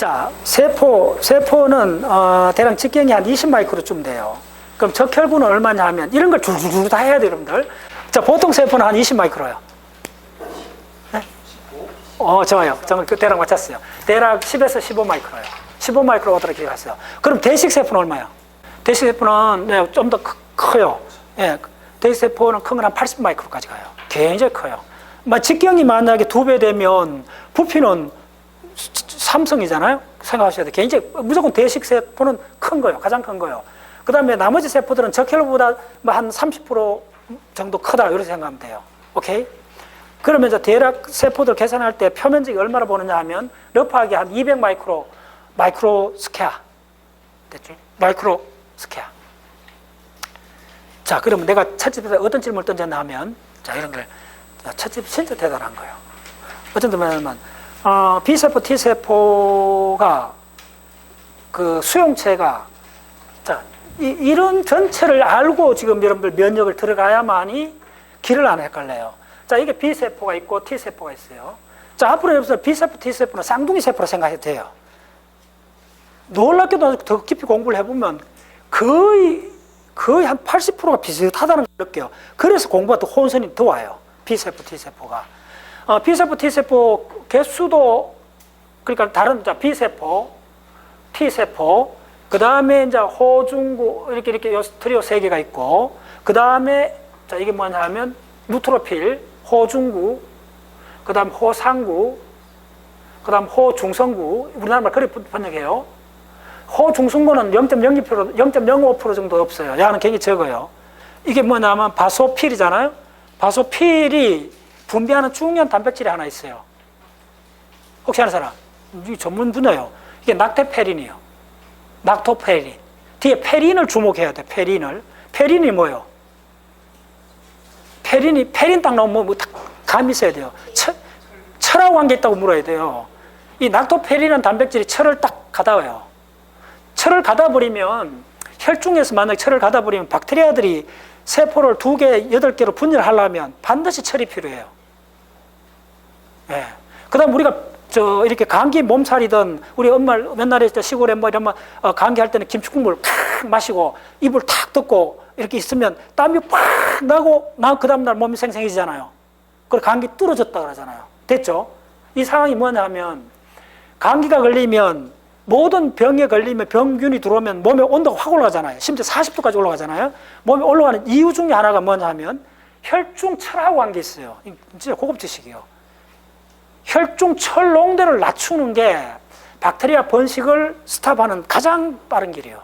자, 세포는 대략 직경이 한 20마이크로쯤 돼요. 그럼 적혈구는 얼마냐 하면 이런 걸 줄줄줄 다 해야 돼요, 여러분들. 자, 보통 세포는 한 20마이크로요. 네? 좋아요. 저는 그 대략 맞췄어요. 대략 10에서 15마이크로요. 15마이크로 오도록 기억하세요. 그럼 대식세포는 얼마요? 대식세포는 네, 좀 더 커요. 예, 대식세포는 큰 건 한 80마이크로까지 가요. 굉장히 커요. 직경이 만약에 2배 되면 부피는 삼성이잖아요. 생각하셔야 돼요. 굉장히 무조건 대식세포는 큰 거예요. 가장 큰 거예요. 그 다음에 나머지 세포들은 적혈보다 한 30% 정도 크다. 이렇게 생각하면 돼요. 오케이? 그러면 이제 대략 세포들 계산할 때 표면적이 얼마나 보느냐 하면 러프하게 한 200 마이크로스퀘어. 됐죠? 마이크로스퀘어. 자, 그러면 내가 첫째 어떤 질문을 던졌나 하면 자, 이런 걸 첫째 진짜 대단한 거예요. 어쩐 면은 B세포, T세포가 그 수용체가 자, 이런 전체를 알고 지금 여러분들 면역을 들어가야만이 길을 안 헷갈려요. 자, 이게 B세포가 있고 T세포가 있어요. 자, 앞으로 여러분들 B세포, T세포는 쌍둥이 세포로 생각해도 돼요. 놀랍게도 더 깊이 공부를 해보면 거의 한 80%가 비슷하다는 걸 느껴요. 그래서 공부가 더 혼선이 더 와요. B세포, T세포가. B세포, T세포 개수도 그러니까 다른 자 B세포, T세포, 그 다음에 이제 호중구 이렇게 트리오 3개가 있고, 그 다음에 자 이게 뭐냐 하면 누트로필, 호중구, 그 다음 호상구, 그 다음 호중성구. 우리나라 말 그렇게 번역해요. 호중성구는 0.02%, 0.05% 정도 없어요. 야는 굉장히 적어요. 이게 뭐냐면 바소필이잖아요. 바소필이 분비하는 중요한 단백질이 하나 있어요. 혹시 아는 사람? 이게 전문 분야예요. 이게 낙태페린이에요. 낙토페린. 뒤에 페린을 주목해야 돼. 페린을. 페린이 뭐예요? 페린 딱 나오면 뭐 감이 있어야 돼요. 철하고 관계 있다고 물어야 돼요. 이 낙토페린은 단백질이 철을 딱 가다와요. 철을 가다 버리면 혈중에서 만약에 철을 가다 버리면 박테리아들이 세포를 2개, 8개로 분열하려면 반드시 철이 필요해요. 예. 그 다음 우리가 이렇게 감기 몸살이든 우리 엄마 맨날에 시골에 뭐 이런 감기 할 때는 김치국물 칵 마시고 입을 탁 덮고 이렇게 있으면 땀이 팍 나고 그 다음날 몸이 생생해지잖아요. 그리고 감기 뚫어졌다 그러잖아요. 됐죠? 이 상황이 뭐냐 하면 감기가 걸리면 모든 병에 걸리면 병균이 들어오면 몸의 온도가 확 올라가잖아요. 심지어 40도까지 올라가잖아요. 몸이 올라가는 이유 중에 하나가 뭐냐 하면 혈중 철하고 관계 있어요. 진짜 고급 지식이에요. 혈중 철 농도를 낮추는 게 박테리아 번식을 스탑하는 가장 빠른 길이에요.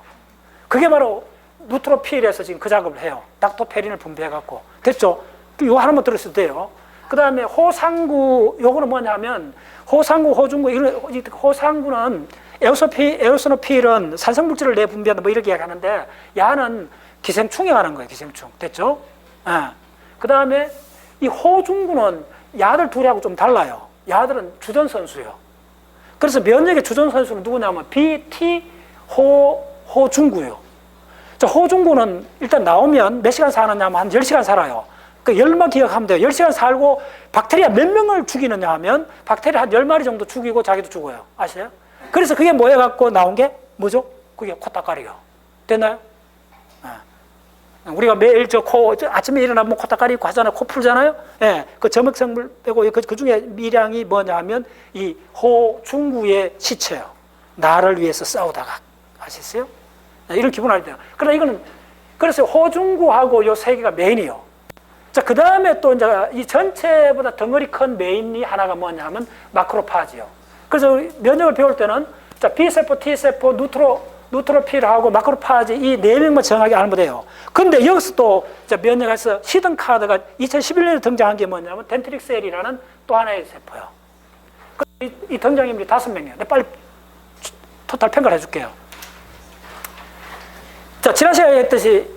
그게 바로 누트로필에서 지금 그 작업을 해요. 낙토페린을 분비해갖고. 됐죠? 이거 하나만 들으셔도 돼요. 그 다음에 호상구, 요거는 뭐냐면 호상구, 호중구, 호상구는 에오소노필은 산성물질을 내분비한다 뭐 이렇게 이야기하는데 야는 기생충에 관한 거예요. 기생충. 됐죠? 예. 그 다음에 이 호중구는 야들 둘이하고 좀 달라요. 야들은 주전선수예요. 그래서 면역의 주전선수는 누구냐면 BT 호중구예요. 자, 호중구는 일단 나오면 몇 시간 사느냐 하면 한 10시간 살아요. 그 열만 기억하면 돼요. 10시간 살고 박테리아 몇 명을 죽이느냐 하면 박테리아 한 10마리 정도 죽이고 자기도 죽어요. 아시죠? 그래서 그게 뭐 해갖고 나온 게 뭐죠? 그게 코딱가리요. 됐나요? 우리가 매일 아침에 일어나면 코딱가리 입고 하잖아요. 코 풀잖아요. 예, 그 점액성물 빼고 그 중에 미량이 뭐냐 하면 이 호중구의 시체예요. 나를 위해서 싸우다가. 아시겠어요? 이런 기분 알 때요. 그러나 이거는 그래서 호중구하고 요 3개가 메인이에요. 자, 그 다음에 또 이제 이 전체보다 덩어리 큰 메인이 하나가 뭐냐 하면 마크로파지요. 그래서 면역을 배울 때는 자, B세포, T세포, 누트로필하고 마크로파지 이 4명만 정확하게 알면 돼요. 근데 여기서 또 면역에서 히든 카드가 2011년에 등장한 게 뭐냐면 덴트릭셀이라는 또 하나의 세포예요. 이 등장인물이 5명이에요. 내가 빨리 토탈 평가를 해줄게요. 자, 지난 시간에 했듯이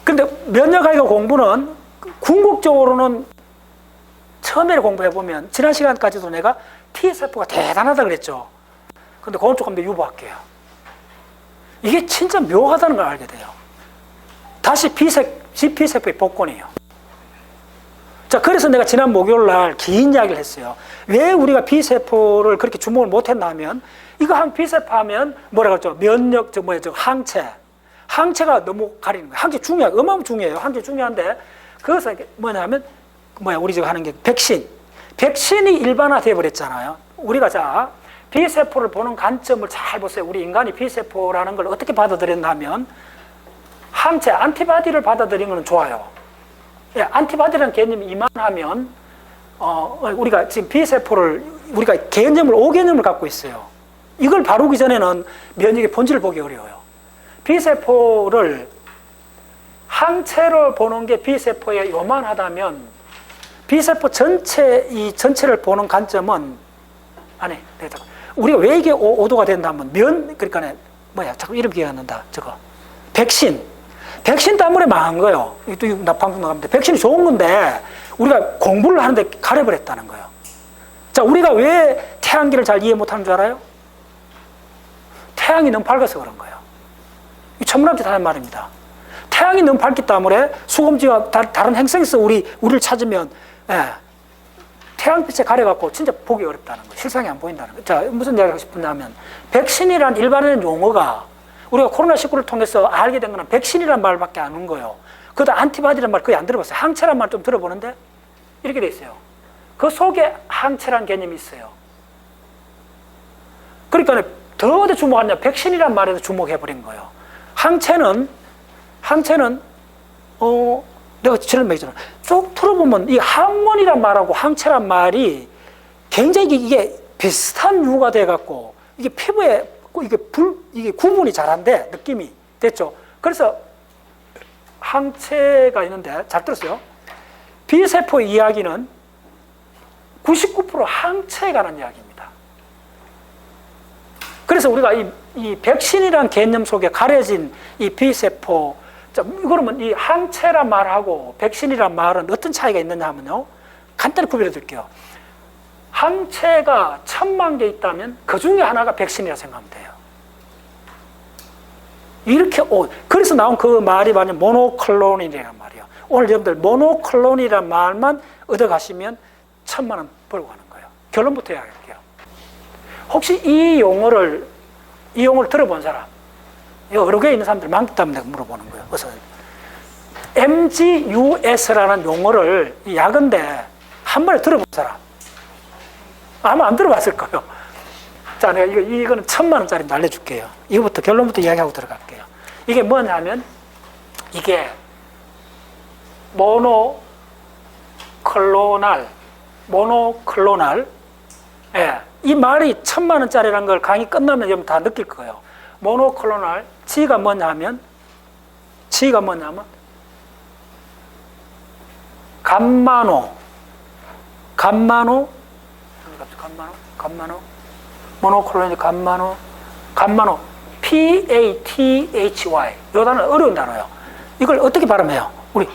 근데 면역학의 공부는 궁극적으로는 처음에 공부해보면 지난 시간까지도 내가 T세포가 대단하다 그랬죠. 근데 그건 조금 더 유보할게요. 이게 진짜 묘하다는 걸 알게 돼요. 다시 B세포의 복권이에요. 자, 그래서 내가 지난 목요일 날 긴 이야기를 했어요. 왜 우리가 B세포를 그렇게 주목을 못했나 하면, 이거 한 B세포 하면 뭐라 그러죠? 면역, 항체. 항체가 너무 가리는 거예요. 항체 중요해요. 어마어마하게 중요해요. 항체 중요한데, 그것은 뭐냐면, 우리 지금 하는 게 백신. 백신이 일반화되어 버렸잖아요. 우리가 자, B세포를 보는 관점을 잘 보세요. 우리 인간이 B세포라는 걸 어떻게 받아들였나 하면, 항체, 안티바디를 받아들이는 건 좋아요. 예, 안티바디라는 개념이 이만하면, 우리가 지금 B세포를, 우리가 개념을, 5개념을 갖고 있어요. 이걸 바르기 전에는 면역의 본질을 보기 어려워요. B세포를 항체로 보는 게 B세포에 요만하다면, B세포 이 전체를 보는 관점은, 우리가 왜 이게 5도가 된다면, 그러니까, 자꾸 이름 기억 안 난다, 백신. 백신 때문에 망한 거예요. 나 방송 나갔는데, 백신이 좋은 건데, 우리가 공부를 하는데 가려버렸다는 거예요. 자, 우리가 왜 태양계를 잘 이해 못하는 줄 알아요? 태양이 너무 밝아서 그런 거예요. 이 천문학자 하는 말입니다. 태양이 너무 밝기 때문에 수금지와 다른 행성에서 우리를 찾으면, 태양빛에 가려갖고 진짜 보기 어렵다는 거예요. 실상이 안 보인다는 거예요. 자, 무슨 이야기를 하고 싶냐면, 백신이란 일반적인 용어가 우리가 코로나19를 통해서 알게 된 거는 백신이란 말밖에 안 온 거예요. 그것도 안티바디란 말 거의 안 들어봤어요. 항체란 말 좀 들어보는데 이렇게 돼 있어요. 그 속에 항체란 개념이 있어요. 그러니까 더 어디 주목하냐, 백신이란 말에도 주목해버린 거예요. 항체는 내가 지난 얘기잖아. 쭉 들어보면 이 항원이란 말하고 항체란 말이 굉장히 이게 비슷한 유가 돼갖고 이게 피부에 이게 구분이 잘 안 돼. 느낌이 됐죠. 그래서 항체가 있는데, 잘 들었어요? B세포 이야기는 99% 항체에 관한 이야기입니다. 그래서 우리가 이 백신이라는 개념 속에 가려진 이 B세포, 그러면 이 항체란 말하고 백신이란 말은 어떤 차이가 있느냐 하면요, 간단히 구별해 드릴게요. 항체가 1000만 개 있다면 그 중에 하나가 백신이라 생각하면 돼요. 이렇게, 그래서 나온 그 말이 뭐냐면 모노클론이라는 말이에요. 오늘 여러분들 모노클론이라는 말만 얻어가시면 1000만 원 벌고 가는 거예요. 결론부터 이야기할게요. 혹시 이 용어를 들어본 사람, 여러 개 있는 사람들 많기 때문에 내가 물어보는 거예요. 그래서 MGUS라는 용어를, 약인데 한 번에 들어본 사람 아마 안 들어봤을 거예요. 자, 내가 이거는 1000만 원짜리 알려줄게요. 이거부터, 결론부터 이야기하고 들어갈게요. 이게 뭐냐면, 이게 모노클로날, 예, 이 말이 1000만 원짜리라는 걸 강의 끝나면 여러분 다 느낄 거예요. 모노클로날, G가 뭐냐면, 감마노, 모노클로니 감마노, PATHY. 이 단어는 어려운 단어예요. 이걸 어떻게 발음해요? 우리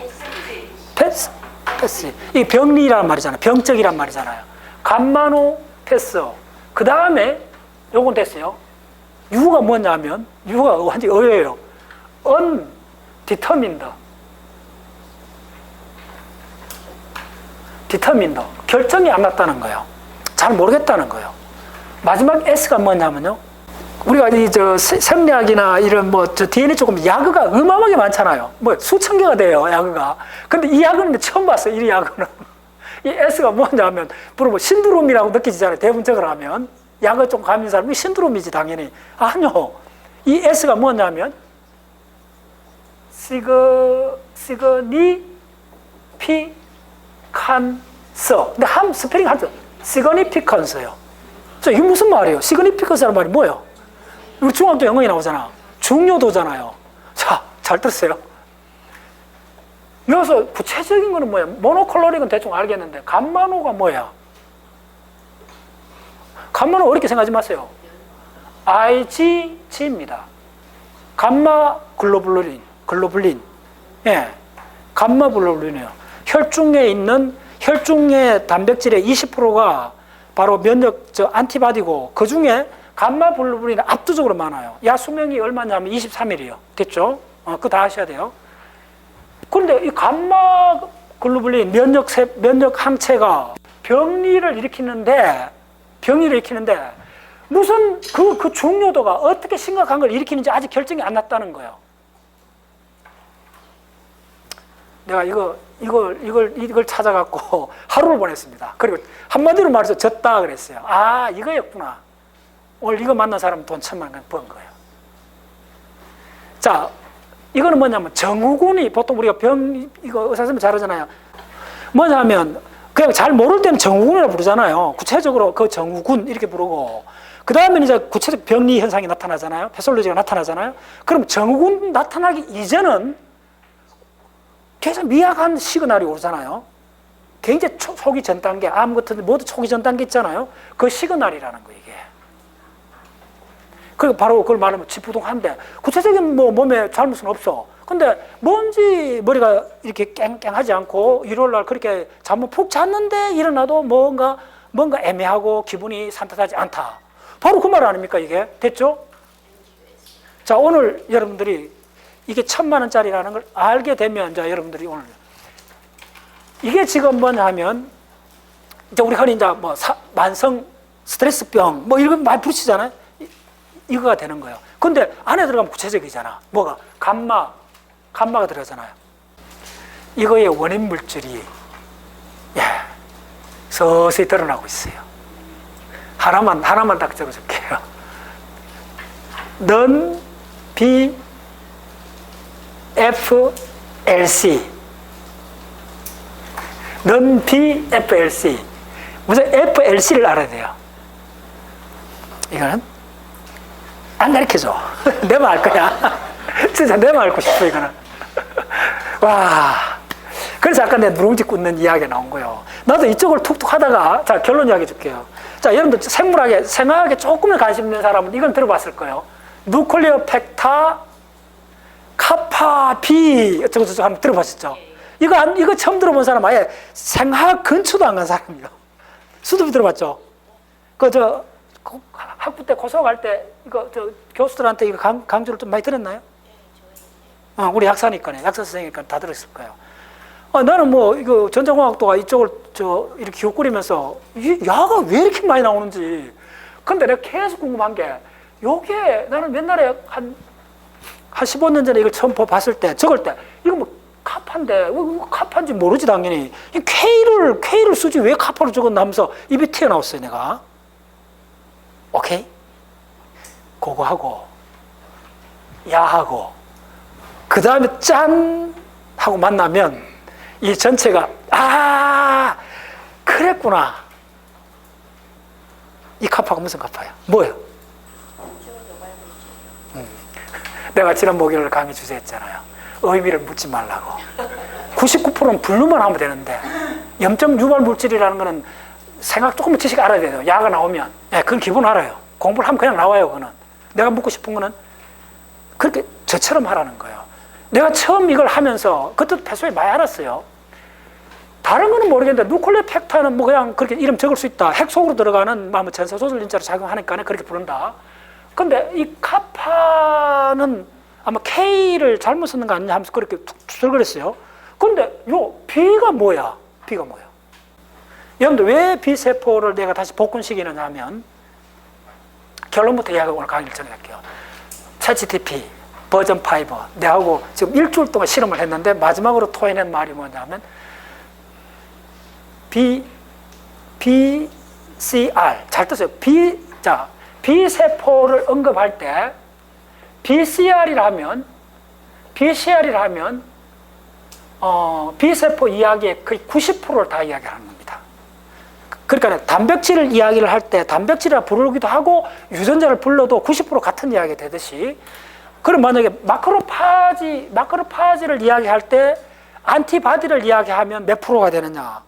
패스. 이 병리란 말이잖아요. 병적이란 말이잖아요. 감마노 패스. 그 다음에 요건 됐어요. U가 뭐냐면, U가 완전히 어려워요. undetermined. 결정이 안 났다는 거예요. 잘 모르겠다는 거예요. 마지막 S가 뭐냐면요, 우리가 생리학이나 이런 DNA 조금 약어가 어마어마하게 많잖아요. 수천 개가 돼요, 약어가. 근데 이 약어는 처음 봤어요, 이 약어는. 이 S가 뭐냐면, 신드롬이라고 느껴지잖아요. 대부분 적을 하면. 약어 좀 가진 사람이 신드롬이지, 당연히. 아니요. 이 S가 뭐냐면, 시그니피칸서. 근데 스페링 하죠. 시그니피칸서요. 이게 무슨 말이에요? 시그니피컨스라는 말이 뭐예요? 우리 중학교 영어에 나오잖아. 중요도잖아요. 자, 잘 들으세요. 여기서 구체적인 거는 뭐야? 모노클로닉은 대충 알겠는데, 감마노가 뭐야? 감마노 어렵게 생각하지 마세요. IgG입니다. 감마 글로불린. 예. 감마 글로불린이에요. 혈중의 단백질의 20%가 바로 안티바디고, 그 중에 감마 글로불린이 압도적으로 많아요. 야 수명이 얼마냐면 23일이에요. 됐죠? 그거 다 아셔야 돼요. 그런데 이 감마 글로불린 면역 항체가 병리를 일으키는데 무슨 그 중요도가 어떻게 심각한 걸 일으키는지 아직 결정이 안 났다는 거예요. 내가 이걸 찾아갖고 하루를 보냈습니다. 그리고 한마디로 말해서 졌다 그랬어요. 아, 이거였구나. 오늘 이거 만난 사람은 돈 1,000만 원 번 거예요. 자, 이거는 뭐냐면 증후군이 보통 우리가 이거 의사 선생님 잘하잖아요. 뭐냐면 그냥 잘 모를 때는 증후군이라고 부르잖아요. 구체적으로 그 증후군 이렇게 부르고, 그 다음에 이제 구체적 병리 현상이 나타나잖아요. 패솔로지가 나타나잖아요. 그럼 증후군 나타나기 이전은 계속 미약한 시그널이 오잖아요. 굉장히 초기 전 단계, 암 같은 모두 초기 전 단계 있잖아요. 그 시그널이라는 거예요, 이게. 그리고 바로 그걸 말하면 지푸동한데, 구체적인 뭐 몸에 잘못은 없어. 근데 뭔지 머리가 이렇게 깽깽하지 않고 일요일날 그렇게 잠을 푹 잤는데 일어나도 뭔가 애매하고 기분이 산뜻하지 않다. 바로 그 말 아닙니까, 이게? 됐죠? 자, 오늘 여러분들이 이게 1,000만 원짜리라는 걸 알게 되면, 자, 여러분들이 오늘 이게 지금 뭐냐 하면, 이제 우리 흔히 이제 뭐 만성 스트레스병 뭐 이런 거 많이 부르시잖아요. 이거가 되는 거예요. 근데 안에 들어가면 구체적이잖아. 뭐가? 감마가 들어가잖아요. 이거의 원인 물질이 서서히 드러나고 있어요. 하나만 딱 적어줄게요. 넌 BFLC. 넌 BFLC. 무슨 FLC를 알아야 돼요. 이거는 안 가르쳐줘. 내만 알 거야. 진짜 내만 알고 싶어, 이거는. 와. 그래서 아까 내 누룽지 굽는 이야기가 나온 거예요. 나도 이쪽을 툭툭 하다가, 자, 결론 이야기해 줄게요. 자, 여러분들 생화학에 조금은 관심 있는 사람은 이건 들어봤을 거예요. 누클레오 펙타 카파 B 어쩌고저쩌고 한번 들어보셨죠? 이거 처음 들어본 사람 아예 생화학 근처도 안 간 사람이에요. 수두비 들어봤죠? 학부 때 고수할 때 이거 교수들한테 이거 강조를 좀 많이 들었나요? 우리 약사니까요. 약사 선생이니까 다 들었을 거예요. 나는 뭐 이거 전자공학도가 이쪽을 이렇게 기웃거리면서 야가 왜 이렇게 많이 나오는지. 근데 내가 계속 궁금한 게, 요게 나는 옛날에 한 15년 전에 이걸 처음 봤을 때, 적을 때 이거 뭐 카파인데 이거 카파인지 모르지 당연히. K를 쓰지 왜 카파로 적었나 하면서 입이 튀어나왔어요, 내가. 오케이? 그거 하고 야하고 그 다음에 짠 하고 만나면 이 전체가 그랬구나. 이 카파가 무슨 카파야? 뭐예요? 내가 지난 목요일 강의 주제했잖아요. 의미를 묻지 말라고. 99%는 분류만 하면 되는데 0점 유발 물질이라는 거는 생각 조금 지식 알아야 돼요. 야가 나오면. 그건 기본 알아요. 공부를 하면 그냥 나와요, 그거는. 내가 묻고 싶은 거는 그렇게 저처럼 하라는 거예요. 내가 처음 이걸 하면서 그때도 패소에 많이 알았어요. 다른 거는 모르겠는데 누클레오 펙타는 뭐 그냥 그렇게 이름 적을 수 있다. 핵 속으로 들어가는 뭐 전사 조절 인자로 작용하니까 그렇게 부른다. 근데 이 카파는 아마 K를 잘못 썼는 거 아니냐 하면서 그렇게 두들거렸어요. 근데 요 B가 뭐야? 여러분들 왜 B세포를 내가 다시 복근시키느냐 하면, 결론부터 이야기하고 오늘 강의를 정리할게요. 챗GPT 버전 5 내하고 지금 일주일 동안 실험을 했는데 마지막으로 토해낸 말이 뭐냐면 BCR 잘 뜨세요. B세포를 언급할 때 BCR이라 하면 B세포 이야기의 거의 90%를 다 이야기하는 겁니다. 그러니까 단백질을 이야기를 할 때 단백질이라 부르기도 하고 유전자를 불러도 90% 같은 이야기가 되듯이, 그럼 만약에 마크로파지를 이야기할 때 안티바디를 이야기하면 몇 프로가 되느냐?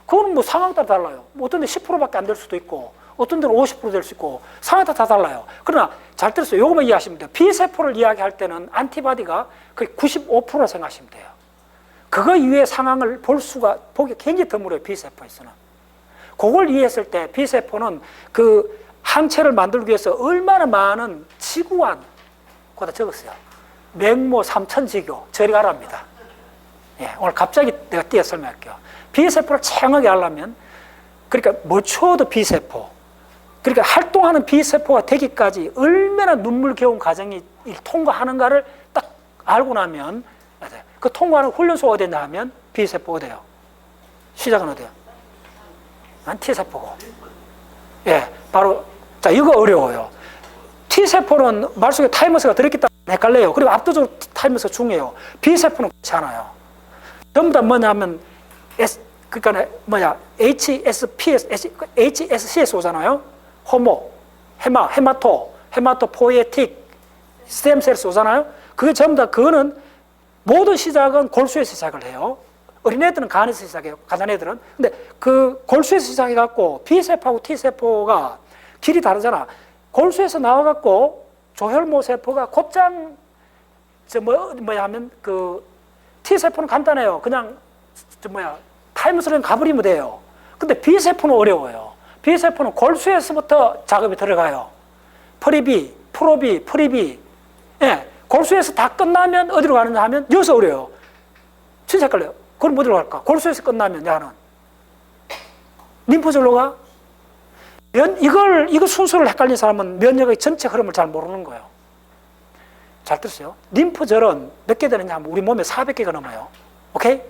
그거는 뭐 상황 따라 달라요. 어떤 데 10%밖에 안 될 수도 있고 어떤 데는 50% 될 수 있고 상황 따라 다 달라요. 그러나 잘 들었어요. 요것만 이해하시면 돼요. B세포를 이야기할 때는 안티바디가 거의 95% 생각하시면 돼요. 그거 이외의 상황을 보기 굉장히 드물어요. B세포에서는. 그걸 이해했을 때 B세포는 그 항체를 만들기 위해서 얼마나 많은 지구안 거다 적었어요. 맹모 3천지교 저리 가랍니다. 예, 오늘 갑자기 내가 띄어 설명할게요. B세포를 쟁하게 하려면, 그러니까 머추어드 B세포, 그러니까 활동하는 B세포가 되기까지 얼마나 눈물겨운 과정이 통과하는가를 딱 알고 나면, 그 통과하는 훈련소가 어디냐 하면 B세포가 돼요. 시작은 어디요? T세포고. 예, 바로, 자, 이거 어려워요. T세포는 말 속에 타이머스가 들어있기 때문에 헷갈려요. 그리고 압도적으로 타이머스가 중요해요. B세포는 그렇지 않아요. 전부 다 뭐냐면, 그러니까 HSCS 오잖아요. 호모, 헤마토포ie틱, 스템셀스 오잖아요. 그게 전부 다, 그거는 모든 시작은 골수에서 시작을 해요. 어린애들은 간에서 시작해요. 가난 애들은. 근데 그 골수에서 시작해갖고 B세포하고 T세포가 길이 다르잖아. 골수에서 나와갖고 조혈모 세포가 곧장 하면 그 T세포는 간단해요. 그냥 타임슬은 가버리면 돼요. 근데 B세포는 어려워요. B세포는 골수에서부터 작업이 들어가요. 프리비, 프로비, 프리비. 예, 골수에서 다 끝나면 어디로 가느냐 하면 여기서 어려워요. 진짜 헷갈려요. 그럼 어디로 갈까? 골수에서 끝나면 야는 림프절로 가? 이거 순서를 헷갈린 사람은 면역의 전체 흐름을 잘 모르는 거예요. 잘 들으세요. 림프절은 몇 개 되느냐 하면 우리 몸에 400개가 넘어요. 오케이?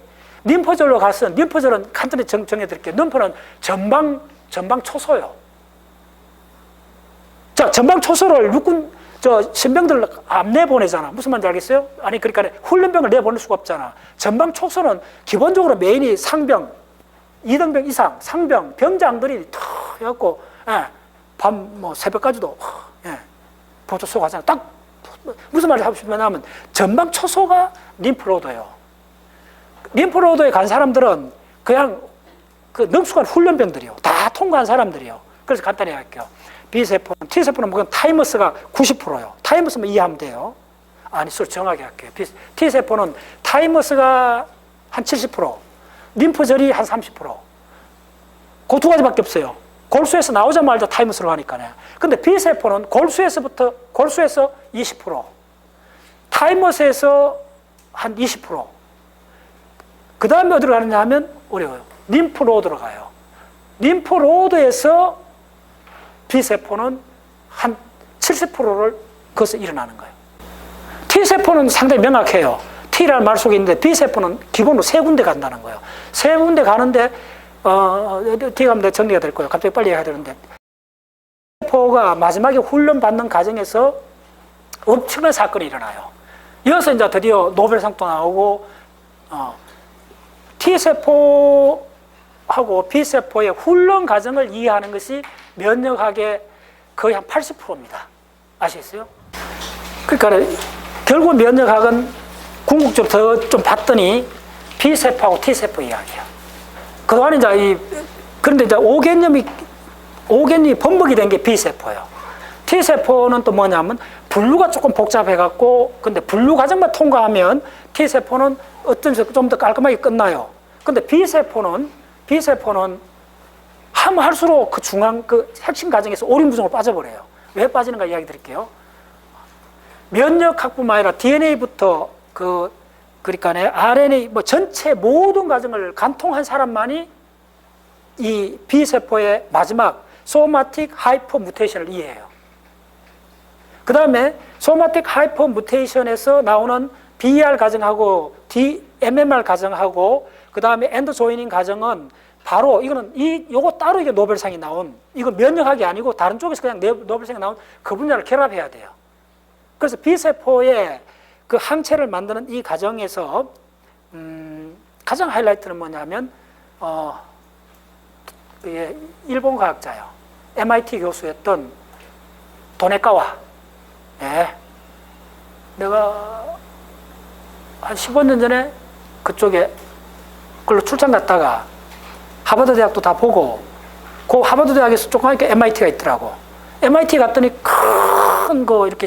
림프절로 가서, 림프절은 간단히 정해드릴게요. 림프는 전방 초소요. 자, 전방 초소를 신병들 안 내보내잖아. 무슨 말인지 알겠어요? 아니, 그러니까 훈련병을 내보낼 수가 없잖아. 전방 초소는 기본적으로 메인이 상병, 2등병 이상, 상병, 병장들이 탁 해갖고, 예, 새벽까지도, 예, 보초소 가잖아. 딱, 무슨 말을 하고 싶냐면, 전방 초소가 림프로드예요. 림프로드에 간 사람들은 그냥 그 능숙한 훈련병들이요. 다 통과한 사람들이요. 그래서 간단히 할게요. B세포는, T세포는 그냥 타이머스가 90%예요. 타이머스만 이해하면 돼요. 아니, 정확하게 할게요. T세포는 타이머스가 한 70%, 림프절이 한 30%. 그 두 가지밖에 없어요. 골수에서 나오자마자 타이머스로 가니까요. 근데 B세포는 골수에서 20%, 타이머스에서 한 20%. 그 다음에 어디로 가느냐 하면 어려워요. 림프로드로 가요. 림프로드에서 B세포는 한 70%를 거기서 일어나는 거예요. T세포는 상당히 명확해요. T라는 말 속에 있는데 B세포는 기본으로 세 군데 간다는 거예요. 세 군데 가는데 뒤에 가면 정리가 될 거예요. 갑자기 빨리 해야 되는데, T세포가 마지막에 훈련받는 과정에서 엄청난 사건이 일어나요. 여기서 이제 드디어 노벨상도 나오고, T세포하고 B세포의 훈련 과정을 이해하는 것이 면역학의 거의 한 80%입니다. 아시겠어요? 그러니까 결국 면역학은 궁극적으로 더 좀 봤더니 B세포하고 T세포 이야기예요. 그동안 그런데 이제 5개념이 번복이 된 게 B세포예요. T세포는 또 뭐냐면 분류가 조금 복잡해갖고, 근데 분류 과정만 통과하면 T세포는 어떤 식으로 좀 더 깔끔하게 끝나요. 근데 B세포는 하면 할수록 그 핵심 과정에서 오림부정으로 빠져버려요. 왜 빠지는가 이야기 드릴게요. 면역학뿐만 아니라 DNA부터 그러니까 RNA 전체 모든 과정을 관통한 사람만이 이 B세포의 마지막 소마틱 하이퍼 무테이션을 이해해요. 그 다음에 소마틱 하이퍼 무테이션에서 나오는 BER 과정하고 MMR 과정하고 그 다음에 엔드 조이닝 과정은 바로 요거 따로 이게 노벨상이 나온, 이건 면역학이 아니고 다른 쪽에서 그냥 노벨상이 나온 그 분야를 결합해야 돼요. 그래서 B세포의 그 항체를 만드는 이 과정에서 가장 하이라이트는 뭐냐면 일본 과학자요. MIT 교수였던 도네카와. 예. 내가 한 15년 전에 그쪽에 그걸로 출장 갔다가 하버드 대학도 다 보고, 그 하버드 대학에서 조그맣게 MIT가 있더라고. MIT 갔더니 큰 거 이렇게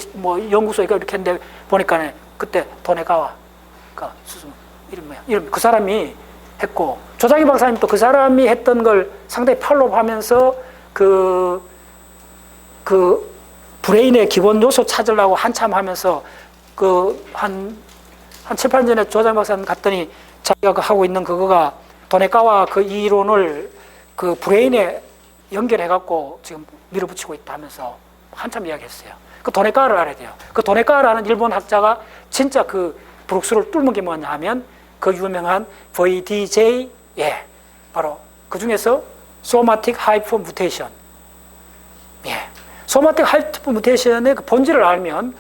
연구소 이렇게 했는데 보니까 그때 도네가와 이름 뭐야? 이름 그 사람이 했고, 조장희 박사님 또 그 사람이 했던 걸 상당히 팔로우하면서 그 브레인의 기본 요소 찾으려고 한참 하면서 한 7, 8년 전에 조장희 박사님 갔더니 자기가 하고 있는 그거가 도네가와 그 이론을 그 브레인에 연결해갖고 지금 밀어붙이고 있다 하면서 한참 이야기했어요. 그 도네가를 알아야 돼요. 그 도네가라는 일본 학자가 진짜 그 브룩스를 뚫은 게 뭐냐 하면 그 유명한 VDJ, 예, 바로 그 중에서 소마틱 하이퍼 무테이션, 예, 소마틱 하이퍼 무테이션의 그 본질을 알면,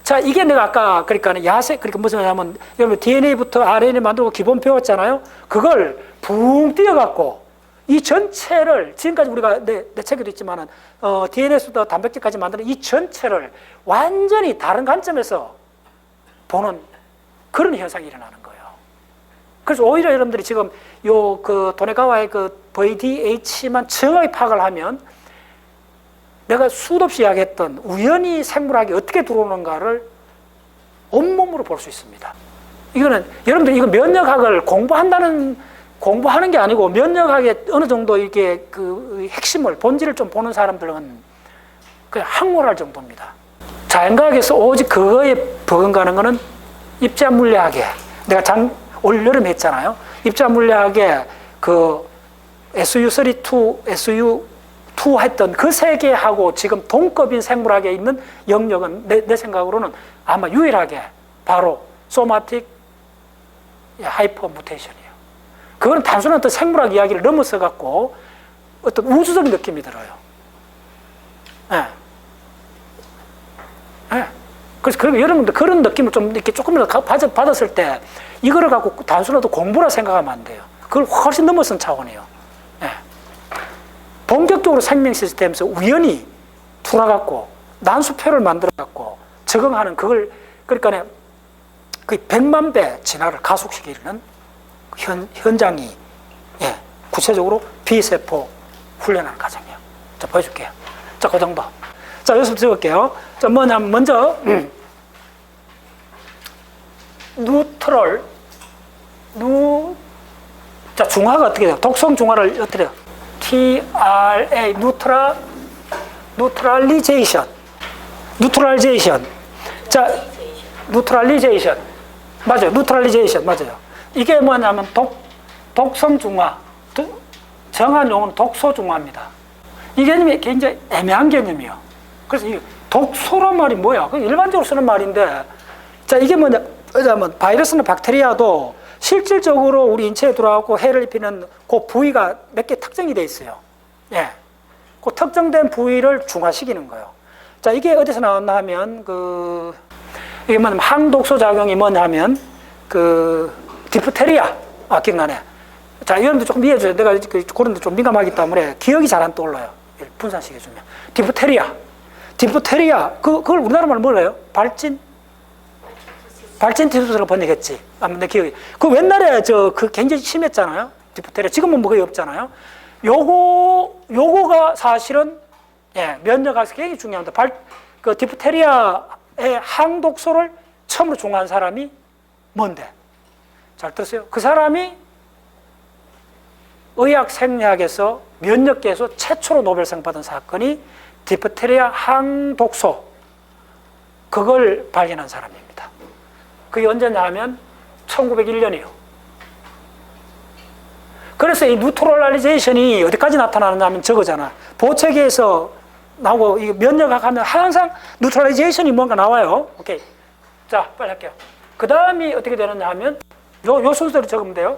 자, 이게 내가 아까 그러니까 야생, 그러니까 무슨 말이냐면 여러분 DNA부터 RNA 만들고 기본 배웠잖아요. 그걸 붕 띄어갖고 이 전체를 지금까지 우리가 내 책에도 있지만은 DNA에서부터 단백질까지 만드는 이 전체를 완전히 다른 관점에서 보는 그런 현상이 일어나는 거예요. 그래서 오히려 여러분들이 지금 요 그 도네가와의 그 VDH만 정확히 파악을 하면 내가 수도 없이 이야기했던 우연히 생물학이 어떻게 들어오는가를 온몸으로 볼 수 있습니다. 이거는 여러분들 이거 면역학을 공부하는 게 아니고 면역학의 어느 정도 이게 그 핵심을 본질을 좀 보는 사람들은 그냥 항몰할 정도입니다. 자연과학에서 오직 그거에 버금가는 거는 입자 물리학에 내가 올 여름에 했잖아요. 입자 물리학에 그 SU32, SU2 했던 그 세계하고 지금 동급인 생물학에 있는 영역은 내 생각으로는 아마 유일하게 바로 소마틱 하이퍼 무테이션이에요. 그건 단순한 어떤 생물학 이야기를 넘어서 갖고 어떤 우주적인 느낌이 들어요. 예. 예. 그래서 여러분들 그런 느낌을 좀 이렇게 조금이라도 받았을 때 이거를 갖고 단순하도 공부라 생각하면 안 돼요. 그걸 훨씬 넘어선 차원이에요. 예. 본격적으로 생명 시스템에서 우연히 풀어갖고 난수표를 만들어갖고 적응하는 그걸 그러니까 그 100만 배 진화를 가속시키는 현장이, 예, 구체적으로 B세포 훈련하는 과정이에요. 자, 보여줄게요. 자, 그 정도. 자, 여기서 적을게요. 자, 뭐냐면, 먼저, 자, 중화가 어떻게 돼요? 독성 중화를 어떻게 돼요? TRA, 뉴트럴리제이션. 자, 뉴트럴리제이션. 맞아요. 뉴트럴리제이션. 맞아요. 이게 뭐냐면 독성 중화, 정한 용어는 독소 중화입니다. 이 개념이 굉장히 애매한 개념이에요. 그래서 이 독소란 말이 뭐야? 일반적으로 쓰는 말인데, 자, 이게 뭐냐면 바이러스나 박테리아도 실질적으로 우리 인체에 들어가고 해를 입히는 그 부위가 몇 개 특정이 돼 있어요. 예, 그 특정된 부위를 중화시키는 거예요. 자, 이게 어디서 나왔나 하면 이게 뭐냐면 항독소 작용이 뭐냐 하면 디프테리아, 기억나네. 자, 여러분들 조금 이해해줘요. 내가 그런 데 좀 민감하기 때문에 기억이 잘 안 떠올라요. 분산시켜주면. 디프테리아, 그걸 우리나라 말로 뭐래요? 발진티푸스라고 번역했지. 아마 내 기억이. 그 옛날에 그 굉장히 심했잖아요. 디프테리아. 지금은 뭐 거의 없잖아요. 요거가 사실은, 예, 면역학에서 굉장히 중요합니다. 그 디프테리아의 항독소를 처음으로 중화한 사람이 뭔데? 잘 들었어요? 그 사람이 의학 생리학에서 면역계에서 최초로 노벨상 받은 사건이 디프테리아 항독소, 그걸 발견한 사람입니다. 그게 언제냐 하면 1901년이에요. 그래서 이 뉴트럴라이제이션이 어디까지 나타나느냐 하면 저거잖아. 보체계에서 나오고 이 면역학 하면 항상 뉴트럴라이제이션이 뭔가 나와요. 오케이. 자, 빨리 할게요. 그 다음이 어떻게 되느냐 하면 요 순서로 적으면 돼요.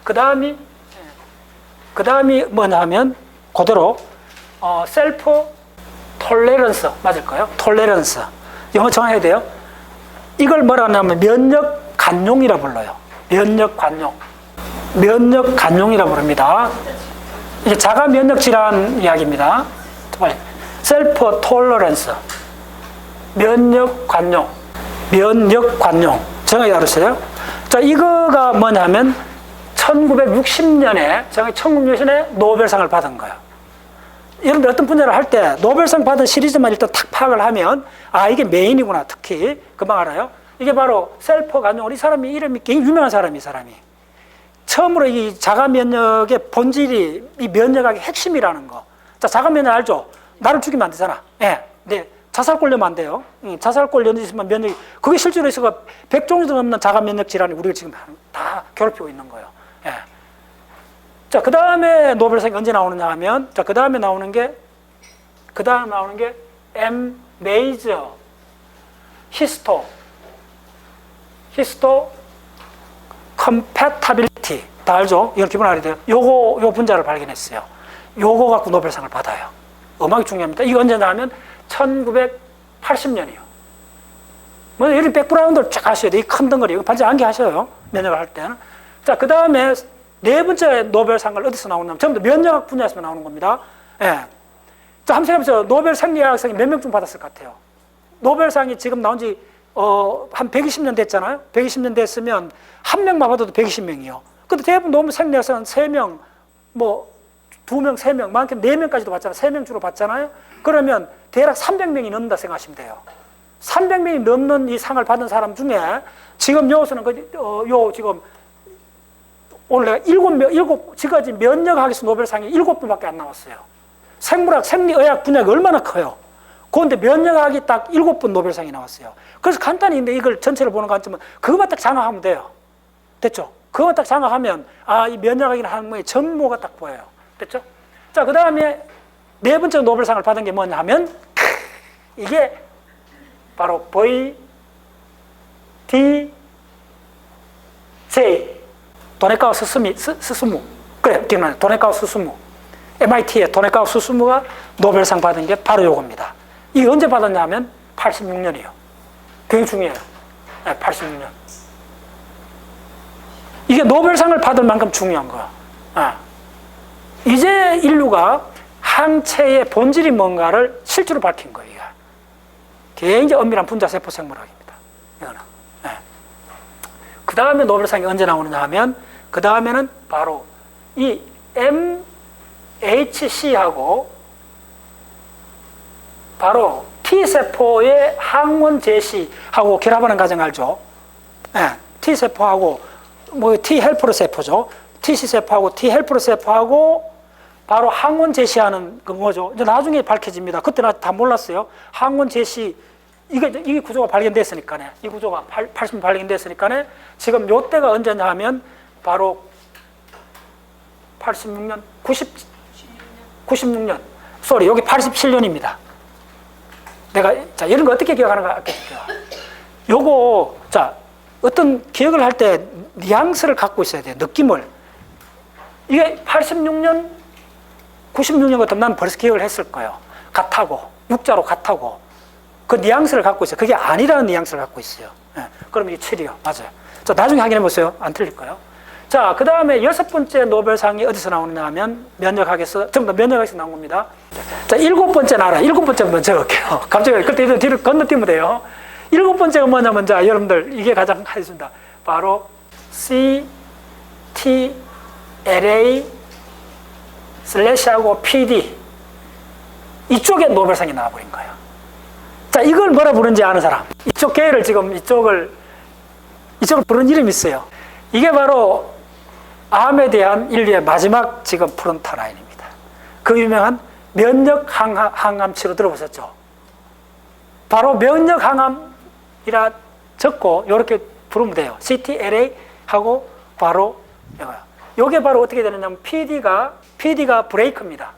그 다음이 뭐냐 하면 그대로 셀프 톨레런스 맞을까요? 톨레런스. 영어 정해야 돼요. 이걸 뭐라 하냐면 면역 관용이라 불러요. 면역 관용이라 부릅니다. 이게 자가 면역 질환 이야기입니다. 빨리. 셀프 톨러런스. 면역 관용. 정확히 알았어요? 자, 이거가 뭐냐면 1960년에 노벨상을 받은 거예요. 여러분들 어떤 분야를 할 때 노벨상 받은 시리즈만 일단 탁 파악을 하면 이게 메인이구나. 특히 금방 알아요. 이게 바로 셀프 관용. 이 사람이 이름이 굉장히 유명한 사람이 처음으로 이 자가 면역의 본질이 이 면역학의 핵심이라는 거. 자, 자가 면역 알죠? 나를 죽이면 안 되잖아. 예. 네. 자살골 려면 안 돼요. 자살골 려는 있으면 면역이, 그게 실제로 있어가 100종류도 넘는 자가 면역 질환이 우리가 지금 다 괴롭히고 있는 거예요. 예. 자, 그 다음에 노벨상이 언제 나오느냐 하면, 자, 그 다음에 나오는 게 M 메이저 히스토 컴패타빌리티, 다 알죠? 이건 기본 알아야 돼요. 요 분자를 발견했어요. 요거 갖고 노벨상을 받아요. 음악이 중요합니다. 이거 언제냐 하면 1980년이요. 뭐, 이런 백그라운드를 쫙 하셔야 돼요. 이 큰 덩어리. 이거 반지 암기 하셔요. 면역을 할 때는. 자, 그 다음에 네 번째 노벨상을 어디서 나오냐면, 전부 다 면역학 분야에서 나오는 겁니다. 예. 자, 한번 생각해보세요. 노벨 생리학상이 몇 명쯤 받았을 것 같아요? 노벨상이 지금 나온 지, 한 120년 됐잖아요? 120년 됐으면, 한 명만 받아도 120명이요. 근데 대부분 노벨 생리학상은 3명, 뭐, 2명, 3명, 많게는 4명까지도 받잖아요. 3명 주로 받잖아요. 그러면 대략 300명이 넘는다 생각하시면 돼요. 300명이 넘는 이 상을 받은 사람 중에 지금 여기서는 지금 오늘 내가 지금까지 면역학에서 노벨상이 7분밖에 안 나왔어요. 생물학, 생리의학 분야가 얼마나 커요. 그런데 면역학이 딱 7분 노벨상이 나왔어요. 그래서 간단히 근데 이걸 전체를 보는 관점은 그것만 딱 장악하면 돼요. 됐죠? 그것만 딱 장악하면 이 면역학이라는 학문의 전모가 딱 보여요. 됐죠? 자, 그 다음에 네 번째 노벨상을 받은 게 뭐냐 하면 이게 바로 VDJ 도네카와 스스무. 그래, 기억나요. 도네카와 스스무. MIT의 도네카와 스스무가 노벨상 받은 게 바로 요겁니다. 이게 언제 받았냐 하면 86년이에요. 굉장히 중요해요. 86년. 이게 노벨상을 받을 만큼 중요한 거야. 이제 인류가 항체의 본질이 뭔가를 실제로 밝힌 거예요. 굉장히 엄밀한 분자세포 생물학입니다. 이거는. 그 다음에 노벨상이 언제 나오느냐 하면, 그 다음에는 바로 이 MHC하고 바로 T세포의 항원 제시하고 결합하는 과정 알죠? T세포하고, 뭐 T헬퍼러 세포죠. TC세포하고 T헬퍼러 세포하고 바로 항원 제시하는 거죠. 이제 나중에 밝혀집니다. 그때는 다 몰랐어요. 항원 제시, 이 구조가 발견됐으니까네. 이 구조가 80년 발견됐으니까네. 지금 요 때가 언제냐 하면 바로 86년, 96년. 여기 87년입니다. 자, 이런 거 어떻게 기억하는가 알겠어요. 요거, 자, 어떤 기억을 할 때 뉘앙스를 갖고 있어야 돼요. 느낌을. 이게 86년, 96년 같으면 난 벌써 기억을 했을 거예요. 같다고, 육자로 같다고. 그 뉘앙스를 갖고 있어요. 그게 아니라는 뉘앙스를 갖고 있어요. 그럼 이게 7이요. 맞아요. 자, 나중에 확인해 보세요. 안 틀릴 거예요. 자, 그 다음에 6번째 노벨상이 어디서 나오느냐 하면 면역학에서, 전부 다 면역학에서 나온 겁니다. 자, 7번째 나라, 7번째 한번 적을게요. 갑자기 그때 뒤로 건너뛰면 돼요. 7번째가 뭐냐면, 자, 여러분들, 이게 가장 하겠습니다. 바로 CTLA/하고 PD. 이쪽에 노벨상이 나와버린 거예요. 자, 이걸 뭐라 부르는지 아는 사람. 이쪽 계열을 지금, 이쪽을 부르는 이름이 있어요. 이게 바로 암에 대한 인류의 마지막 지금 프론타라인입니다. 그 유명한 면역 항암 치료 들어보셨죠? 바로 면역 항암이라 적고 이렇게 부르면 돼요. CTLA하고 바로 이거요. 이게 바로 어떻게 되느냐면 PD가 브레이크입니다.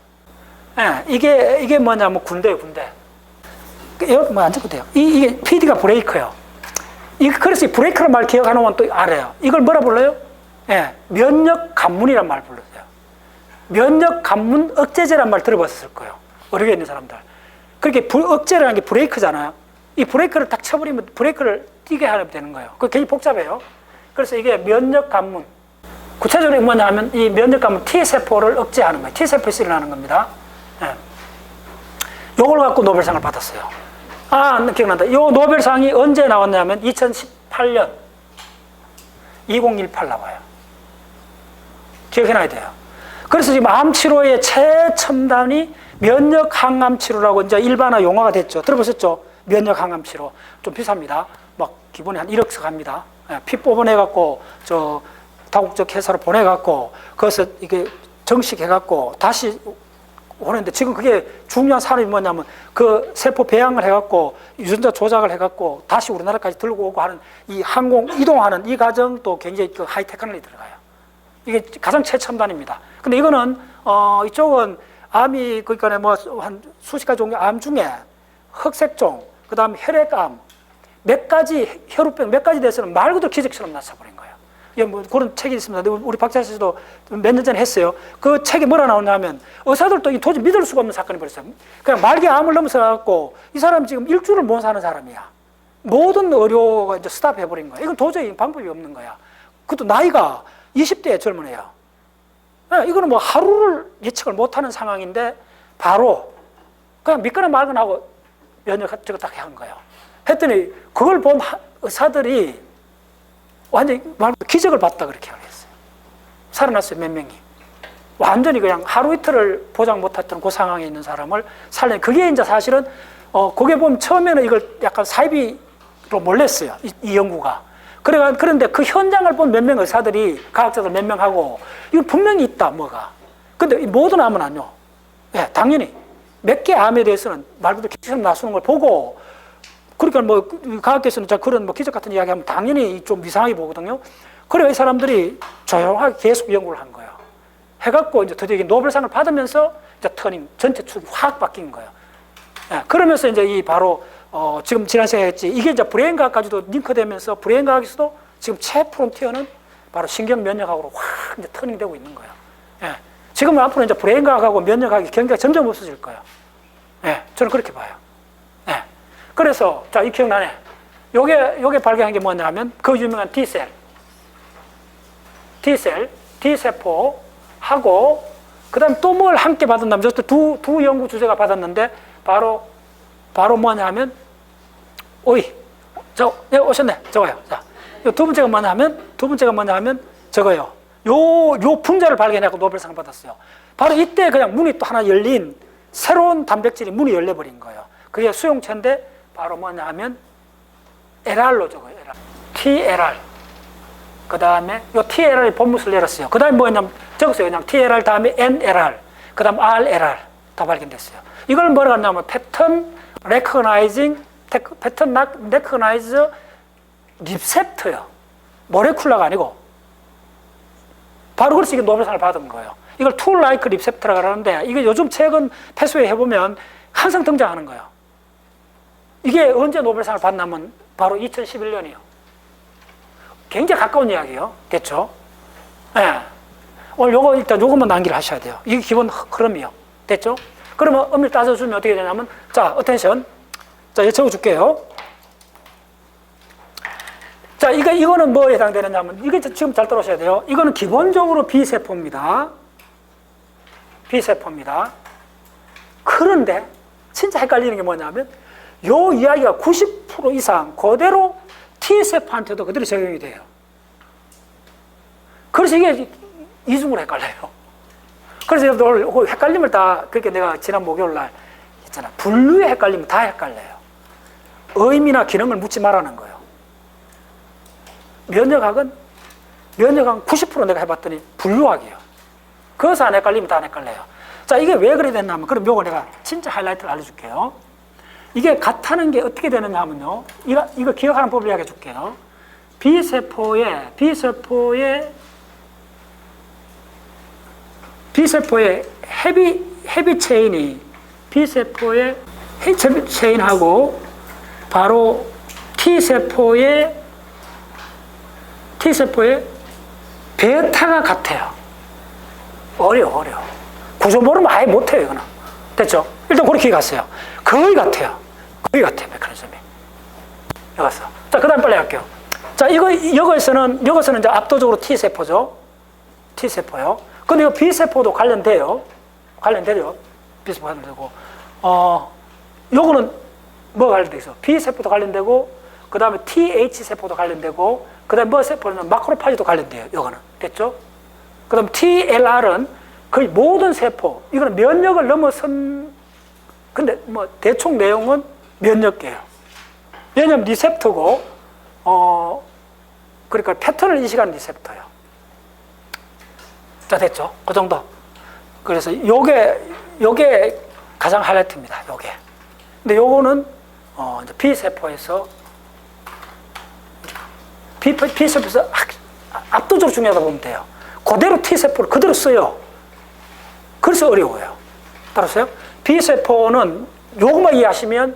이게 뭐냐면 군대예요, 군대. 이거 뭐 안 적어도 돼요. 이게 PD가 브레이크예요. 그래서 이 브레이크라는 말 기억하는 또 알아요. 이걸 뭐라 불러요? 면역 감문이란 말 불러요. 면역 감문 억제제란 말 들어봤을 거예요. 어렵게 있는 사람들. 그렇게 억제라는 게 브레이크잖아요. 이 브레이크를 딱 쳐버리면 브레이크를 띄게 하면 되는 거예요. 그게 굉장히 복잡해요. 그래서 이게 면역 감문. 구체적으로 뭐냐 하면 이 면역 감문 T세포를 억제하는 거예요. T세포에서 일어나는 겁니다. 요걸 갖고 노벨상을 받았어요. 기억난다. 이 노벨상이 언제 나왔냐면 2018년 2018 나와요. 기억해놔야 돼요. 그래서 지금 암 치료의 최첨단이 면역 항암 치료라고 이제 일반화 용어가 됐죠. 들어보셨죠? 면역 항암 치료 좀 비쌉니다. 막 기본에 한 1억씩 합니다. 피 뽑아내갖고 다국적 회사로 보내갖고 그것을 이게 정식해갖고 다시 오는데 지금 그게 중요한 산업이 뭐냐면 그 세포 배양을 해갖고 유전자 조작을 해갖고 다시 우리나라까지 들고 오고 하는 이 항공 이동하는 이 과정도 굉장히 그 하이테크놀이 들어가요. 이게 가장 최첨단입니다. 근데 이거는 이쪽은 암이 그러니까 뭐 한 수십 가지 종류 암 중에 흑색종, 그다음 혈액암 몇 가지 혈우병 몇 가지 대해서는 말 그대로 기적처럼 나서버린 거예요. 예, 뭐 그런 책이 있습니다. 우리 박자 씨도 몇 년 전에 했어요. 그 책에 뭐라 나오냐면 의사들도 도저히 믿을 수가 없는 사건이 벌어졌어요. 그냥 말기 암을 넘어서 갖고 이 사람 지금 일주를 못 사는 사람이야. 모든 의료가 이제 스탑해버린 거야. 이건 도저히 방법이 없는 거야. 그것도 나이가 20대에 젊은 애야. 이거는 뭐 하루를 예측을 못하는 상황인데 바로 그냥 믿거나 말거나 하고 면역 저거 딱 한 거예요. 했더니 그걸 본 의사들이 완전히 기적을 봤다 그렇게 하겠어요. 살아났어요, 몇 명이. 완전히 그냥 하루 이틀을 보장 못했던 그 상황에 있는 사람을 살려. 그게 이제 사실은 그게 보면 처음에는 이걸 약간 사이비로 몰랐어요. 이 연구가. 그런데 그 현장을 본 몇 명 의사들이 과학자들 몇 명하고 이거 분명히 있다 뭐가. 근데 모든 암은 아니요. 예, 당연히 몇 개 암에 대해서는 말 그대로 기적처럼 나서는 걸 보고. 그러니까 뭐 과학계에서는 그런 뭐 기적 같은 이야기하면 당연히 좀 이상하게 보거든요. 그래 이 사람들이 조용하게 계속 연구를 한 거예요. 해갖고 이제 드디어 노벨상을 받으면서 이제 터닝 전체 축이 확 바뀐 거예요. 예, 그러면서 이제 이 바로 지금 지난 시간에 했지 이게 이제 브레인과학까지도 링크되면서 브레인과학에서도 지금 최프론티어는 바로 신경 면역학으로 확 이제 터닝되고 있는 거예요. 예, 지금은 앞으로 이제 브레인과학하고 면역학이 경계가 점점 없어질 거예요. 예, 저는 그렇게 봐요. 예. 그래서, 자, 이 기억나네. 요게 발견한 게 뭐냐면, 그 유명한 T셀, T세포하고, 그 다음 또 뭘 함께 받았냐면, 두 연구 주제가 받았는데, 바로 뭐냐면, 네, 오셨네. 저거요. 자, 두 번째가 뭐냐면, 저거요. 요 분자를 발견하고 노벨상을 받았어요. 바로 이때 그냥 문이 또 하나 열린 새로운 단백질이 문이 열려버린 거예요. 그게 수용체인데, 바로 뭐냐 하면 LR로 적어요. TLR. 그 다음에 요 TLR이 본무술 내렸어요. 그 다음에 뭐냐면 적었어요. 그냥 TLR 다음에 NLR. 그 다음 RLR. 다 발견됐어요. 이걸 뭐라고 하냐면 패턴 레커나이즈 리셉터요. 모레쿨라가 아니고 바로 그래서 이게 노벨상을 받은 거예요. 이걸 tool like receptor라고 하는데 이게 요즘 최근 패스웨이 해보면 항상 등장하는 거예요. 이게 언제 노벨상을 받냐면 바로 2011년이요. 굉장히 가까운 이야기예요. 됐죠? 네. 오늘 일단 요것만 남기를 하셔야 돼요. 이게 기본 흐름이요. 됐죠? 그러면 엄밀히 따져주면 어떻게 되냐면, 자, 어텐션. 자, 적어줄게요. 자, 이거는 뭐에 해당되느냐면, 이게 지금 잘 들어오셔야 돼요. 이거는 기본적으로 B세포입니다. 그런데, 진짜 헷갈리는 게 뭐냐면, 요 이야기가 90% 이상 그대로 T세포한테도 그대로 적용이 돼요. 그래서 이게 이중으로 헷갈려요. 그래서 여러분들 헷갈림을 다, 그렇게 내가 지난 목요일 날 했잖아. 분류에 헷갈리면 다 헷갈려요. 의미나 기능을 묻지 말라는 거예요. 면역학은 90% 내가 해봤더니 분류학이에요. 그래서 안 헷갈리면 다 안 헷갈려요. 자, 이게 왜 그래 됐냐면, 그럼 요거 내가 진짜 하이라이트를 알려줄게요. 이게 같다는 게 어떻게 되느냐 하면요. 이거 기억하는 법을 이야기해 줄게요. B세포의 헤비 체인이 B세포의 헤비 체인하고 바로 T세포의 베타가 같아요. 어려워. 구조 모르면 아예 못해요, 이거는. 됐죠? 일단 그렇게 갔어요. 거의 같아요, 메커니즘이. 여기서. 자, 그 다음 빨리 할게요. 자, 여기서는 이제 압도적으로 T세포죠. T세포요. 근데 이 B세포도 관련돼요. B세포 관련되고. 요거는 뭐가 관련돼 있어? B세포도 관련되고, 그 다음에 TH세포도 관련되고, 그 다음에 뭐 세포는 마크로파지도 관련돼요. 요거는. 됐죠? 그 다음 TLR은 거의 모든 세포, 이거는 면역을 넘어선, 근데 뭐 대충 내용은 면역계예요. 왜냐면 리셉터고, 그러니까 패턴을 인식하는 리셉터예요. 자, 됐죠? 그 정도. 그래서 요게 요게 가장 하이라이트입니다. 요게. 근데 요거는 이제 B세포에서 B세포에서 압도적으로 중요하다 보면 돼요. 그대로 T세포를 그대로 써요. 그래서 어려워요. 따라서요. B세포는 요것만 이해하시면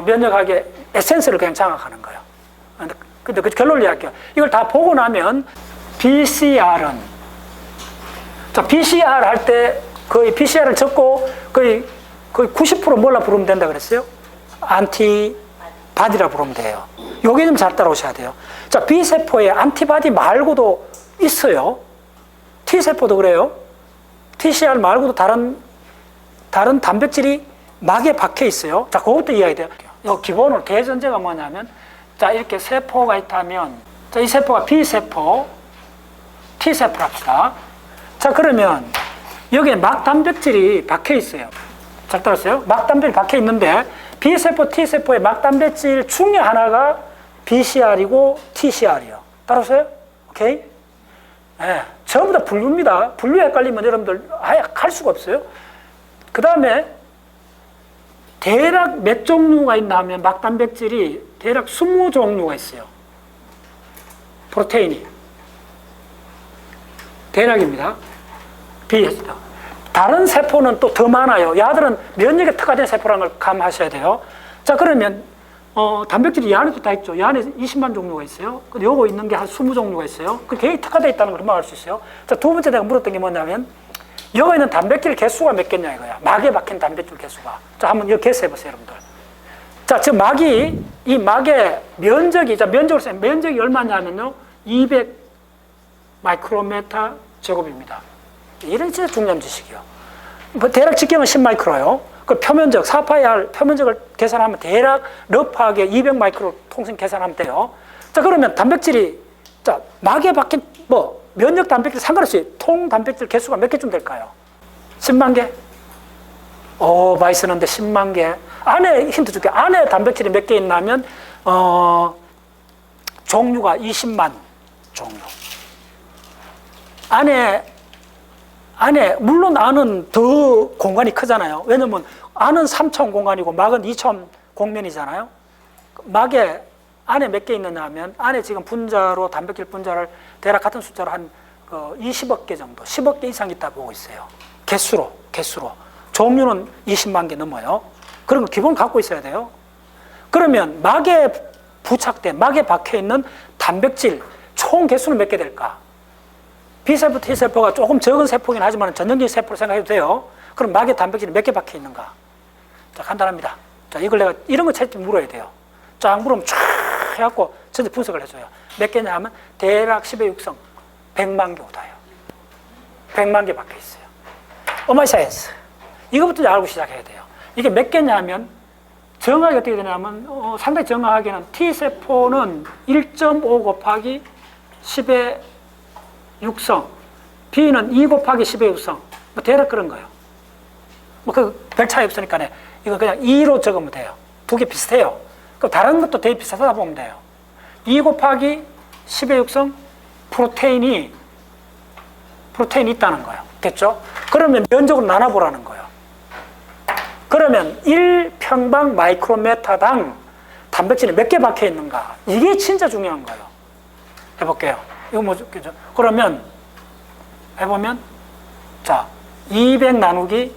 면역학의 에센스를 그냥 장악하는 거예요. 근데 그 결론을 이야기할게요. 이걸 다 보고 나면 BCR은 BCR 할 때 거의 BCR을 적고 거의 90% 뭘라 부르면 된다 그랬어요? 안티바디라 부르면 돼요. 요게 좀 잘 따라오셔야 돼요. 자, B세포에 안티바디 말고도 있어요. T세포도 그래요. TCR 말고도 다른 단백질이 막에 박혀 있어야 자, 그것도 이해해야 돼요. 요 기본으로 대전제가 뭐냐면, 자, 이렇게 세포가 있다면, 자, 이 세포가 B세포, T세포를 합시다. 자, 그러면 여기에 막 단백질이 박혀 있어요. 잘 따랐어요? 막 단백질이 박혀 있는데, B세포, T세포의 막 단백질 중에 하나가 BCR이고 TCR이요. 따라서요? 오케이? 네, 전부 다 분류입니다. 분류 헷갈리면 여러분들 아예 갈 수가 없어요. 그 다음에 대략 몇 종류가 있나 하면 막 단백질이 대략 20종류가 있어요. 프로테인이. 대략입니다. 비례했다. 다른 세포는 또 더 많아요. 야들은 면역에 특화된 세포라는 걸 감하셔야 돼요. 자, 그러면 단백질이 이 안에도 다 있죠. 이 안에 20만 종류가 있어요. 근데 요거 있는 게 한 20종류가 있어요. 그 굉장히 특화되어 있다는 걸 금방 알 수 있어요. 자, 두 번째 내가 물었던 게 뭐냐면, 여기 있는 단백질 개수가 몇 개냐 이거야. 막에 박힌 단백질 개수가. 자, 한번 이거 개수해보세요, 여러분들. 자, 지금 이 막의 면적이, 자, 면적이 얼마냐면요. 200 마이크로메타 제곱입니다. 이런 진짜 중요한 지식이요. 뭐 대략 직경은 10마이크로요. 그 표면적, 4파이R 표면적을 계산하면 대략 러프하게 200 마이크로 통신 계산하면 돼요. 자, 그러면 단백질이, 자, 막에 박힌, 면역 단백질 상관없이 통 단백질 개수가 몇 개쯤 될까요? 10만 개? 많이 쓰는데 10만 개. 안에 힌트 줄게. 안에 단백질이 몇 개 있냐면, 종류가 20만 종류. 안에, 물론 안은 더 공간이 크잖아요. 왜냐면 안은 3차원 공간이고 막은 2차원 공면이잖아요. 막에 안에 몇 개 있느냐 하면 안에 지금 분자로 단백질 분자를 대략 같은 숫자로 한 20억 개 정도, 10억 개 이상 있다 보고 있어요. 개수로. 종류는 20만 개 넘어요. 그런 거 기본 갖고 있어야 돼요. 그러면 막에 박혀 있는 단백질 총 개수는 몇 개 될까? B세포, T세포가 조금 적은 세포긴 하지만 전형적인 세포로 생각해도 돼요. 그럼 막에 단백질이 몇 개 박혀 있는가? 자, 간단합니다. 자, 이걸 내가 이런 거 채찍 물어야 돼요. 자, 물으면 쫙 해갖고 전체 분석을 해줘요. 몇 개냐 하면 대략 10의 육성 100만 개 오다요. 100만 개 박혀 있어요. 오마이 사이언스. 이거부터 알고 시작해야 돼요. 이게 몇 개냐 하면 정확하게 어떻게 되냐면 상당히 정확하게는 T세포는 1.5 곱하기 10의 육성, B는 2 곱하기 10의 육성, 대략 그런 거예요. 별 차이 없으니까 이거 그냥 2로 적으면 돼요. 두 개 비슷해요. 그럼 다른 것도 되게 비슷하다 보면 돼요. 2 곱하기 10의 육성 프로테인이 있다는 거예요. 됐죠? 그러면 면적으로 나눠보라는 거예요. 그러면 1평방 마이크로메타당 단백질이 몇 개 박혀 있는가? 이게 진짜 중요한 거예요. 해볼게요. 이거 뭐죠? 그러면 해보면 자, 200 나누기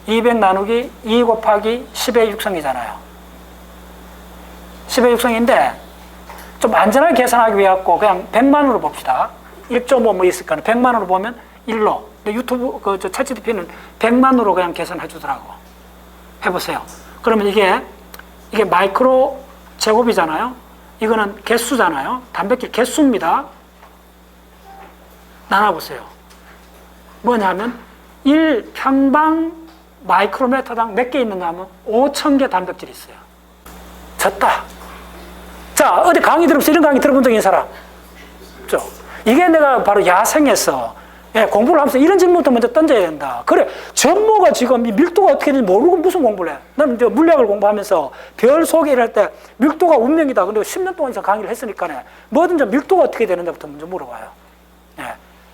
2 곱하기 10의 육성이잖아요. 10의 육성인데 좀 안전하게 계산하기 위해 갖고 그냥 100만으로 봅시다. 1.5 뭐 있을까요? 100만으로 보면 1로. 근데 유튜브 저 챗GPT는 100만으로 그냥 계산해 주더라고. 해보세요. 그러면 이게 마이크로 제곱이잖아요. 이거는 개수잖아요. 단백질 개수입니다. 나눠보세요. 뭐냐면 1평방 마이크로메타당 몇 개 있느냐 하면 5,000개 단백질이 있어요. 졌다. 자, 어디 강의 들으면서 이런 강의 들어본 적 있는 사람? 이게 내가 바로 야생에서 공부를 하면서 이런 질문부터 먼저 던져야 된다. 그래, 전모가 지금 이 밀도가 어떻게 되는지 모르고 무슨 공부를 해? 나는 이제 물리학을 공부하면서 별 속에 일할 때 밀도가 운명이다. 근데 10년 동안 이상 강의를 했으니까 뭐든지 밀도가 어떻게 되는지부터 먼저 물어봐요.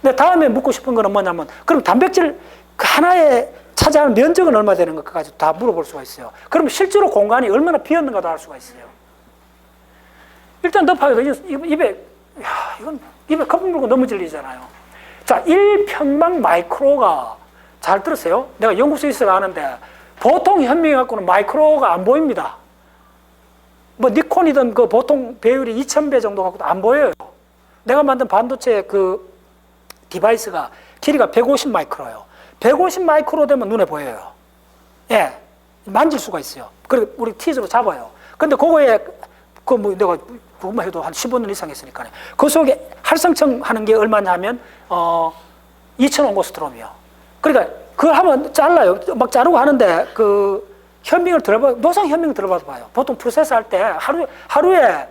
근데 근데 다음에 묻고 싶은 거는 뭐냐면, 그럼 단백질 그 하나에 차지하는 면적은 얼마 되는 것까지 다 물어볼 수가 있어요. 그럼 실제로 공간이 얼마나 비었는가도 알 수가 있어요. 일단 넙하게도 입에, 이건 입에 거품 물고 넘어질 일이잖아요. 자, 1평방 마이크로가, 잘 들으세요. 내가 연구소에 있어가 하는데, 보통 현미경 갖고는 마이크로가 안 보입니다. 뭐 니콘이든 그 보통 배율이 2000배 정도 갖고도 안 보여요. 내가 만든 반도체 그 디바이스가 길이가 150 마이크로예요. 150 마이크로 되면 눈에 보여요. 예, 만질 수가 있어요. 그리고 우리 티즈로 잡아요. 근데 그거에 그 뭐 내가 그것만 해도 한 15년 이상 했으니까요. 그 속에 활성층 하는 게 얼마냐면 2000옹고스트롬이요. 그러니까 그걸 하면 잘라요. 막 자르고 하는데 그 현미경을 들어봐, 노상 현미경 들어봐도 봐요. 보통 프로세스 할 때 하루에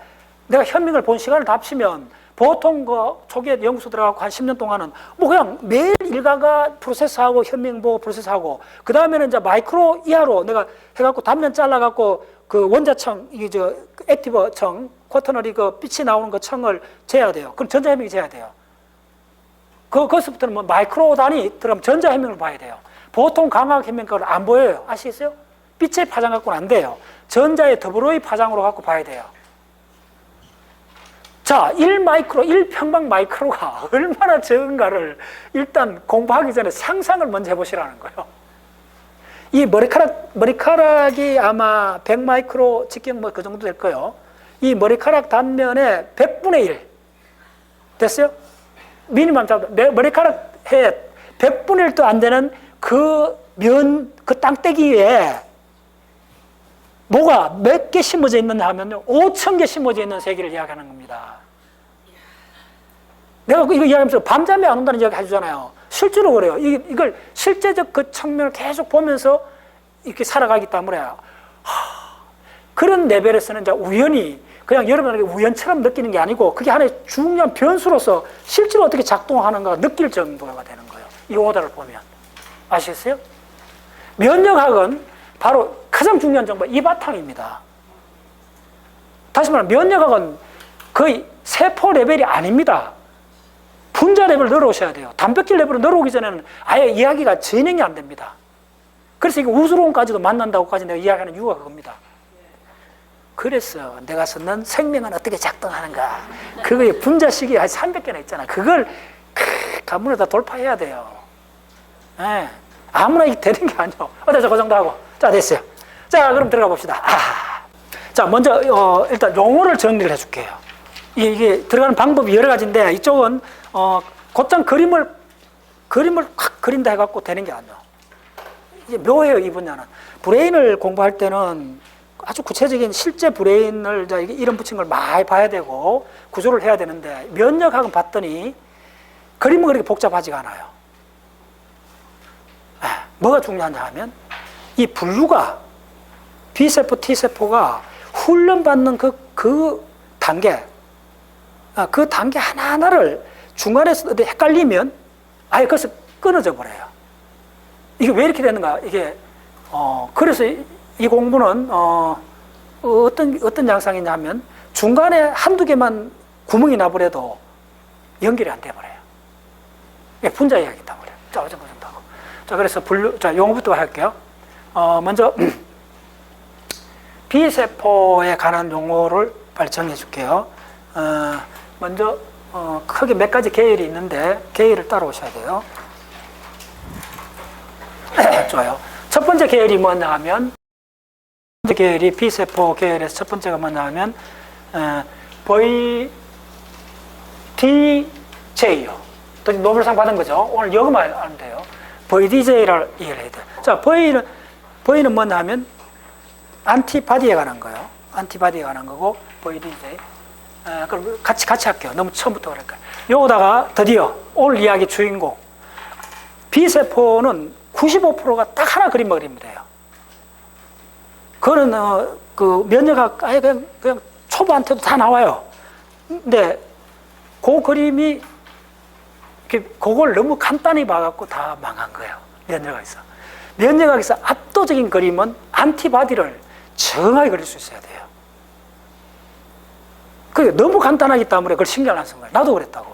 내가 현미경을 본 시간을 다 합치면 보통 그 초기에 연구소 들어가고 한 10년 동안은 뭐 그냥 매일 일가가 프로세스하고 현미경 보고 프로세스하고 그 다음에는 이제 마이크로 이하로 내가 해갖고 단면 잘라갖고 그 원자청, 이게 저 액티브 청, 쿼터너리 그 빛이 나오는 그 청을 재야 돼요. 그럼 전자현미경 재야 돼요. 거기서부터는 뭐 마이크로 단위 들어가면 전자현미경을 봐야 돼요. 보통 광학현미경을 안 보여요. 아시겠어요? 빛의 파장 갖고는 안 돼요. 전자의 더블로이 파장으로 갖고 봐야 돼요. 자, 1마이크로, 1평방 마이크로가 얼마나 적은가를 일단 공부하기 전에 상상을 먼저 해보시라는 거예요. 이 머리카락이 아마 100마이크로 직경 뭐 그 정도 될 거예요. 이 머리카락 단면에 100분의 1. 됐어요? 미니멈 잡아. 머리카락 해 100분의 1도 안 되는 그 땅떼기에 뭐가 몇 개 심어져 있느냐 하면요, 5,000개 심어져 있는 세계를 이야기하는 겁니다. 내가 이거 이야기하면서 밤잠이 안 온다는 이야기 해주잖아요. 실제로 그래요. 이걸 실제적 그 측면을 계속 보면서 이렇게 살아가기 때문에 그런 레벨에서는 이제 우연히 그냥 여러분에게 우연처럼 느끼는 게 아니고 그게 하나의 중요한 변수로서 실제로 어떻게 작동하는가 느낄 정도가 되는 거예요. 이 오다를 보면. 아시겠어요? 면역학은 바로 가장 중요한 정보, 이 바탕입니다. 다시 말하면 면역학은 거의 세포 레벨이 아닙니다. 분자 레벨을 늘어오셔야 돼요. 단백질 레벨을 늘어오기 전에는 아예 이야기가 진행이 안 됩니다. 그래서 이게 우주론까지도 만난다고까지 내가 이야기하는 이유가 그겁니다. 그래서 내가 썼는 생명은 어떻게 작동하는가. 그거의 분자식이 한 300개나 있잖아. 그걸 가문에다 돌파해야 돼요. 네. 아무나 이게 되는 게 아니에요. 어때서 그 정도 하고. 자, 됐어요. 자, 그럼 들어가 봅시다. 자, 먼저 일단 용어를 정리를 해줄게요. 이게 들어가는 방법이 여러 가지인데 이쪽은 곧장 그림을 확 그린다 해갖고 되는 게 아니에요. 이게 묘해요, 이 분야는. 브레인을 공부할 때는 아주 구체적인 실제 브레인을 이름 붙인 걸 많이 봐야 되고 구조를 해야 되는데 면역학은 봤더니 그림은 그렇게 복잡하지가 않아요. 뭐가 중요하냐 하면 이 분류가 B세포, T세포가 훈련받는 그 단계, 그 단계 하나하나를 중간에서 헷갈리면 아예 그것을 끊어져 버려요. 이게 왜 이렇게 되는가? 이게, 그래서 이 공부는, 어떤 양상이냐 하면 중간에 한두 개만 구멍이 나버려도 연결이 안 돼버려요. 이게 분자 이야기 있단 말이에요. 자, 어쩌고 저쩌고 하고. 자, 그래서 자, 용어부터 할게요. 먼저, B세포에 관한 용어를 빨리 정해 줄게요. 먼저, 크게 몇 가지 계열이 있는데, 계열을 따라오셔야 돼요. 좋아요. 첫 번째 계열이 뭐냐 하면, 첫 번째 계열이 B세포 계열에서 첫 번째가 뭐냐 하면, VDJ요. 또 노벨상 받은 거죠. 오늘 이거만 알면 돼요. VDJ를 이해를 해야 돼요. 자, V는 뭐냐 하면, 안티바디에 관한 거예요. 안티바디에 관한 거고, VDJ. 그럼 같이 할게요. 너무 처음부터 그럴까. 요거다가 드디어 오늘 이야기 주인공. B세포는 95%가 딱 하나 그림만 그리면 돼요. 그거는, 그 면역학 아예 그냥 초보한테도 다 나와요. 근데 그 그림이, 그걸 너무 간단히 봐갖고 다 망한 거예요. 면역학에서. 면역학에서 압도적인 그림은 안티바디를 정확히 그릴 수 있어야 돼요. 그게 너무 간단하기 때문에 그걸 신경 안 쓴 거예요. 나도 그랬다고.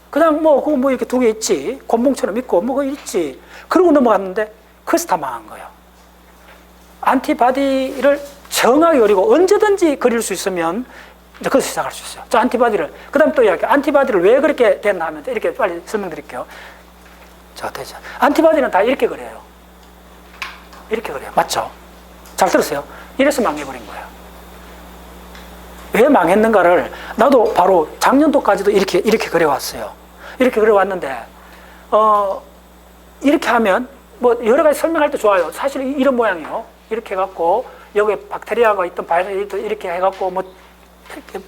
그냥 뭐, 그거 뭐 이렇게 두 개 있지. 곤봉처럼 있고, 뭐, 그거 있지. 그러고 넘어갔는데, 거기서 다 망한 거예요. 안티바디를 정확히 그리고 언제든지 그릴 수 있으면, 이제 거기서 시작할 수 있어요. 자, 안티바디를. 그 다음 또 이야기. 안티바디를 왜 그렇게 됐나 하면, 이렇게 빨리 설명드릴게요. 자, 되죠. 안티바디는 다 이렇게 그려요. 이렇게 그려요. 맞죠? 잘 들었어요? 이래서 망해버린 거예요. 왜 망했는가를 나도 바로 작년도까지도 이렇게 그려왔어요. 이렇게 그려왔는데, 이렇게 하면, 뭐, 여러 가지 설명할 때 좋아요. 사실 이런 모양이요. 이렇게 해갖고, 여기에 박테리아가 있던 바이러스도 이렇게 해갖고, 뭐,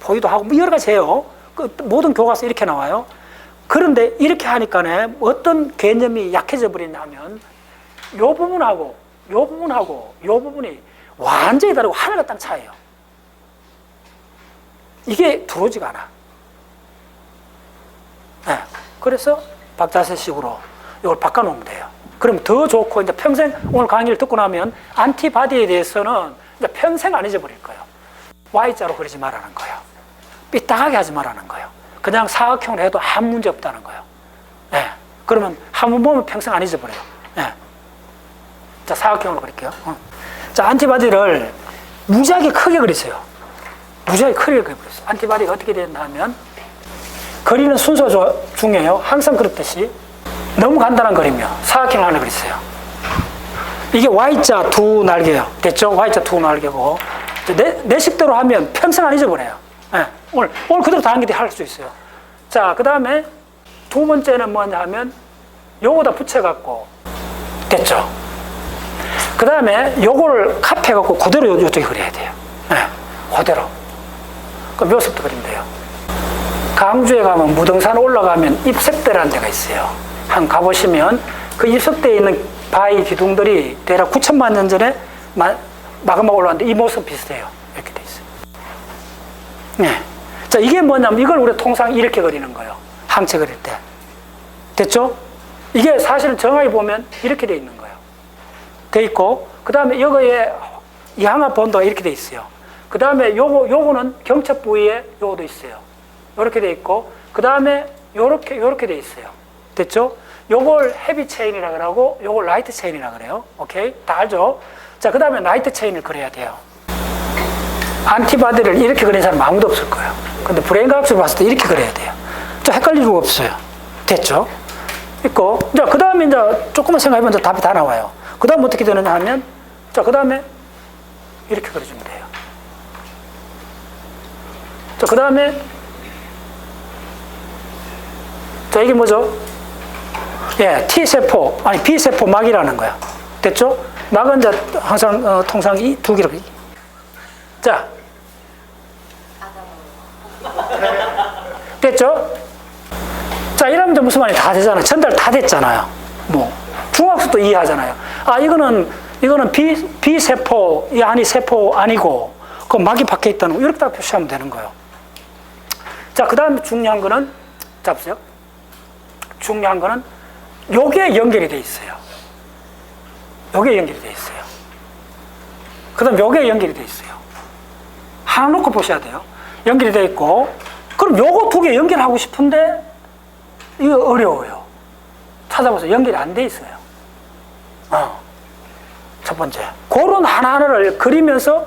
보기도 하고, 뭐, 여러 가지 해요. 그 모든 교과서 이렇게 나와요. 그런데 이렇게 하니까는 어떤 개념이 약해져 버리냐면, 요 부분하고, 요 부분하고, 요 부분이 완전히 다르고 하늘과 땅 차이에요. 이게 들어오지가 않아. 네. 그래서 박자세식으로 이걸 바꿔놓으면 돼요. 그럼 더 좋고, 이제 평생 오늘 강의를 듣고 나면 안티바디에 대해서는 이제 평생 안 잊어버릴 거예요. Y자로 그리지 말라는 거예요. 삐딱하게 하지 말라는 거예요. 그냥 사각형으로 해도 아무 문제 없다는 거예요. 네. 그러면 한 번 보면 평생 안 잊어버려요. 네. 자, 사각형으로 그릴게요. 자, 안티바디를 무지하게 크게 그리세요. 무지하게 크게 그려버렸어요. 안티바디가 어떻게 되나 하면, 그리는 순서 중에요. 항상 그렇듯이 너무 간단한 그림이요. 사각형 하나 그리세요. 이게 Y자 두 날개요. 됐죠? Y자 두 날개고. 내 식대로 하면 평생 안 잊어버려요. 네. 오늘 그대로 다 한 개 할 수 있어요. 자, 그 다음에 두 번째는 뭐냐 하면, 요거다 붙여갖고, 됐죠? 그 다음에 요거를 카피해갖고 그대로 요쪽에 그려야 돼요. 네. 그대로. 그 묘석도 그리면 돼요. 강주에 가면 무등산 올라가면 입석대라는 데가 있어요. 한 가보시면 그 입석대에 있는 바위 기둥들이 대략 9천만 년 전에 마그마가 올라왔는데 이 모습 비슷해요. 이렇게 돼 있어요. 네. 자, 이게 뭐냐면 이걸 우리가 통상 이렇게 그리는 거예요. 항체 그릴 때. 됐죠? 이게 사실은 정확히 보면 이렇게 돼 있는 거예요. 돼 있고, 그 다음에 여기에 양압 본도가 이렇게 돼 있어요. 그 다음에 요거는 경첩 부위에 요거도 있어요. 요렇게 돼 있고, 그 다음에 요렇게 돼 있어요. 됐죠? 요걸 헤비 체인이라 그러고, 요걸 라이트 체인이라 그래요. 오케이? 다 알죠? 자, 그 다음에 라이트 체인을 그려야 돼요. 안티바디를 이렇게 그린 사람 아무도 없을 거예요. 근데 브레인 과학적으로 봤을 때 이렇게 그려야 돼요. 좀 헷갈릴 이유가 없어요. 됐죠? 있고, 자, 그 다음에 이제 조금만 생각해보면 답이 다 나와요. 그 다음 어떻게 되느냐 하면, 자, 그 다음에 이렇게 그려주면 돼요. 자, 그 다음에, 자, 이게 뭐죠? 예, T세포, 아니, B세포 막이라는 거야. 됐죠? 막은 이제 항상, 통상 이 두 개로. 자. 됐죠? 자, 이러면 이제 무슨 말이 다 되잖아요. 전달 다 됐잖아요. 뭐, 중학수도 이해하잖아요. 아, 이거는 B세포, 이 안이 세포 아니고, 그 막이 박혀 있다는 거, 이렇게 딱 표시하면 되는 거예요. 자, 그 다음에 중요한 거는, 잡으세요. 중요한 거는, 요게 연결이 돼 있어요. 요게 연결이 돼 있어요. 그 다음 요게 연결이 돼 있어요. 하나 놓고 보셔야 돼요. 연결이 돼 있고, 그럼 요거 두 개 연결하고 싶은데, 이거 어려워요. 찾아보세요. 연결이 안 돼 있어요. 첫 번째. 그런 하나하나를 그리면서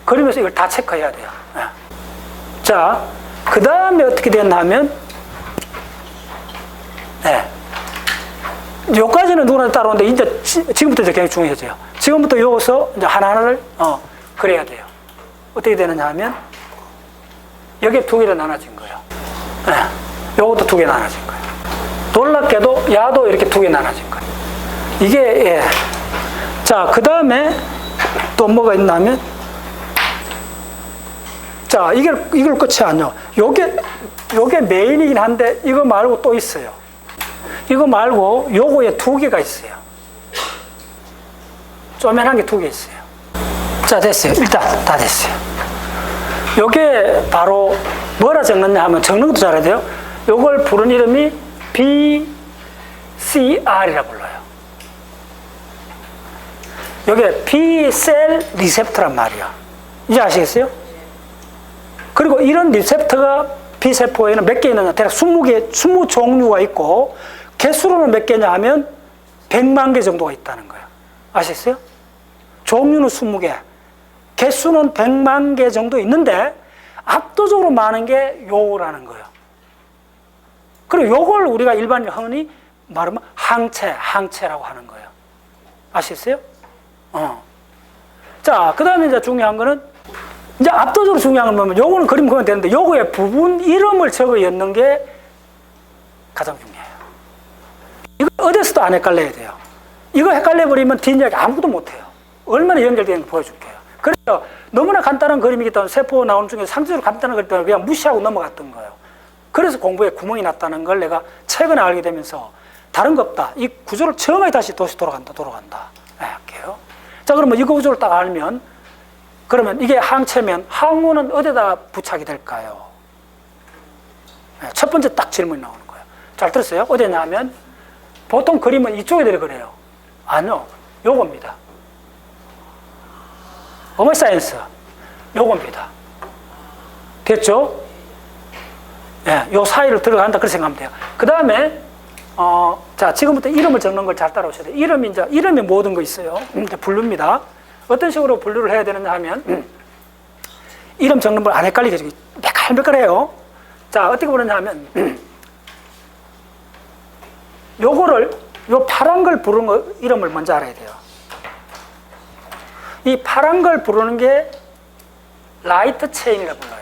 이걸 다 체크해야 돼요. 자, 그 다음에 어떻게 됐나 하면, 네. 요까지는 누구나 따라오는데, 이제 지금부터 이제 굉장히 중요해져요. 지금부터 여기서 이제 하나하나를, 그래야 돼요. 어떻게 되느냐 하면, 여기에 두 개로 나눠진 거예요. 네. 요것도 두 개 나눠진 거예요. 놀랍게도 야도 이렇게 두 개 나눠진 거예요. 이게, 예. 자, 그 다음에 또 뭐가 있나 하면, 자, 이걸 끝이 아니요. 요게 메인이긴 한데, 이거 말고 또 있어요. 이거 말고 요거에 두 개가 있어요. 쪼맨한 게 두 개 있어요. 자, 됐어요. 일단 다 됐어요. 요게 바로 뭐라 적느냐 하면 적는 것도 잘해야 돼요. 요걸 부른 이름이 BCR이라 불러요. 요게 B셀 리셉터란 말이야. 이제 아시겠어요? 그리고 이런 리셉터가 B세포에는 몇 개 있느냐? 대략 20개, 20종류가 있고, 개수로는 몇 개냐 하면 100만 개 정도가 있다는 거예요. 아시겠어요? 종류는 20개, 개수는 100만 개 정도 있는데, 압도적으로 많은 게 요라는 거예요. 그리고 요걸 우리가 일반 흔히 말하면 항체라고 하는 거예요. 아시겠어요? 자, 그 다음에 이제 중요한 거는, 이제 압도적으로 중요한 건 뭐냐면, 요거는 그림 그리면 되는데, 요거에 부분 이름을 적어 엮는 게 가장 중요해요. 이거 어디서도 안 헷갈려야 돼요. 이거 헷갈려버리면 뒷이야기 아무것도 못해요. 얼마나 연결되는 거 보여줄게요. 그래서 너무나 간단한 그림이기 때문에 세포 나오는 중에 상대적으로 간단한 그림 때문에 그냥 무시하고 넘어갔던 거예요. 그래서 공부에 구멍이 났다는 걸 내가 최근에 알게 되면서 다른 거 없다. 이 구조를 처음에 다시 돌아간다. 네, 할게요. 자, 그러면 이 구조를 딱 알면, 그러면 이게 항체면 항우는 어디다 부착이 될까요? 네, 첫 번째 딱 질문이 나오는 거예요. 잘 들었어요? 어디냐 하면 보통 그림은 이쪽에 그래요. 아니요. 요겁니다. 어머 사이언스. 요겁니다. 됐죠? 예, 요 사이를 들어간다. 그렇게 생각하면 돼요. 그 다음에, 자, 지금부터 이름을 적는 걸 잘 따라오셔야 돼요. 이름이 모든 거 있어요. 이제 분류입니다. 어떤 식으로 분류를 해야 되느냐 하면, 이름 적는 걸 안 헷갈리게 매끌매끌해요. 자, 어떻게 부르냐 하면, 요 파란 걸 부르는 거, 이름을 먼저 알아야 돼요. 이 파란 걸 부르는 게 라이트 체인이라고 불러요.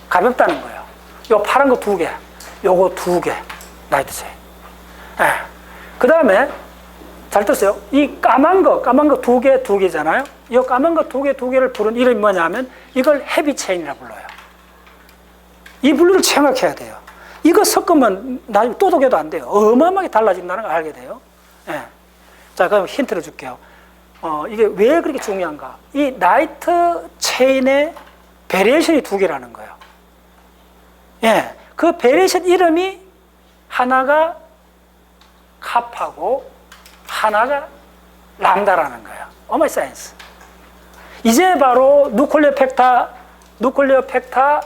가볍다는 거예요. 요 파란 거 2개, 요거 2개, 라이트 체인. 예. 그 다음에, 잘 떴어요. 이 까만 거 2개잖아요. 이 까만 거 2개를 부른 이름이 뭐냐 하면, 이걸 헤비 체인이라고 불러요. 이 분류를 정확해야 돼요. 이거 섞으면 나중에 또 독해도 안 돼요. 어마어마하게 달라진다는 걸 알게 돼요. 예. 자, 그럼 힌트를 줄게요. 이게 왜 그렇게 중요한가? 이 라이트 체인의 베리에이션이 2개라는 거예요. 예. 그 베리에이션 이름이 하나가 카파고 하나가 람다라는 거예요. 어마이 사이언스. 이제 바로 누클레오 펙타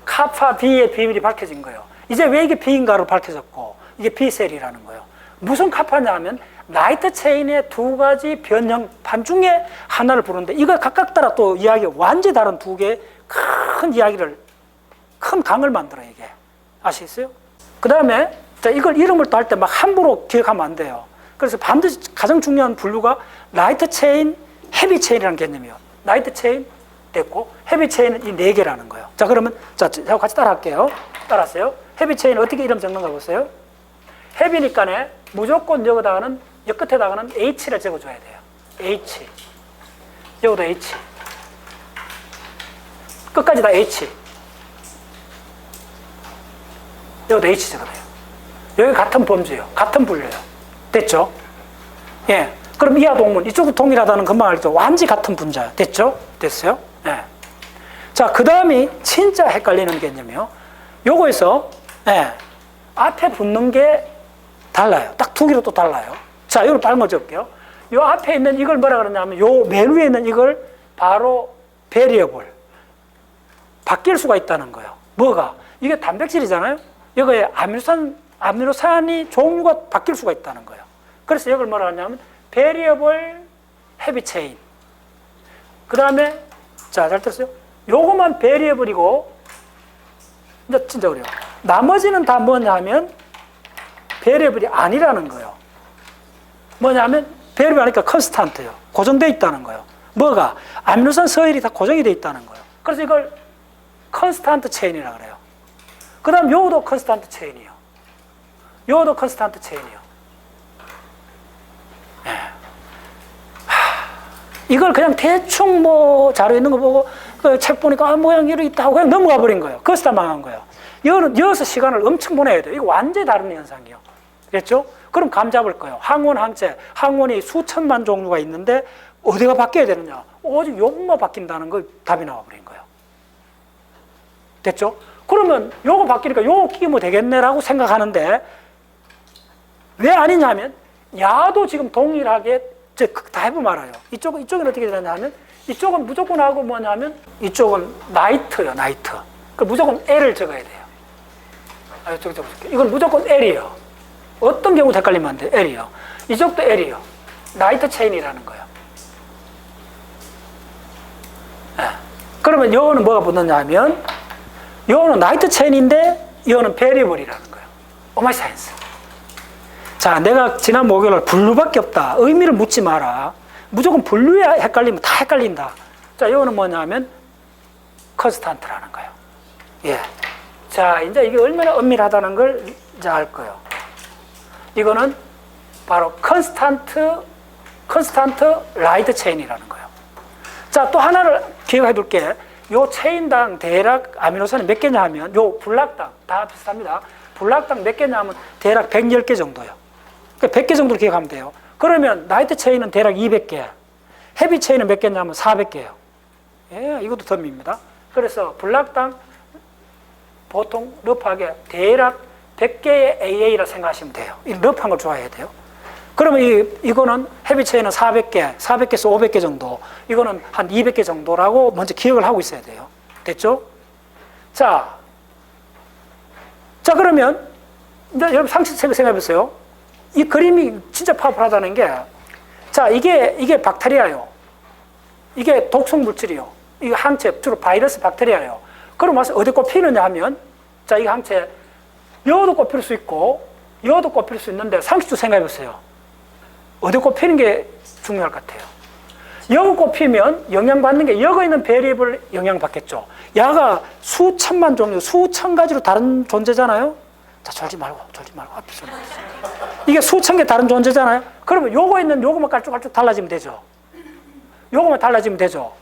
카파 B의 비밀이 밝혀진 거예요. 이제 왜 이게 B인가로 밝혀졌고, 이게 B셀이라는 거예요. 무슨 카파냐 하면, 라이트 체인의 2가지 변형판 중에 하나를 부르는데, 이거 각각 따라 또 이야기가 완전히 다른 2개의 큰 강을 만들어요, 이게. 아시겠어요? 그 다음에, 자, 이걸 이름을 또 할 때 막 함부로 기억하면 안 돼요. 그래서 반드시 가장 중요한 분류가 라이트 체인, 헤비 체인이라는 개념이에요. 라이트 체인 됐고, 헤비 체인은 이 4개라는 거예요. 자, 그러면, 자, 같이 따라 할게요. 따라하세요. 헤비 체인 어떻게 이름 적는가 보세요. 헤비니까네, 무조건 여기다가는, 여 끝에다가는 H를 적어줘야 돼요. H. 여기도 H. 끝까지 다 H. 여기도 H 적어야 돼요. 여기 같은 범주예요. 같은 분류예요. 됐죠? 예. 그럼 이하 동문, 이쪽은 동일하다는 금방 알죠? 완전히 같은 분자예요. 됐죠? 됐어요? 예. 자, 그 다음이 진짜 헷갈리는 개념이요. 요거에서, 예. 앞에 붙는 게 달라요. 딱 2개로 또 달라요. 자, 이걸 빨리 먼저 볼게요. 요 앞에 있는 이걸 뭐라 그러냐면, 요 맨 위에 있는 이걸 바로 베리어블. 바뀔 수가 있다는 거예요. 뭐가? 이게 단백질이잖아요? 이거에 아미노산이 종류가 바뀔 수가 있다는 거예요. 그래서 이걸 뭐라 하냐면, 베리어블 헤비 체인. 그 다음에, 자, 잘 들었어요? 요것만 베리어블이고, 이제 진짜 그래요. 나머지는 다 뭐냐 하면, 베리어블이 아니라는 거예요. 뭐냐 하면, 베리어블이 아니니까 컨스탄트예요. 고정되어 있다는 거예요. 뭐가? 아미노산 서열이 다 고정이 되어 있다는 거예요. 그래서 이걸 컨스탄트 체인이라고 그래요. 그 다음 요것도 컨스탄트 체인이에요. 요것도 컨스탄트 체인이에요. 네. 이걸 그냥 대충 뭐 자료 있는 거 보고 그 책 보니까 모양이 이렇게 있다 하고 그냥 넘어가 버린 거예요. 그래서 다 망한 거예요. 이어서 시간을 엄청 보내야 돼요. 이거 완전히 다른 현상이에요. 그랬죠? 그럼 감 잡을 거예요. 항원, 항체. 항원이 수천만 종류가 있는데 어디가 바뀌어야 되느냐? 오직 요것만 바뀐다는 거 답이 나와버린 거예요. 됐죠? 그러면 요거 바뀌니까 요거 끼면 되겠네라고 생각하는데 왜 아니냐면 야도 지금 동일하게 다 해보면 알아요. 이쪽은 어떻게 되느냐 하면 이쪽은 무조건 하고 뭐냐면 이쪽은 나이트예요. 나이트. 그 무조건 L을 적어야 돼요. 이쪽 적어줄게요. 이건 무조건 L이에요. 어떤 경우도 헷갈리면 안 돼요. L이요. 이쪽도 L이요. 나이트 체인이라는 거예요. 네. 그러면 요거는 뭐가 붙느냐 하면 요거는 나이트 체인인데 요거는 베리블이라는 거예요. 오마이 사이언스. 자, 내가 지난 목요일 분류밖에 없다. 의미를 묻지 마라. 무조건 분류에 헷갈리면 다 헷갈린다. 자, 요거는 뭐냐 하면 컨스탄트라는 거예요. 예. 자, 이제 이게 얼마나 엄밀하다는 걸 이제 알 거예요. 이거는 바로 컨스탄트 라이트 체인이라는 거예요. 자, 또 하나를 기억해 둘게. 요 체인당 대략 아미노산이 몇 개냐 하면 요 불락당 다 비슷합니다. 불락당 몇 개냐 하면 대략 110개 정도예요. 그러니까 100개 정도로 기억하면 돼요. 그러면 나이트 체인은 대략 200개, 헤비 체인은 몇 개냐 하면 400개예요. 예, 이것도 덤입니다. 그래서 불락당 보통 러프하게 대략 100개의 AA라 생각하시면 돼요. 이 러프한 걸 좋아해야 돼요. 그러면 이거는 헤비 체인은 400개에서 500개 정도, 이거는 한 200개 정도라고 먼저 기억을 하고 있어야 돼요. 됐죠? 자, 그러면 이제 여러분 상식적으로 생각해 보세요. 이 그림이 진짜 파워풀하다는 게, 자, 이게 박테리아요. 이게 독성 물질이요. 이거 항체, 주로 바이러스 박테리아예요. 그럼 와서 어디 꼽히느냐 하면, 자, 이 항체, 여도 꼽힐 수 있고, 여도 꼽힐 수 있는데, 상식적으로 생각해 보세요. 어디 꼽히는 게 중요할 것 같아요. 여 꼽히면 영향받는 게 여기 있는 베리블 영향받겠죠. 야가 수천만 종류, 수천 가지로 다른 존재잖아요. 자, 졸지 말고. 앞에서. 이게 수천 개 다른 존재잖아요. 그러면 요거 있는 요거만 깔쭉깔쭉 달라지면 되죠. 요거만 달라지면 되죠.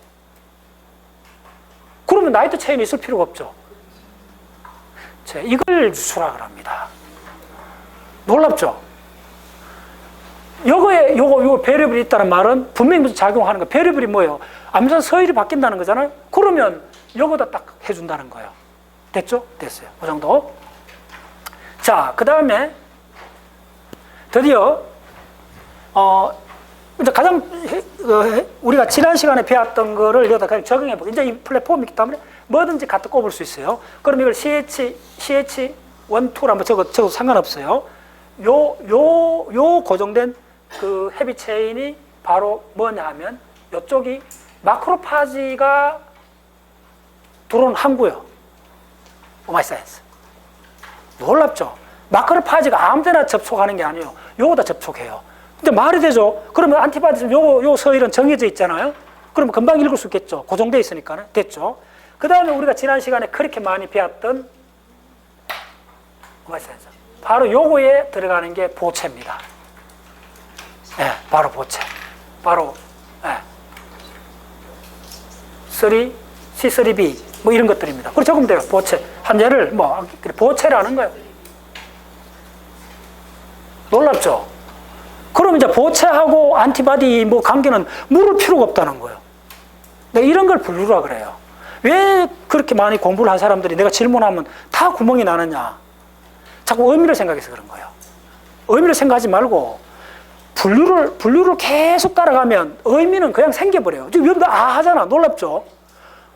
그러면 나이트 체인이 있을 필요가 없죠. 자, 이걸 수락을 합니다. 놀랍죠? 요거 베리블이 있다는 말은 분명히 무슨 작용하는 거예요. 베리블이 뭐예요? 아미노산 서열이 바뀐다는 거잖아요. 그러면 요거다 딱 해준다는 거예요. 됐죠? 됐어요. 그 정도. 자, 그 다음에 드디어 이제 가장 우리가 지난 시간에 배웠던 거를 여기다 그냥 적용해보고, 이제 이 플랫폼이기 때문에 뭐든지 갖다 꼽을 수 있어요. 그럼 이걸 CH12로 한번 적어도 상관없어요. 요 고정된 그 헤비 체인이 바로 뭐냐 하면 이쪽이 마크로파지가 들어온 항구요. 오마이 사이언스. 놀랍죠? 마크로파지가 아무 데나 접촉하는 게 아니에요. 요거다 접촉해요. 근데 말이 되죠? 그러면 안티바디 요 서열은 정해져 있잖아요? 그러면 금방 읽을 수 있겠죠? 고정되어 있으니까. 됐죠? 그 다음에 우리가 지난 시간에 그렇게 많이 배웠던 오마이 사이언스. 바로 요거에 들어가는 게 보체입니다. 네, 바로 보체. 바로, C3B, 뭐 이런 것들입니다. 그리고 적으면 돼요. 보체. 한 예를, 보체라는 거예요. 놀랍죠? 그럼 이제 보체하고 안티바디 관계는 물을 필요가 없다는 거예요. 내가 이런 걸 분류라 그래요. 왜 그렇게 많이 공부를 한 사람들이 내가 질문하면 다 구멍이 나느냐? 자꾸 의미를 생각해서 그런 거예요. 의미를 생각하지 말고 분류를 계속 따라가면 의미는 그냥 생겨버려요. 지금 여러분들 하잖아. 놀랍죠?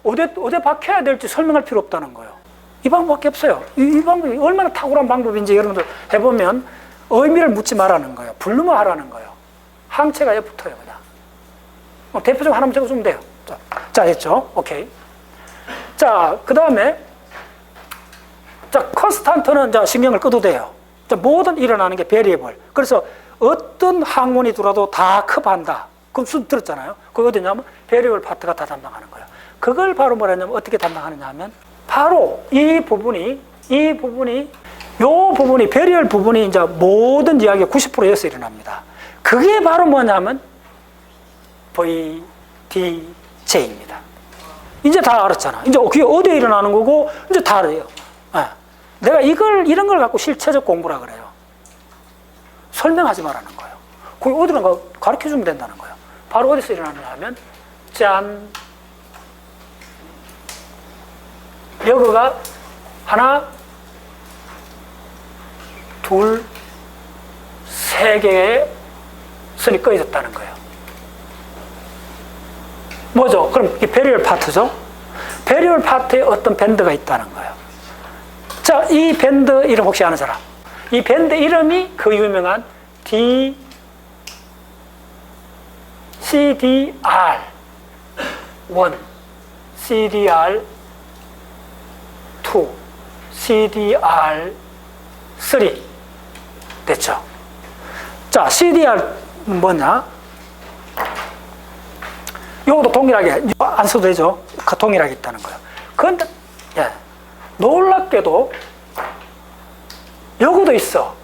어디 박혀야 될지 설명할 필요 없다는 거예요. 이 방법밖에 없어요. 이 방법이 얼마나 탁월한 방법인지 여러분들 해보면 의미를 묻지 말라는 거예요. 분류만 하라는 거예요. 항체가 옆에 붙어요. 그냥. 대표적으로 하나만 적어주면 돼요. 자, 됐죠? 오케이. 자, 그 다음에 자, 컨스탄트는 자, 신경을 꺼도 돼요. 자, 모든 일어나는 게 베리에블. 그래서 어떤 항문이 들어도 다 커버한다. 그럼 수업 들었잖아요. 그게 어디냐면 베리에블 파트가 다 담당하는 거예요. 그걸 바로 뭐라 했냐면 어떻게 담당하느냐 하면 바로 이 부분이 베리얼 부분이 이제 모든 이야기가 90% 여기서 일어납니다. 그게 바로 뭐냐면 VDJ입니다. 이제 다 알았잖아. 이제 그게 어디에 일어나는 거고 이제 다 알아요. 내가 이런 걸 갖고 실체적 공부라 그래요. 설명하지 말라는 거예요. 그게 어디론가 가르쳐 주면 된다는 거예요. 바로 어디서 일어나느냐 하면 짠. 여기가 하나, 둘, 세 개의 선이 꺼져있다는 거예요. 뭐죠? 그럼 이 베리얼 파트죠? 베리얼 파트에 어떤 밴드가 있다는 거예요. 자, 이 밴드 이름 혹시 아는 사람? 이 밴드 이름이 그 유명한 CDR1, CDR2, CDR3 됐죠? 자, CDR 뭐냐? 요것도 동일하게 안 써도 되죠? 동일하게 있다는 거예요. 그런데 놀랍게도 요것도 있어.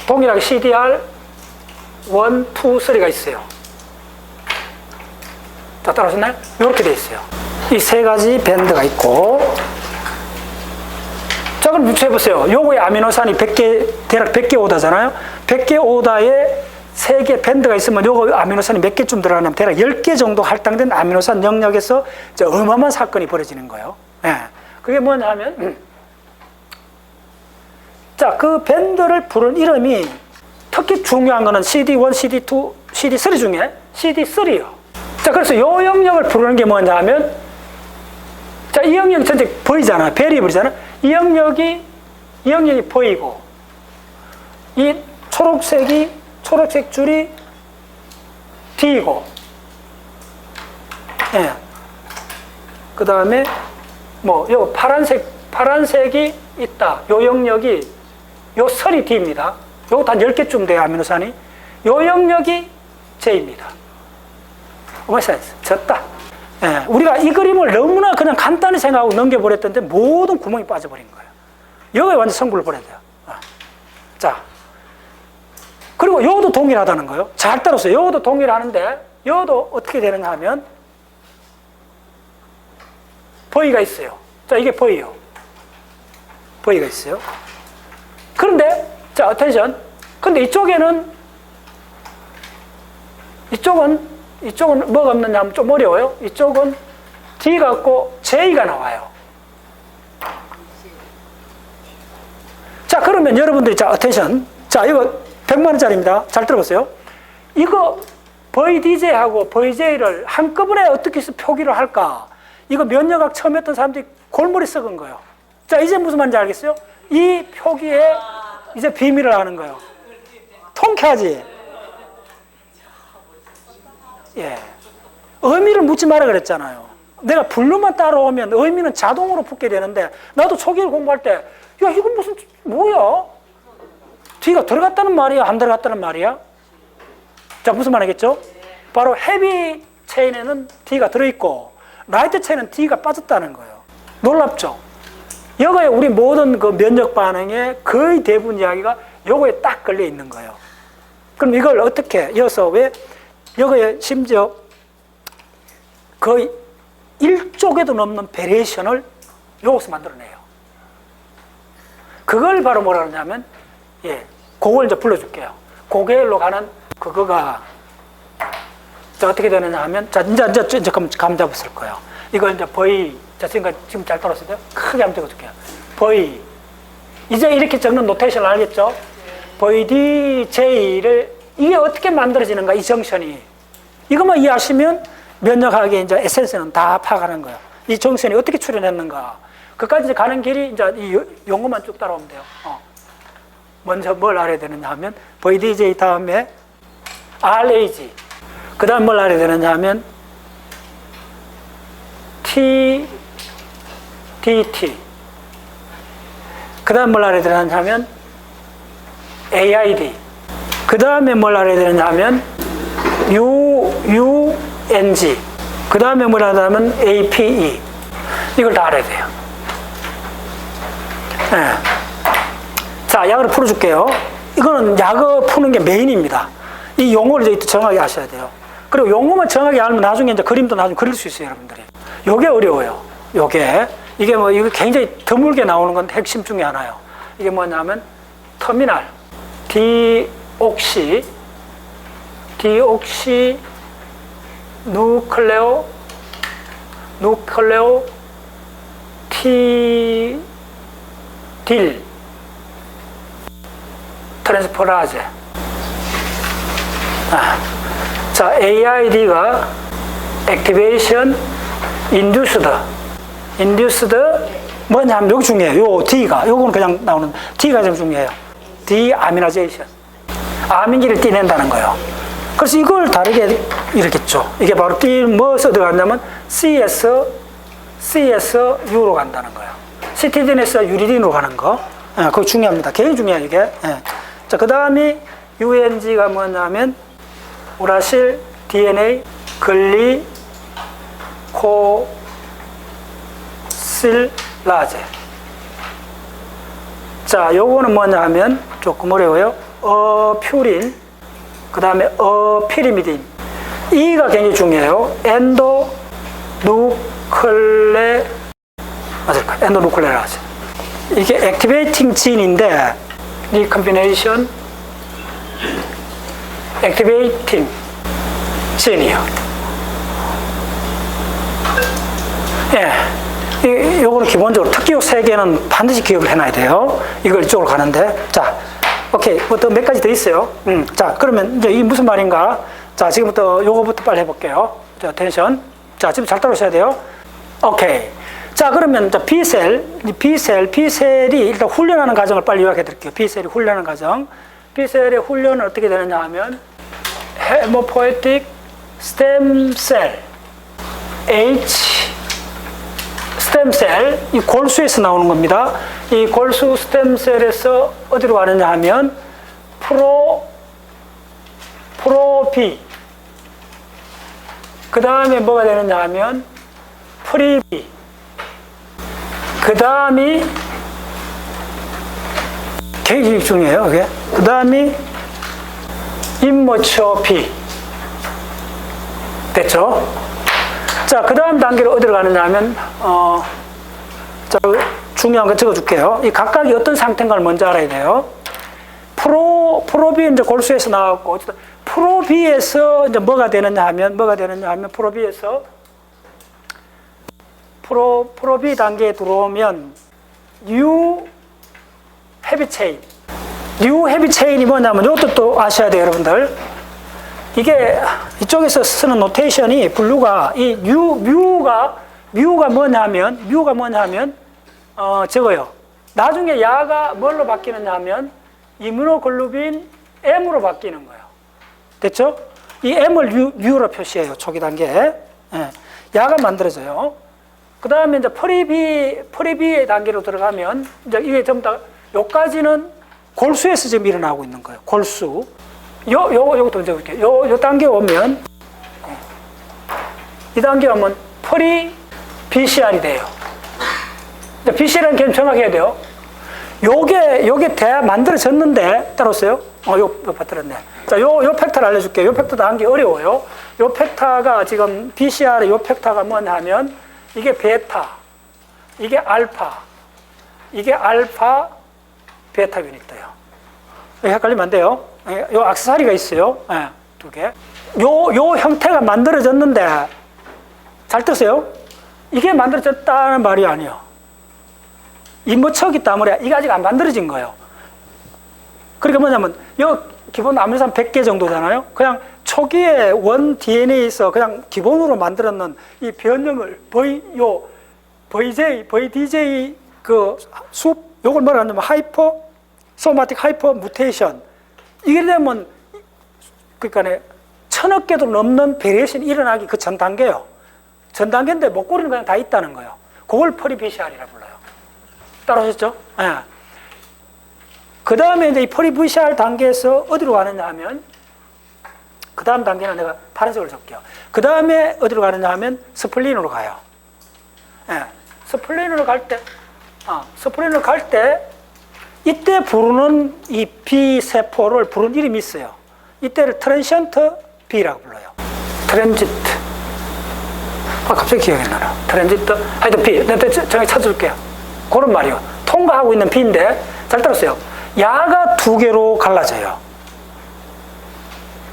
동일하게 CDR 1, 2, 3가 있어요. 자, 따라오셨나요? 이렇게 돼 있어요. 이 세 가지 밴드가 있고, 자, 그럼 유추해보세요. 요거의 아미노산이 100개, 대략 100개 오다잖아요? 100개 오다에 3개 밴드가 있으면 요거 아미노산이 몇 개쯤 들어가냐면 대략 10개 정도 할당된 아미노산 영역에서 어마어마한 사건이 벌어지는 거예요. 그게 뭐냐면, 자, 그 밴드를 부른 이름이 특히 중요한 거는 CD1, CD2, CD3 중에 CD3요. 자, 그래서 요 영역을 부르는 게 뭐냐면, 자, 이 영역이 전체 보이잖아. 베리블이잖아. 이 영역이 보이고, 이 초록색 줄이 D이고, 그 다음에, 요 파란색이 있다. 요 영역이, 요 설이 D입니다. 요것도 한 10개쯤 돼요, 아미노산이. 요 영역이 J입니다. 오마이사이즈, 졌다. 우리가 이 그림을 너무나 그냥 간단히 생각하고 넘겨버렸던데 모든 구멍이 빠져버린 거예요. 여기에 완전 성불을 버려야 돼요. 자, 그리고 요것도 동일하다는 거예요. 잘 따라오세요. 요것도 동일하는데 요것도 어떻게 되느냐 하면 V가 있어요. 자, 이게 V요. V가 있어요. 그런데 자, 어텐션. 근데 이쪽은 뭐가 없느냐 하면 좀 어려워요. 이쪽은 D가 없고 J가 나와요. 자, 그러면 여러분들이, 자, 어텐션. 자, 이거 100만원짜리입니다. 잘 들어보세요. 이거 VDJ하고 VJ를 한꺼번에 어떻게 해서 표기를 할까? 이거 면역학 처음 했던 사람들이 골머리 썩은 거예요. 자, 이제 무슨 말인지 알겠어요? 이 표기에 이제 비밀을 아는 거예요. 통쾌하지? 의미를 묻지 마라 그랬잖아요. 내가 분류만 따라오면 의미는 자동으로 붙게 되는데, 나도 초기를 공부할 때, 야, 이건 뭐야? D가 들어갔다는 말이야? 안 들어갔다는 말이야? 자, 무슨 말 하겠죠? 바로 헤비 체인에는 D가 들어있고, 라이트 체인은 D가 빠졌다는 거예요. 놀랍죠? 여기에 우리 모든 그 면역 반응의 거의 대부분 이야기가 요거에 딱 걸려 있는 거예요. 그럼 이걸 어떻게, 이어서 여기에 심지어 거의 1쪽에도 넘는 베리에이션을 요것서 만들어내요. 그걸 바로 뭐라 그러냐면, 그걸 이제 불러줄게요. 고개로 가는 그거가, 자, 어떻게 되느냐 하면, 자, 이제 감 잡았을 거예요. 이걸 이제 자, 지금 잘 따라오세요? 크게 한번 적어줄게요. 이제 이렇게 적는 노테이션을 알겠죠? VDJ를, 이게 어떻게 만들어지는가, 이 정션이. 이것만 이해하시면 면역학의 이제 에센스는 다 파악하는 거예요. 이 정션이 어떻게 출현했는가. 그까지 이제 가는 길이 이제 이 용어만 쭉 따라오면 돼요. 먼저 뭘 알아야 되느냐 하면, VDJ 다음에 RAG. 그 다음 뭘 알아야 되느냐 하면, TDT. 그 다음 뭘 알아야 되느냐 하면, AID. 그 다음에 뭘 알아야 되느냐 하면, UNG. 그 다음에 뭘 알아야 되냐면, APE. 이걸 다 알아야 돼요. 자, 약을 풀어줄게요. 이거는 약을 푸는 게 메인입니다. 이 용어를 이제 정확히 아셔야 돼요. 그리고 용어만 정확히 알면 나중에 이제 그림도 나중에 그릴 수 있어요, 여러분들이. 요게 어려워요. 이게 이거 굉장히 드물게 나오는 건 핵심 중에 하나예요. 이게 뭐냐면, 터미널, 디옥시 누클레오 딜 트랜스포라제. 자, AID가 액티베이션 induced 뭐냐 하면 여기 중요해요. 요 D가, 요거는 그냥 나오는 D가 좀 중요해요. deaminization. 아민기를 띠낸다는 거예요. 그래서 이걸 다르게 이렇겠죠. 이게 바로 뭐서 들어갔냐면 CSU로 간다는 거예요. 시티딘에서 유리딘으로 가는 거. 그거 중요합니다. 굉장히 중요해요, 이게. 자, 그 다음이 UNG가 뭐냐면 우라실 DNA 글리코실라제. 자, 요거는 뭐냐 하면 조금 어려워요. 퓨린, 그 다음에 피리미딘. E가 굉장히 중요해요. 엔도누클레라제. 이게 액티베이팅 진인데 리컴비네이션 액티베이팅 진이요. 예, 요거는 기본적으로 특기호 3개는 반드시 기억을 해놔야 돼요. 이걸 이쪽으로 가는데. 자, 오케이. 뭐 또 몇 가지 더 있어요. 자, 그러면 이제 이게 무슨 말인가? 자, 지금부터 요거부터 빨리 해볼게요. 자, 텐션. 자, 지금 잘 따라오셔야 돼요. 오케이. 자, 그러면 B셀이 일단 훈련하는 과정을 빨리 요약해 드릴게요. B셀이 훈련하는 과정. B셀의 훈련은 어떻게 되느냐 하면 헤모포에틱 스템셀 스템셀, 이 골수에서 나오는 겁니다. 이 골수 스템셀에서 어디로 가느냐 하면 프로비, 그 다음에 뭐가 되느냐 하면 프리비, 그 다음이 굉장히 중요해요. 그게. 그 다음이 임머처비. 됐죠? 자, 그 다음 단계로 어디로 가느냐 하면 자, 중요한 거 적어줄게요. 이 각각이 어떤 상태인가를 먼저 알아야 돼요. 프로비 이제 골수에서 나왔고, 프로비에서 이제 뭐가 되느냐 하면 프로비에서 프로비 단계에 들어오면 뉴 헤비 체인이 뭐냐면 이것도 또 아셔야 돼요, 여러분들. 이게 이쪽에서 쓰는 노테이션이 블루가 이 뮤가 뭐냐면 저거요. 나중에 야가 뭘로 바뀌느냐 하면 이뮤노글루빈 M으로 바뀌는 거예요. 됐죠? 이 M을 U로 표시해요. 초기 단계에. 예. 야가 만들어져요. 그 다음에 이제 프리비 단계로 들어가면 이제 이게 전부 다 요까지는 골수에서 지금 일어나고 있는 거예요. 골수. 요거 던져볼게요. 요 단계 오면, 이 단계 오면 BCR이 돼요. BCR은 개념 정확히 해야 돼요. 요게 만들어졌는데, 따라오세요? 요 받들었네. 자, 요 팩터를 알려줄게요. 요 팩터도 하기 어려워요. 요 팩터가 지금 BCR의 요 팩터가 뭐냐 하면, 이게 베타, 이게 알파, 베타 유닛이에요. 헷갈리면 안 돼요. 요 액세서리가 있어요. 네, 2개. 요 형태가 만들어졌는데, 잘 들으세요? 이게 만들어졌다는 말이 아니에요. 인모척이 때문에 이게 아직 안 만들어진 거예요. 그러니까 뭐냐면, 기본 아미노산 100개 정도잖아요. 그냥 초기에 원 DNA에서 그냥 기본으로 만들었는 이 변형을 VDJ 요걸 뭐라 하냐면 소마틱 하이퍼 무테이션. 이게 되면, 그러니까 1000억 개도 넘는 베리에이션이 일어나기 그 전 단계예요. 전 단계인데 목걸이는 그냥 다 있다는 거예요. 그걸 프리BCR이라 불러요. 따라오셨죠? 네. 그 다음에 이제 이 프리BCR 단계에서 어디로 가느냐 하면, 그 다음 단계는 내가 파란색으로 적게요. 그 다음에 어디로 가느냐 하면 스플린으로 가요. 네. 스플린으로 갈 때, 이때 부르는 이 B세포를 부르는 이름이 있어요. 이때를 트랜시언트 B라고 불러요. 트랜지트. 갑자기 기억이 안 나요. 트랜지트, 하여튼 B. 내가 정확히 찾아줄게요. 그런 말이요. 통과하고 있는 B인데, 잘 들었어요. 야가 2개로 갈라져요.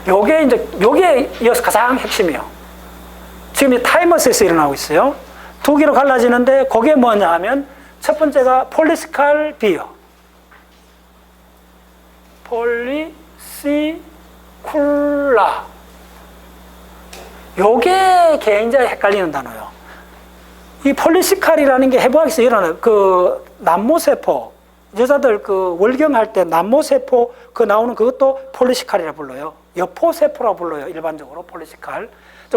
요게 이어서 가장 핵심이에요. 지금 이 타이머스에서 일어나고 있어요. 2개로 갈라지는데, 그게 뭐냐 하면, 첫 번째가 폴리시칼 B요. 폴리시쿨라. 요게 굉장히 헷갈리는 단어예요. 이 폴리시칼이라는 게 해부학에서 일어나는 그 난모세포, 여자들 그 월경할 때 난모세포 그 나오는 그것도 폴리시칼이라 불러요. 여포세포라 불러요. 일반적으로 폴리시칼.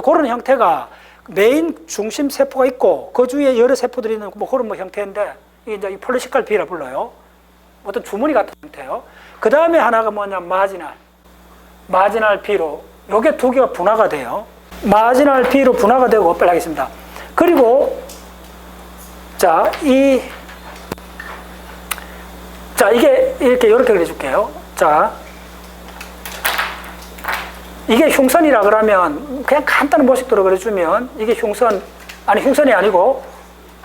그런 형태가 메인 중심 세포가 있고 그 주위에 여러 세포들이 있는 뭐 그런 뭐 형태인데 이게 이제 폴리시칼 B라 불러요. 어떤 주머니 같은 형태요. 그 다음에 하나가 뭐냐, 마지날 B로 요게 두 개가 분화가 돼요. 마지날 B로 분화가 되고 빨리 하겠습니다. 그리고 자, 이게 이렇게 그려줄게요. 자, 이게 흉선이라 그러면 그냥 간단한 모식도로 그려주면 이게 흉선이 아니고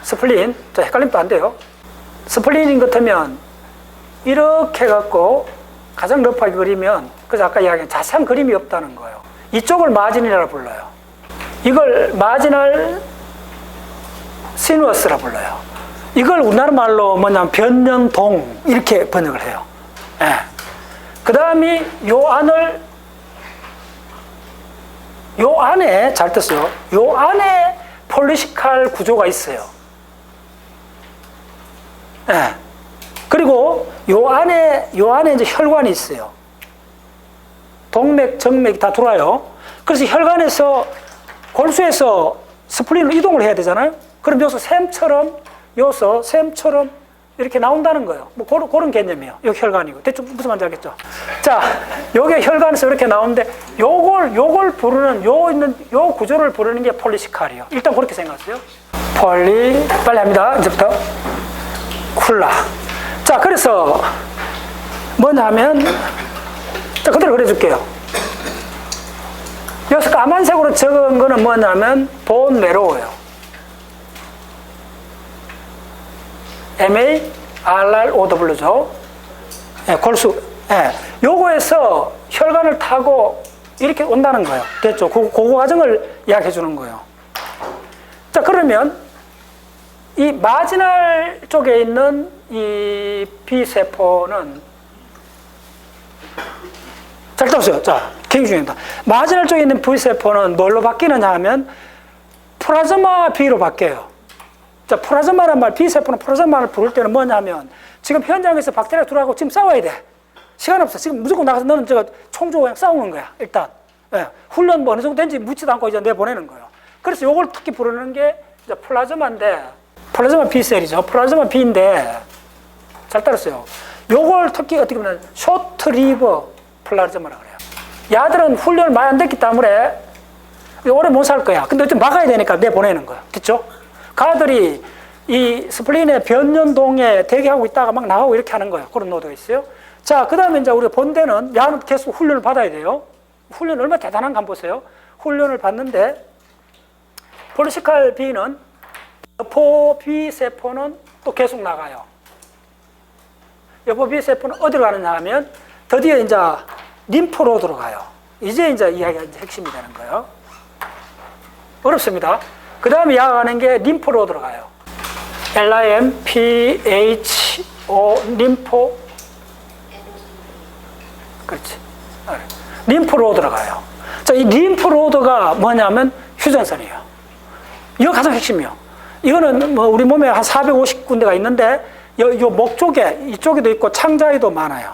스플린. 자, 헷갈리면 안 돼요. 스플린인 것 같으면 이렇게 해갖고 가장 러프하게 그리면, 그래서 아까 이야기한 자세한 그림이 없다는 거예요. 이쪽을 마진이라 불러요. 이걸 마지널 시누어스라 불러요. 이걸 우리나라 말로 뭐냐면 변연동 이렇게 번역을 해요. 예. 그 다음에 요 안에 잘 떴어요. 요 안에 폴리시칼 구조가 있어요. 예. 그리고 요 안에 이제 혈관이 있어요. 동맥, 정맥이 다 돌아요. 그래서 혈관에서 골수에서 스플린으로 이동을 해야 되잖아요. 그럼 여기서 샘처럼 이렇게 나온다는 거예요. 뭐 그런 개념이에요. 여기 혈관이고. 대충 무슨 말인지 알겠죠? 자, 요게 혈관에서 이렇게 나오는데 요걸 부르는 요 구조를 부르는 게 폴리시칼이에요. 일단 그렇게 생각하세요. 빨리 합니다. 이제부터 쿨라. 자, 그래서 뭐냐면, 자, 그대로 그려줄게요. 여기서 까만색으로 적은 거는 뭐냐면 본 메로우예요. MARROW죠. 예, 골수. 예. 요거에서 혈관을 타고 이렇게 온다는 거예요. 됐죠? 그 과정을 이야기해 주는 거예요. 자, 그러면 이 마지날 쪽에 있는 이 B세포는 잘 들었어요. 자, 굉장히 중요합니다. 마지날 쪽에 있는 B세포는 뭘로 바뀌느냐 하면 플라즈마 B로 바뀌어요. 자, 플라즈마란 말, B세포는 플라즈마를 부를 때는 뭐냐면 지금 현장에서 박테리아 들어가고 지금 싸워야 돼. 시간 없어. 지금 무조건 나가서 너는 총 주고 그냥 싸우는 거야. 일단. 예. 훈련 뭐 어느 정도 된지 묻지도 않고 이제 내보내는 거예요. 그래서 요걸 특히 부르는 게 이제 플라즈마인데, 플라즈마 B셀이죠. 플라즈마 B인데, 잘 따랐어요. 요걸 특히 어떻게 보면 쇼트 리버 플라즈마라고 그래요. 야들은 훈련을 많이 안 됐기 때문에 오래 못 살 거야. 근데 좀 막아야 되니까 내보내는 거야. 됐죠? 가들이 이 스플린의 변연동에 대기하고 있다가 막 나가고 이렇게 하는 거예요. 그런 노드가 있어요. 자, 그 다음에 이제 우리가 본대는 야는 계속 훈련을 받아야 돼요. 훈련 얼마나 대단한가 한번 보세요. 훈련을 받는데, 폴리시칼 B는 여포 B세포는 또 계속 나가요. 여포 B세포는 어디로 가느냐 하면 드디어 이제 림프로드로 가요. 이제 이야기가 이제 핵심이 되는 거예요. 어렵습니다. 그 다음에 야가는 게 림프로드로 가요. LIMPHO, 림포. 그렇지. 림프로드로 가요. 자, 이 림프로드가 뭐냐면 휴전선이에요. 이거 가장 핵심이에요. 이거는 뭐 우리 몸에 한 450군데가 있는데, 요 목 쪽에, 이쪽에도 있고 창자에도 많아요.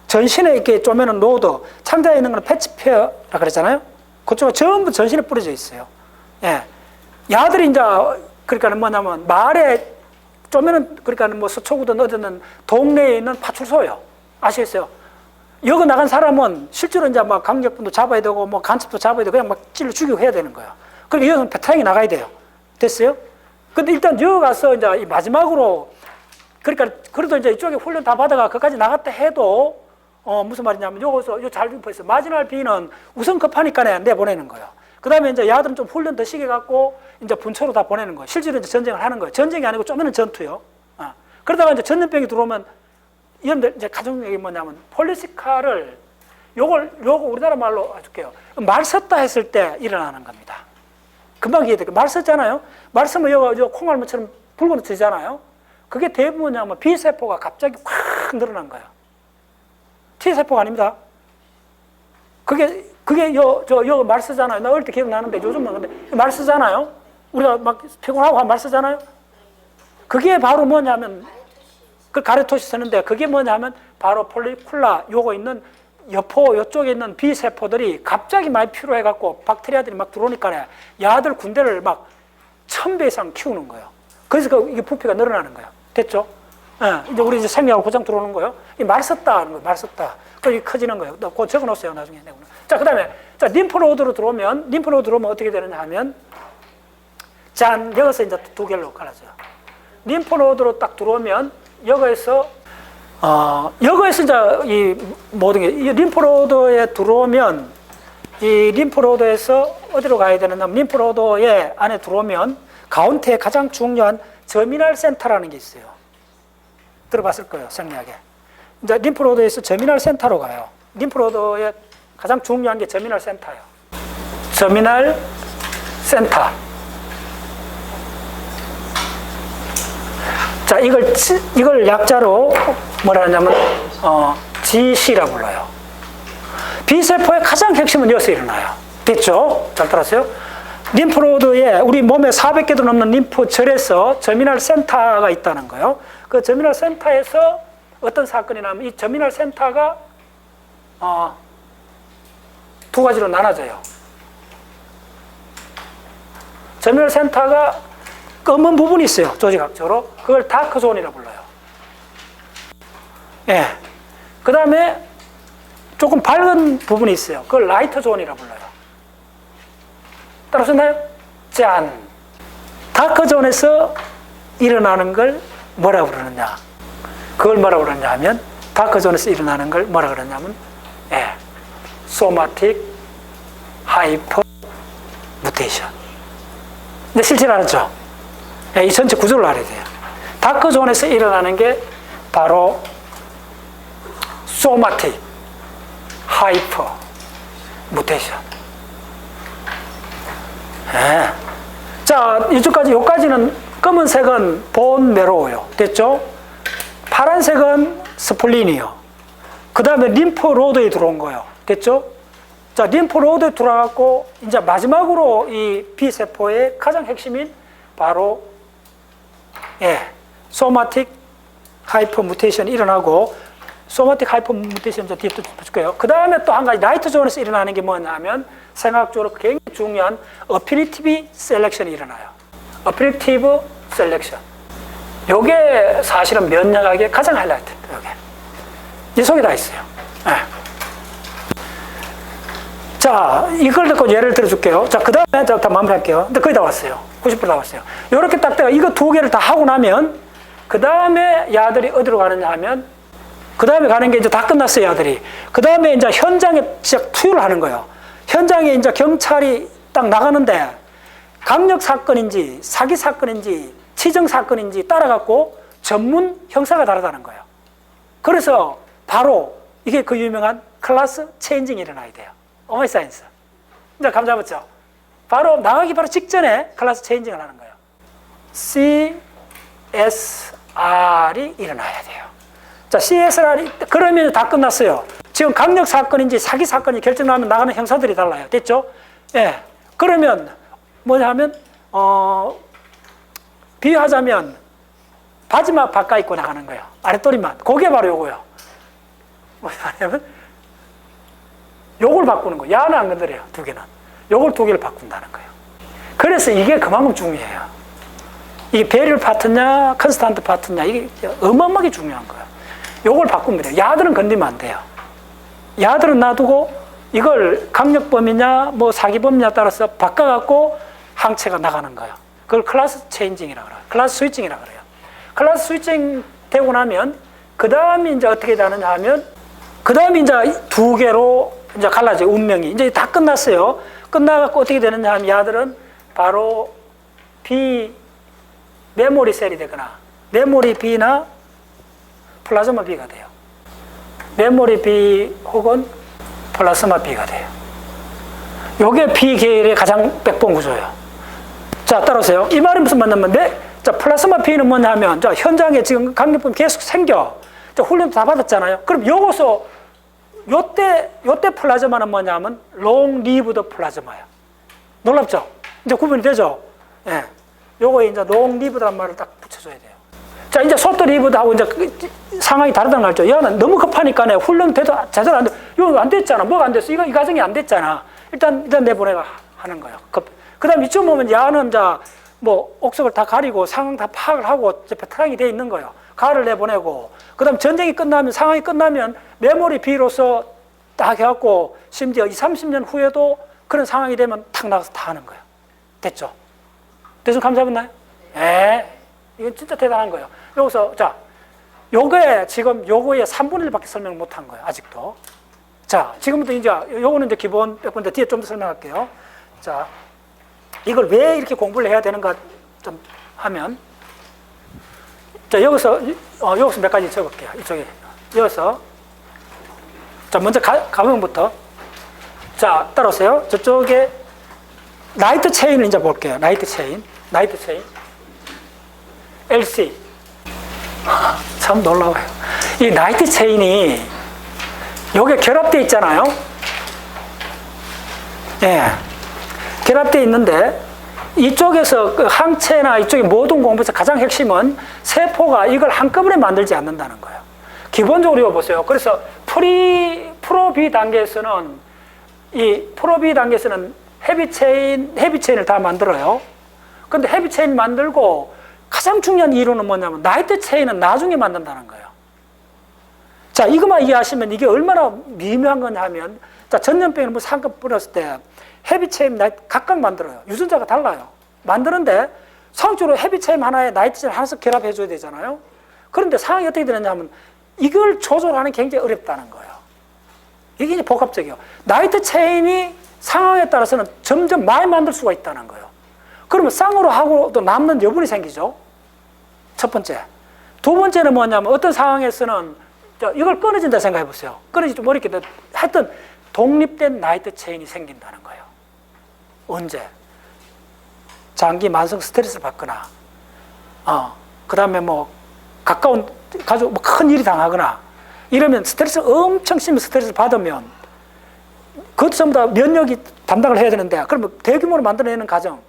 전신에 이렇게 쪼매는 노드, 창자에 있는 거는 패치페어라 그랬잖아요. 그쪽은 전부 전신에 뿌려져 있어요. 예. 야들이 이제, 그러니까 뭐냐면, 말에 쪼매는, 그러니까 뭐 서초구든 어디든 동네에 있는 파출소예요. 아시겠어요? 여기 나간 사람은 실제로 이제 막 강력분도 잡아야 되고, 뭐 간첩도 잡아야 되고, 그냥 막 찔러 죽이고 해야 되는 거예요. 그리고 여기는 베테랑이 나가야 돼요. 됐어요? 근데 일단 여기 가서 이제 이 마지막으로, 그러니까 그래도 이제 이쪽에 훈련 다 받아가 거기까지 나갔다 해도, 무슨 말이냐면, 요잘 짚어있어요. 마지날 B는 우선 급하니까 내보내는 거예요. 그 다음에 이제 야들은 좀 훈련 더 시게 갖고, 이제 분처로 다 보내는 거예요. 실제로 이제 전쟁을 하는 거예요. 전쟁이 아니고 쪼매는 전투요. 그러다가 이제 전염병이 들어오면, 이런데 이제 가장 얘기 뭐냐면, 폴리시칼을, 요거 우리나라 말로 해줄게요. 말 썼다 했을 때 일어나는 겁니다. 금방 이해돼요. 말 썼잖아요. 말 쓰면 요 콩알무처럼 붉은 뜨잖아요. 그게 대부분 뭐냐면 B세포가 갑자기 확 늘어난 거예요. T세포가 아닙니다. 그게 요 말 쓰잖아요. 나 어릴 때 기억나는데 요즘은 근데 말 쓰잖아요. 우리가 막 피곤하고 한 말 쓰잖아요. 그게 바로 뭐냐면, 그 가래토시 쓰는데 그게 뭐냐면 바로 폴리쿨라 요거 있는 여포 요쪽에 있는 B세포들이 갑자기 많이 필요해갖고 박테리아들이 막 들어오니까 야들 군대를 막 1000배 이상 키우는 거예요. 그래서 이게 부피가 늘어나는 거예요. 됐죠? 예, 이제 우리 이제 생리하고 고장 들어오는 거예요. 말 썼다 하는 거예요. 말 썼다. 그게 커지는 거예요. 그거 적어 놓으세요. 나중에. 자, 그 다음에, 자, 림프노드로 들어오면 어떻게 되느냐 하면, 짠, 여기서 이제 두 개로 갈라져요. 림프노드로 딱 들어오면, 여기에서 이제 이 모든 게, 이 림프노드에 들어오면, 이 림프노드에서 어디로 가야 되느냐, 림프노드에 안에 들어오면, 가운데에 가장 중요한 저미널 센터라는 게 있어요. 들어봤을 거예요, 생리학에. 이제 림프노드에서 저미널 센터로 가요. 림프노드에 가장 중요한 게 저미널 센터예요. 저미널 센터. 자, 이걸 약자로 뭐라 하냐면, GC라 불러요. B세포의 가장 핵심은 여기서 일어나요. 됐죠? 잘 들었어요? 림프노드에 우리 몸에 400개도 넘는 림프절에서 저미널 센터가 있다는 거예요. 그 저미널 센터에서 어떤 사건이 나면 이 저미널 센터가 두 가지로 나눠져요. 저미널 센터가 검은 부분이 있어요. 조직학적으로. 그걸 다크존이라고 불러요. 예. 그 다음에 조금 밝은 부분이 있어요. 그걸 라이트존이라고 불러요. 따라오셨나요? 짠. 다크존에서 일어나는 걸 뭐라고 그러느냐? 그걸 뭐라고 그러냐 하면, 다크존에서 일어나는 걸 뭐라고 그러냐면, 소마틱 하이퍼 무테이션. 근데 실제로 알았죠? 이 전체 구조를 알아야 돼요. 다크존에서 일어나는 게 바로 소마틱 하이퍼 무테이션. 자, 여기까지는 검은색은 본 메로우요. 됐죠? 파란색은 스플린이요. 그 다음에 림프노드에 들어온 거예요. 됐죠? 자, 림프노드에 들어가고, 이제 마지막으로 이 B세포의 가장 핵심인 바로, 소마틱 하이퍼 무테이션이 일어나고, 소마틱 하이퍼 무테이션 뒤에 또 볼게요. 그 다음에 또 한 가지, 라이트존에서 일어나는 게 뭐냐면, 생학적으로 굉장히 중요한 어피리티브 셀렉션이 일어나요. 어피리티브 셀렉션. 요게 사실은 면역학의 가장 하이라이트입니다. 요게. 이 속에 다 있어요. 자, 이걸 듣고 예를 들어줄게요. 자, 그 다음에 다 마무리할게요. 근데 거의 다 왔어요. 90% 다 왔어요. 요렇게 딱 내가 이거 두 개를 다 하고 나면, 그 다음에 야들이 어디로 가느냐 하면, 그 다음에 가는 게 이제 다 끝났어요, 야들이. 그 다음에 이제 현장에 진짜 투여를 하는 거예요. 현장에 이제 경찰이 딱 나가는데, 강력 사건인지, 사기 사건인지, 치정 사건인지 따라갖고 전문 형사가 다르다는 거예요. 그래서 바로 이게 그 유명한 클래스 체인징이 일어나야 돼요. 오마이 사이언스. 이제 감 잡았죠? 바로 나가기 바로 직전에 클래스 체인징을 하는 거예요. CSR이 일어나야 돼요. 자, CSR이, 그러면 다 끝났어요. 지금 강력 사건인지 사기 사건이 결정나면 나가는 형사들이 달라요. 됐죠? 예. 그러면 뭐냐 하면, 비유하자면, 바지만 바꿔 입고 나가는 거예요. 아랫도리만. 그게 바로 요거예요. 뭐냐면, 요걸 바꾸는 거예요. 야는 안 건드려요. 두 개는. 요걸 두 개를 바꾼다는 거예요. 그래서 이게 그만큼 중요해요. 이게 베릴 파트냐, 컨스탄트 파트냐, 이게 어마어마하게 중요한 거예요. 요걸 바꾸면 돼요. 야들은 건드리면 안 돼요. 야들은 놔두고, 이걸 강력범이냐, 뭐 사기범이냐 따라서 바꿔갖고 항체가 나가는 거예요. 그걸 클래스 체인징이라고 그래요. 클래스 스위칭이라고 그래요. 클래스 스위칭 되고 나면, 그 다음에 이제 어떻게 되느냐 하면, 그 다음에 이제 두 개로 이제 갈라져요. 운명이. 이제 다 끝났어요. 끝나갖고 어떻게 되느냐 하면, 야들은 바로 B, 메모리 셀이 되거나, 메모리 B나 플라즈마 B가 돼요. 메모리 B 혹은 플라즈마 B가 돼요. 요게 B 계열의 가장 백본 구조예요. 자, 따라오세요. 이 말이 무슨 말이냐면, 자, 플라즈마 B는 뭐냐면, 자, 현장에 지금 강력범 계속 생겨. 자, 훈련도 다 받았잖아요. 그럼 요것서, 요때 플라즈마는 뭐냐면, 롱 리브드 플라즈마예요. 놀랍죠? 이제 구분이 되죠? 예. 요거에 이제 롱 리브드란 말을 딱 붙여줘야 돼요. 자, 이제 숏 리브드하고 이제 상황이 다르다는 걸 알죠? 얘는 너무 급하니까 훈련돼도 제대로 안 돼. 이거 안 됐잖아. 뭐가 안 됐어? 이 과정이 안 됐잖아. 일단 내보내가 하는 거예요. 그 다음 이쯤 보면 야는 이제 뭐 옥석을 다 가리고 상황 다 파악을 하고 이제 베테랑이 돼 있는 거예요. 가를 내보내고, 그 다음 전쟁이 끝나면, 상황이 끝나면 메모리 B로서 딱 해갖고 심지어 20, 30년 후에도 그런 상황이 되면 탁 나가서 다 하는 거예요. 됐죠? 대충 감잡았나요? 네. 이건 진짜 대단한 거예요. 여기서, 자, 요거에 지금 요거의 3분의 1밖에 설명을 못 한 거예요. 아직도. 자, 지금부터 이제, 요거는 이제 기본 백분인데 뒤에 좀 더 설명할게요. 자, 이걸 왜 이렇게 공부를 해야 되는가 좀 하면, 자, 여기서 몇 가지 적을게요. 이쪽에. 여기서. 자, 먼저 가명부터. 자, 따라오세요. 저쪽에 라이트 체인을 이제 볼게요. 라이트 체인. LC. 참 놀라워요. 이 라이트 체인이 여기에 결합되어 있잖아요. 예. 결합되어 있는데 이쪽에서 그 항체나 이쪽의 모든 공부에서 가장 핵심은 세포가 이걸 한꺼번에 만들지 않는다는 거예요. 기본적으로 이거 보세요. 그래서 프로-B 단계에서는 헤비 체인을 다 만들어요. 근데 헤비 체인 만들고 가장 중요한 이유는 뭐냐면 라이트 체인은 나중에 만든다는 거예요. 자, 이것만 이해하시면 이게 얼마나 미묘한 거냐 하면, 자, 전염병을 뭐 한껏 뿌렸을 때 헤비 체인 각각 만들어요. 유전자가 달라요. 만드는데 상적으로 헤비 체인 하나에 라이트 체인 하나씩 결합해 줘야 되잖아요. 그런데 상황이 어떻게 되느냐면 이걸 조절하는 게 굉장히 어렵다는 거예요. 이게 이제 복합적이에요. 라이트 체인이 상황에 따라서는 점점 많이 만들 수가 있다는 거예요. 그러면 쌍으로 하고도 남는 여분이 생기죠. 첫 번째. 두 번째는 뭐냐면 어떤 상황에서는 이걸 끊어진다 생각해 보세요. 끊어지지 좀 어렵게 하여튼 독립된 라이트 체인이 생긴다는 거예요. 언제? 장기 만성 스트레스를 받거나, 그 다음에 뭐 가까운 가족 뭐 큰 일이 당하거나 이러면 엄청 심한 스트레스를 받으면 그것도 전부 다 면역이 담당을 해야 되는데, 그러면 대규모로 만들어내는 과정,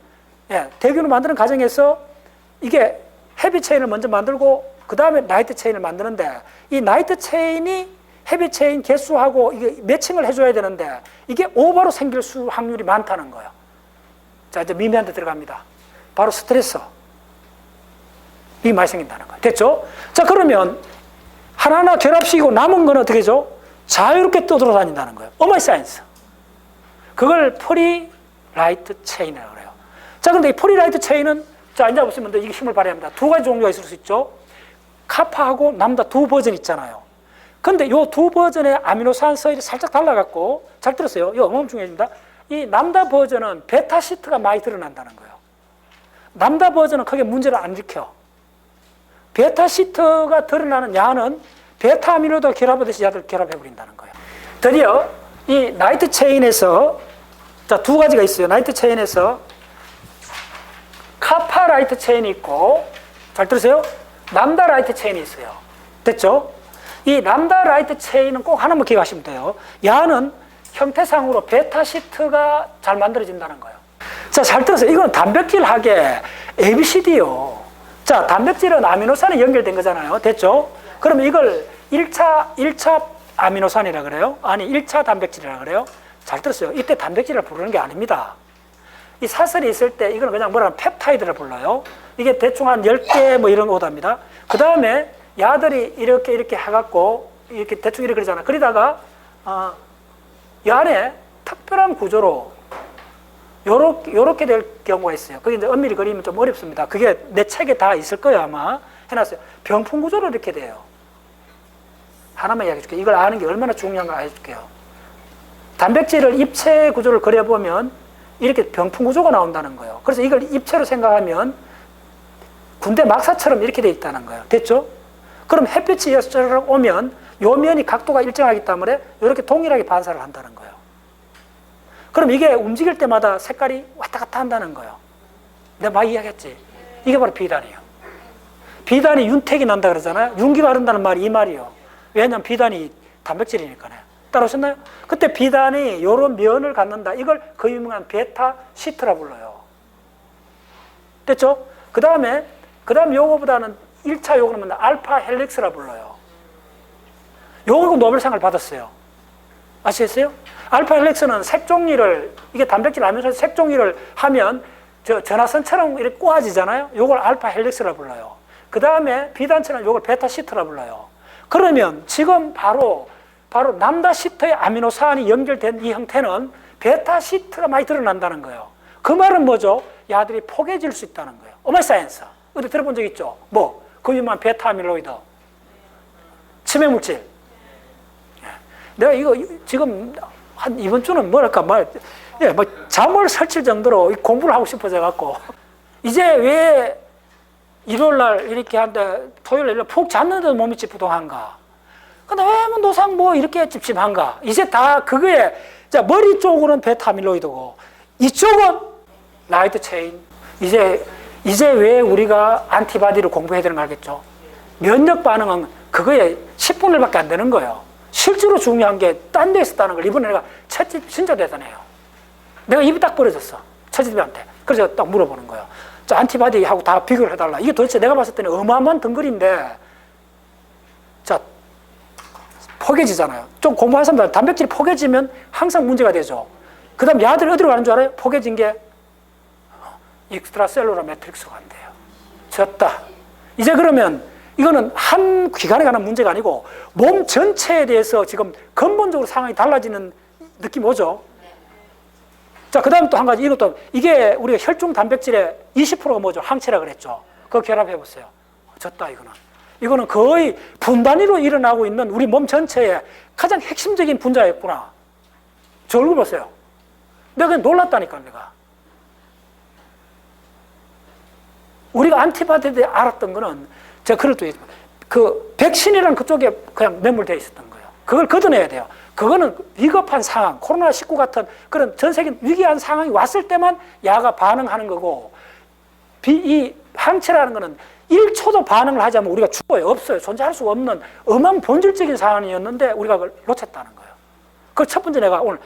예, 대규모로 만드는 과정에서 이게 헤비 체인을 먼저 만들고 그 다음에 라이트 체인을 만드는데, 이 라이트 체인이 헤비 체인 개수하고 이게 매칭을 해줘야 되는데 이게 오버로 생길 확률이 많다는 거예요. 자, 이제 미미한 데 들어갑니다. 바로 스트레스. 이게 많이 생긴다는 거예요. 됐죠? 자, 그러면 하나하나 결합시키고 남은 건 어떻게 되죠? 자유롭게 떠돌아다닌다는 거예요. 오마이 사이언스. 그걸 프리 라이트 체인이라고 그래요. 자, 그런데 이 프리 라이트 체인은, 자, 이제 보시면 이게 힘을 발휘합니다. 두 가지 종류가 있을 수 있죠. 카파하고 남다 두 버전 있잖아요. 근데 요 두 버전의 아미노산 서열이 살짝 달라갖고, 잘 들었어요. 이거 어마어마하게 중요합니다. 이 남다 버전은 베타 시트가 많이 드러난다는 거예요. 남다 버전은 크게 문제를 안 일으켜. 베타 시트가 드러나는 야는 베타 아미노도 결합하듯이 야들 결합해버린다는 거예요. 드디어 이 라이트 체인에서, 자, 두 가지가 있어요. 라이트 체인에서 카파 라이트 체인이 있고, 잘 들으세요? 남다 라이트 체인이 있어요. 됐죠? 이 남다 라이트 체인은 꼭 하나만 기억하시면 돼요. 야는 형태상으로 베타 시트가 잘 만들어진다는 거예요. 자, 잘 들으세요. 이건 단백질학의 ABCD요. 자, 단백질은 아미노산에 연결된 거잖아요. 됐죠? 그러면 이걸 1차 아미노산이라 그래요? 아니, 1차 단백질이라 그래요? 잘 들었어요. 이때 단백질을 부르는 게 아닙니다. 이 사슬이 있을 때 이거는 그냥 뭐라면 펩타이드를 불러요. 이게 대충 한 10개 뭐 이런 오답니다. 그 다음에 야들이 이렇게 해갖고 이렇게 대충 이렇게 그러잖아. 그러다가 이 안에 특별한 구조로 요렇게 될 경우가 있어요. 그게 이제 엄밀히 그리면 좀 어렵습니다. 그게 내 책에 다 있을 거예요, 아마. 해놨어요. 병풍 구조로 이렇게 돼요. 하나만 이야기해 줄게요. 이걸 아는 게 얼마나 중요한가 해줄게요. 단백질을 입체 구조를 그려보면 이렇게 병풍 구조가 나온다는 거예요. 그래서 이걸 입체로 생각하면 군대 막사처럼 이렇게 돼 있다는 거예요. 됐죠? 그럼 햇빛이 여기로 오면 요 면이 각도가 일정하기 때문에 이렇게 동일하게 반사를 한다는 거예요. 그럼 이게 움직일 때마다 색깔이 왔다 갔다 한다는 거예요. 내가 막 이야기했지. 이게 바로 비단이에요. 비단이 윤택이 난다 그러잖아요. 윤기가 흐른다는 말이 이 말이에요. 왜냐하면 비단이 단백질이니까요. 따라오셨나요? 그때 비단이 이런 면을 갖는다. 이걸 그 유명한 베타 시트라 불러요. 됐죠? 그 다음 요거보다는 1차 요거는 알파 헬릭스라 불러요. 요거 노벨상을 받았어요. 아시겠어요? 알파 헬릭스는 색종이를, 이게 단백질 아미노산 색종이를 하면 전화선처럼 이렇게 꼬아지잖아요. 요걸 알파 헬릭스라 불러요. 그 다음에 비단체는 요걸 베타 시트라 불러요. 그러면 지금 바로 남다 시트의 아미노산이 연결된 이 형태는 베타 시트가 많이 드러난다는 거예요. 그 말은 뭐죠? 야들이 포개질 수 있다는 거예요. 오마이 사이언스. 어디 들어본 적 있죠? 그 유명한 베타 아밀로이드. 치매 물질. 내가 이거 지금 한 이번 주는 뭐랄까, 잠을 설칠 정도로 공부를 하고 싶어져 갖고. 이제 왜 일요일 날 이렇게 한데 토요일 날 푹 잤는데도 몸이 찌뿌둥한가? 근데 왜 노상 이렇게 찝찝한가? 이제 다 그거에, 자, 머리 쪽으로는 베타 아밀로이드고, 이쪽은 라이트 체인. 이제 왜 우리가 안티바디를 공부해야 되는 거 알겠죠? 면역 반응은 그거에 10분의 1밖에 안 되는 거예요. 실제로 중요한 게 딴 데 있었다는 걸 이번에 내가 챗집 진짜 대단해요. 내가 입이 딱 벌어졌어. 챗집한테. 그래서 딱 물어보는 거예요. 자, 안티바디하고 다 비교를 해달라. 이게 도대체 내가 봤을 때는 어마어마한 덩거리인데, 자, 포개지잖아요. 좀 공부한 사람들, 단백질이 포개지면 항상 문제가 되죠. 그 다음 야들이 어디로 가는 줄 알아요? 포개진 게 익스트라셀룰러 매트릭스가 안 돼요. 졌다. 이제 그러면 이거는 한 기관에 관한 문제가 아니고 몸 전체에 대해서 지금 근본적으로 상황이 달라지는 느낌이 오죠. 자, 그 다음 또 한 가지, 이게 우리가 혈중 단백질의 20%가 뭐죠? 항체라 그랬죠. 그거 결합해 보세요. 졌다, 이거는 거의 분 단위로 일어나고 있는 우리 몸 전체의 가장 핵심적인 분자였구나. 저 얼굴 보세요. 내가 그냥 놀랐다니까, 내가. 우리가 안티바디에 대해 알았던 거는, 제가 그럴 때, 백신이라는 그쪽에 그냥 매몰되어 있었던 거예요. 그걸 걷어내야 돼요. 그거는 위급한 상황, 코로나19 같은 그런 전 세계 위기한 상황이 왔을 때만 야가 반응하는 거고, 이 항체라는 거는 1초도 반응을 하지 않으면 우리가 죽어요. 없어요. 존재할 수가 없는 어마어마한 본질적인 상황이었는데 우리가 그걸 놓쳤다는 거예요. 그 첫 번째 내가 오늘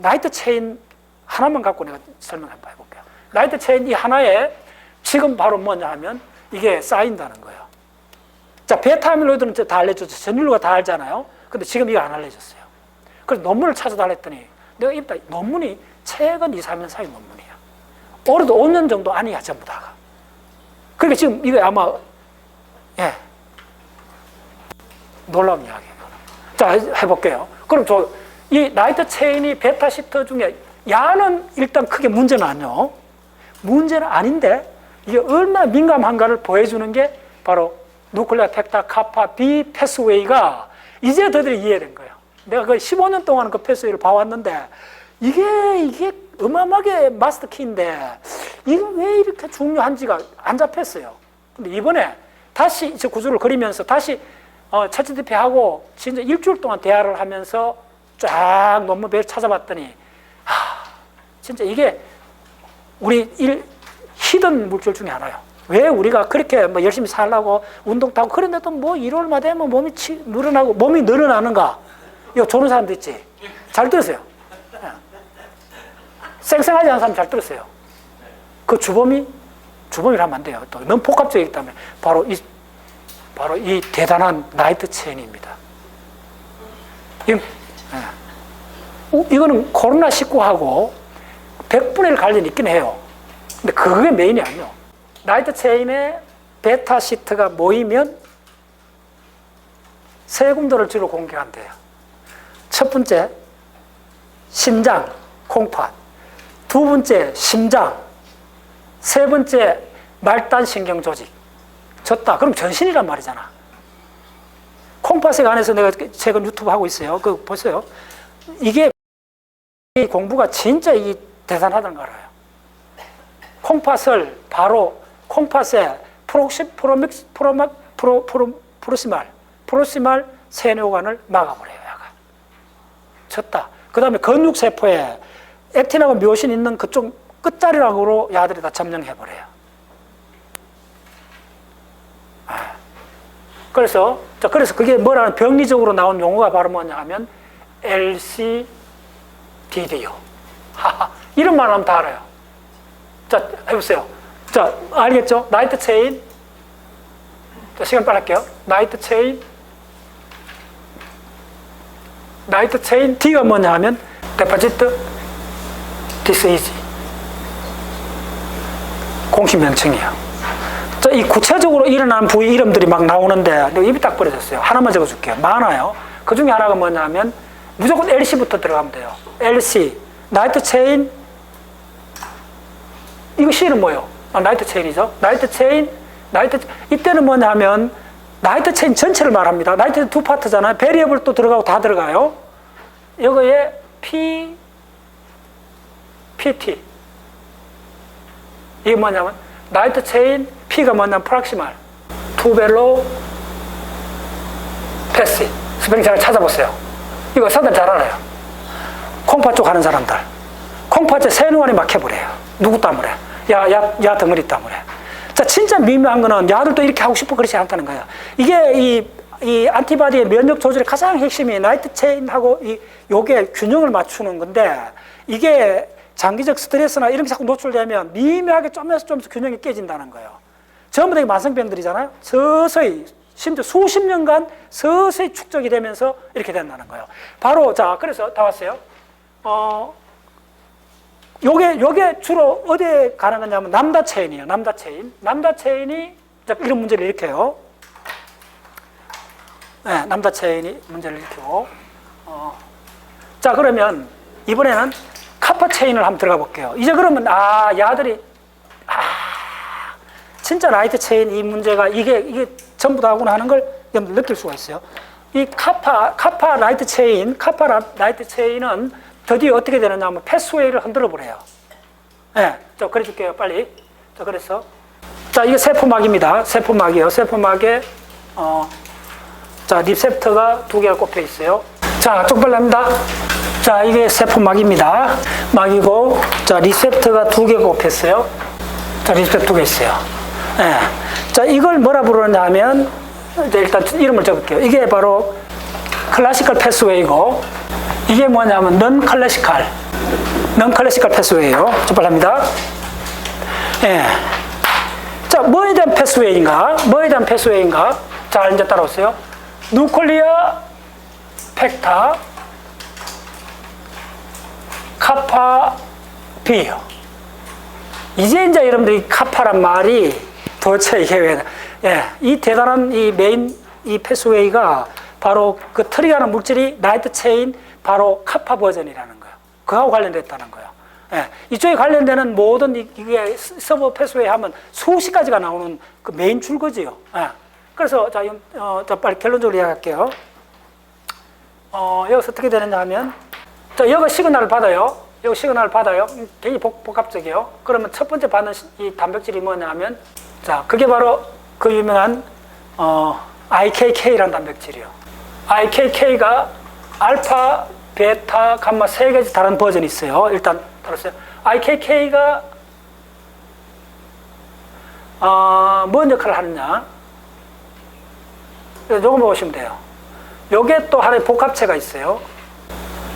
라이트 체인 하나만 갖고 내가 설명 한번 해볼게요. 라이트 체인 이 하나에 지금 바로 뭐냐 하면 이게 쌓인다는 거예요. 자, 베타 아밀로이드는 다 알려줬죠. 전 인류가 다 알잖아요. 근데 지금 이거 안 알려졌어요. 그래서 논문을 찾아달랬더니 내가 입다 논문이 최근 2, 3년 사이 논문이야. 올해도 5년 정도 아니야, 전부 다가. 그러니까 지금 이거 아마, 놀라운 이야기예요. 자, 해볼게요. 그럼 이 라이트 체인이 베타 시트 중에 야는 일단 크게 문제는 아니요. 문제는 아닌데 이게 얼마나 민감한가를 보여주는 게 바로 누클레아 텍타 카파 B 패스웨이가 이제 저들이 이해된 거예요. 내가 그 15년 동안 그 패스웨이를 봐왔는데 이게 어마어마하게 마스터 키인데 이거 왜 이렇게 중요한지가 안 잡혔어요. 근데 이번에 다시 저 구조를 그리면서 다시 챗GPT하고 진짜 일주일 동안 대화를 하면서 쫙 논문을 찾아봤더니 진짜 이게 우리 히든 물질 중에 하나예요. 왜 우리가 그렇게 열심히 살라고 운동도 하고 그런데도 일요일마다 되면 몸이 늘어나고 몸이 늘어나는가? 이거 조는 사람도 있지. 잘 들으세요. 쌩쌩하지 않은 사람 잘 들으세요. 그 주범이라 하면 안 돼요. 또 너무 복합적이기 때문에 바로 이 대단한 라이트 체인입니다. 이거는 코로나19하고 100분의 1 관련이 있긴 해요. 근데 그게 메인이 아니에요. 라이트 체인에 베타 시트가 모이면 세 군데를 주로 공격한대요. 첫 번째, 심장, 콩팥. 두 번째, 심장. 세 번째, 말단 신경 조직. 졌다. 그럼 전신이란 말이잖아. 콩팥에 관해서 내가 최근 유튜브 하고 있어요. 그거 보세요. 이게 공부가 진짜 대단하다는 걸 알아요. 콩팥을 바로 콩팥에 프로시말 세뇌관을 막아버려요. 야가. 졌다. 그 다음에 근육세포에 액틴하고 묘신 있는 그쪽 끝자리락으로 야들이 다 점령해버려요. 그래서 그게 뭐라는 병리적으로 나온 용어가 바로 뭐냐 하면 LCDD요. 이름만 하면 다 알아요. 자, 해보세요. 자, 알겠죠? 나이트 체인. 자, 시간 빨리 할게요. 나이트 체인. 나이트 체인 D가 뭐냐 하면 데포지트 디스이지. 공식 명칭이에요. 자, 이 구체적으로 일어나는 부위 이름들이 막 나오는데 입이 딱 벌어졌어요. 하나만 적어줄게요. 많아요. 그 중에 하나가 뭐냐면 무조건 LC부터 들어가면 돼요. LC, 나이트 체인. 이거 C는 뭐예요? 나이트 체인이죠. 나이트 체인, 이때는 뭐냐면 나이트 체인 전체를 말합니다. 나이트 두 파트잖아요. 베리어블도 들어가고 다 들어가요. 이거에 PT. 이게 뭐냐면 나이트 체인, P가 뭐냐면 프락시말, 투벨로 패시. 스펠링 잘 찾아보세요. 이거 사람들 잘 알아요. 콩파 쪽 하는 사람들. 콩파째 세누안이 막혀버려요. 누구 때문에? 야 덩어리 때문에. 자, 진짜 미묘한 거는 야들도 이렇게 하고 싶어 그렇지 않다는 거야. 이게 이 안티바디의 면역 조절의 가장 핵심이 나이트 체인하고 요게 균형을 맞추는 건데, 이게 장기적 스트레스나 이런 게 자꾸 노출되면 미묘하게 좀에서 균형이 깨진다는 거예요. 전부 다 만성병들이잖아요. 서서히, 심지어 수십 년간 서서히 축적이 되면서 이렇게 된다는 거예요. 바로, 자, 그래서 다 왔어요. 요게 주로 어디에 가는 거냐면 남다 체인이에요. 남다 체인. 남다 체인이 이런 문제를 일으켜요. 네, 남다 체인이 문제를 일으키고. 자, 그러면 이번에는 카파 체인을 한번 들어가 볼게요. 이제 그러면 야들이 진짜 나이트 체인 이 문제가 이게 전부 다구나 하는 걸 느낄 수가 있어요. 이 카파 나이트 체인은 드디어 어떻게 되느냐 하면 패스웨이를 흔들어 버려요. 네, 저 그려줄게요, 빨리. 자, 그래서 자, 이게 세포막입니다. 세포막이에요. 세포막에 자, 리셉터가 두 개가 꼽혀 있어요. 자, 쪽발랍니다. 자, 이게 세포막입니다. 막이고, 자, 리셉터가 두 개가 꼽혔어요. 자, 리셉터 두 개 있어요. 네. 자, 이걸 뭐라 부르느냐 하면, 이제 일단 이름을 적을게요. 이게 바로 클래시컬 패스웨이고, 이게 뭐냐면 넌 클래시컬 패스웨이예요. 쪽발랍니다. 예. 자, 뭐에 대한 패스웨이인가? 자, 이제 따라오세요. 누클리아 팩타 카파 B요. 이제 여러분들이 카파란 말이 도대체 이게 왜, 이 대단한 이 메인 이 패스웨이가 바로 그 트리가는 물질이 나이트 체인 바로 카파 버전이라는 거예요. 그하고 관련됐다는 거예요. 이쪽에 관련되는 모든 이게 서버 패스웨이 하면 수십 가지가 나오는 그 메인 줄거지요. 그래서 자, 빨리 결론적으로 이야기할게요. 여기서 어떻게 되느냐 하면, 자, 여기 시그널을 받아요. 굉장히 복합적이에요. 그러면 첫 번째 받는 이 단백질이 뭐냐 하면, 자, 그게 바로 그 유명한 IKK라는 단백질이요. IKK가 알파, 베타, 감마 세 가지 다른 버전이 있어요. 일단 들었어요. IKK가 뭔 역할을 하느냐? 요거 보시면 돼요. 요게 또 하나의 복합체가 있어요.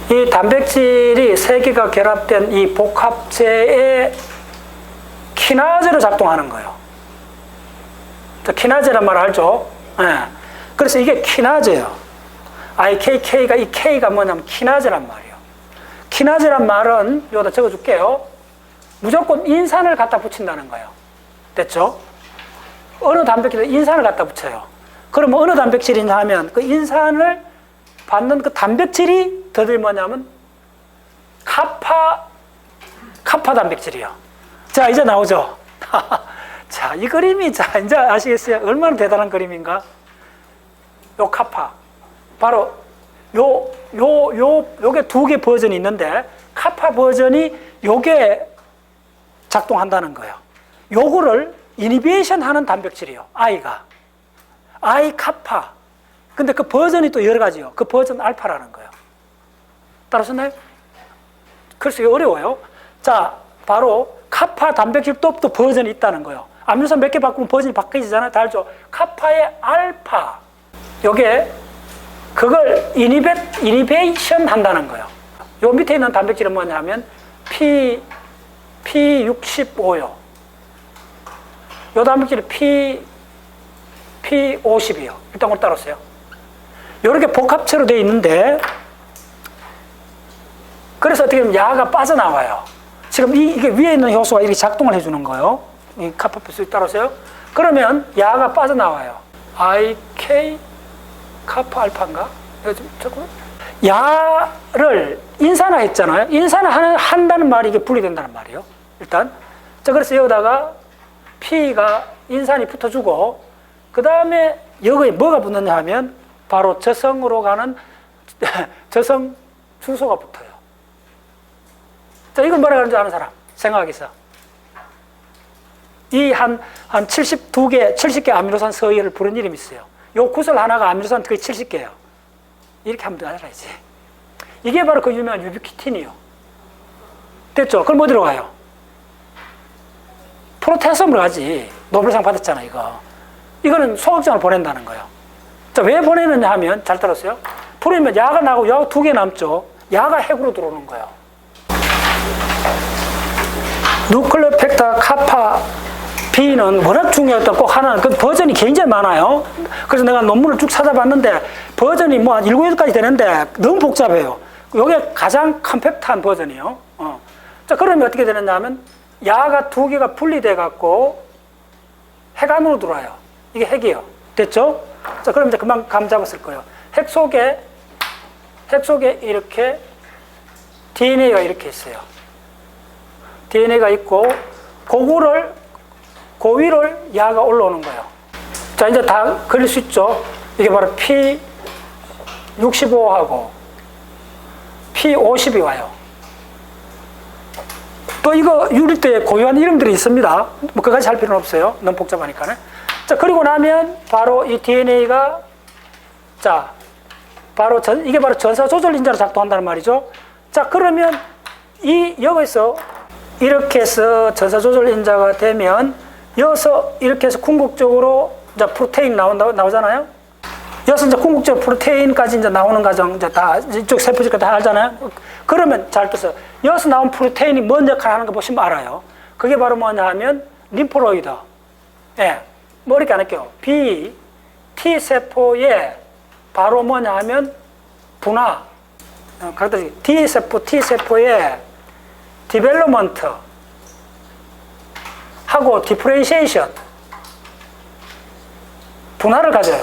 이 단백질이 세 개가 결합된 이 복합체의 키나제로 작동하는 거예요. 키나제란 말 알죠? 그래서 이게 키나제예요. IKK가 이 K가 뭐냐면 키나제란 말이에요. 키나제란 말은 여기다 적어줄게요. 무조건 인산을 갖다 붙인다는 거예요. 됐죠? 어느 단백질에 인산을 갖다 붙여요. 그러면 어느 단백질이냐 하면 그 인산을 받는 그 단백질이 더들 뭐냐면 카파 단백질이요. 자, 이제 나오죠. 자, 이 그림이 자, 이제 아시겠어요? 얼마나 대단한 그림인가? 요 카파. 바로 요게 두 개 버전이 있는데 카파 버전이 요게 작동한다는 거예요. 요거를 이니비에이션 하는 단백질이요. I 카파. 근데 그 버전이 또 여러 가지요. 그 버전 알파라는 거예요. 따라오셨나요? 그래서 이게 어려워요. 자, 바로 카파 단백질도 또 버전이 있다는 거예요. 아미노산 몇 개 바꾸면 버전이 바뀌잖아요. 다 알죠? 카파의 알파. 요게 그걸 이니베이션 한다는 거예요. 요 밑에 있는 단백질은 뭐냐면 P65요. 요 단백질이 P50이요. 일단 그걸 따랐어요. 요렇게 복합체로 되어 있는데, 그래서 어떻게 보면 야가 빠져나와요. 지금 이게 위에 있는 효소가 이렇게 작동을 해주는 거예요. 이 카파페스 따라서요. 그러면 야가 빠져나와요. IK 카파 알파인가? 야를 인산화했잖아요. 인산화한다는 말이 이게 분리된다는 말이에요. 일단. 자, 그래서 여기다가 P가 인산이 붙어주고, 그 다음에 여기에 뭐가 붙느냐 하면 바로 저성으로 가는 저성 수소가 붙어요. 자, 이건 뭐라 그러는지 아는 사람? 생각하겠어. 이 한 72개, 70개 아미노산 서열을 부른 이름이 있어요. 요 구슬 하나가 아미노산 거의 70개예요. 이렇게 하면 알아야지. 이게 바로 그 유명한 유비퀴틴이요. 됐죠? 그럼 어디로 가요? 프로테아섬으로 가지. 노벨상 받았잖아, 이거. 이거는 소각장을 보낸다는 거예요. 자, 왜 보내느냐 하면, 잘 들었어요? 보내면 야가 나고 야 2개 남죠? 야가 핵으로 들어오는 거예요. 누클레오 펙타 카파 B는 워낙 중요했던 꼭 하나는 그 버전이 굉장히 많아요. 그래서 내가 논문을 쭉 찾아봤는데 버전이 뭐 한 7, 8가지 되는데 너무 복잡해요. 이게 가장 컴팩트한 버전이에요. 자, 그러면 어떻게 되느냐 하면 야가 2개가 분리돼 갖고 핵 안으로 들어와요. 이게 핵이에요. 됐죠? 자, 그럼 이제 금방 감 잡았을 거예요. 핵 속에 이렇게 DNA가 이렇게 있어요. DNA가 있고 그 위를 야가 올라오는 거예요. 자, 이제 다 그릴 수 있죠. 이게 바로 P65하고 P50이 와요. 또 이거 유리대에 고유한 이름들이 있습니다. 뭐 그까지 할 필요는 없어요. 너무 복잡하니까는. 자, 그리고 나면 바로 이 DNA가 자, 바로 이게 바로 전사 조절 인자로 작동한다는 말이죠. 자, 그러면 여기서 이렇게 해서 전사 조절 인자가 되면 여기서 이렇게 해서 궁극적으로 이제 프로테인 나오잖아요. 여기서 이제 궁극적으로 프로테인까지 이제 나오는 과정 이제 다 이쪽 세포질까 다 알잖아요. 그러면 잘 떠서 여기서 나온 프로테인이 뭔 역할을 하는 거 보시면 알아요. 그게 바로 뭐냐 하면 림프로이드. 예. 뭐 이렇게 안 할게요. T 세포에 바로 뭐냐 하면 분화. T세포의 디벨로먼트 하고 디프레시에이션 분할을 가져요.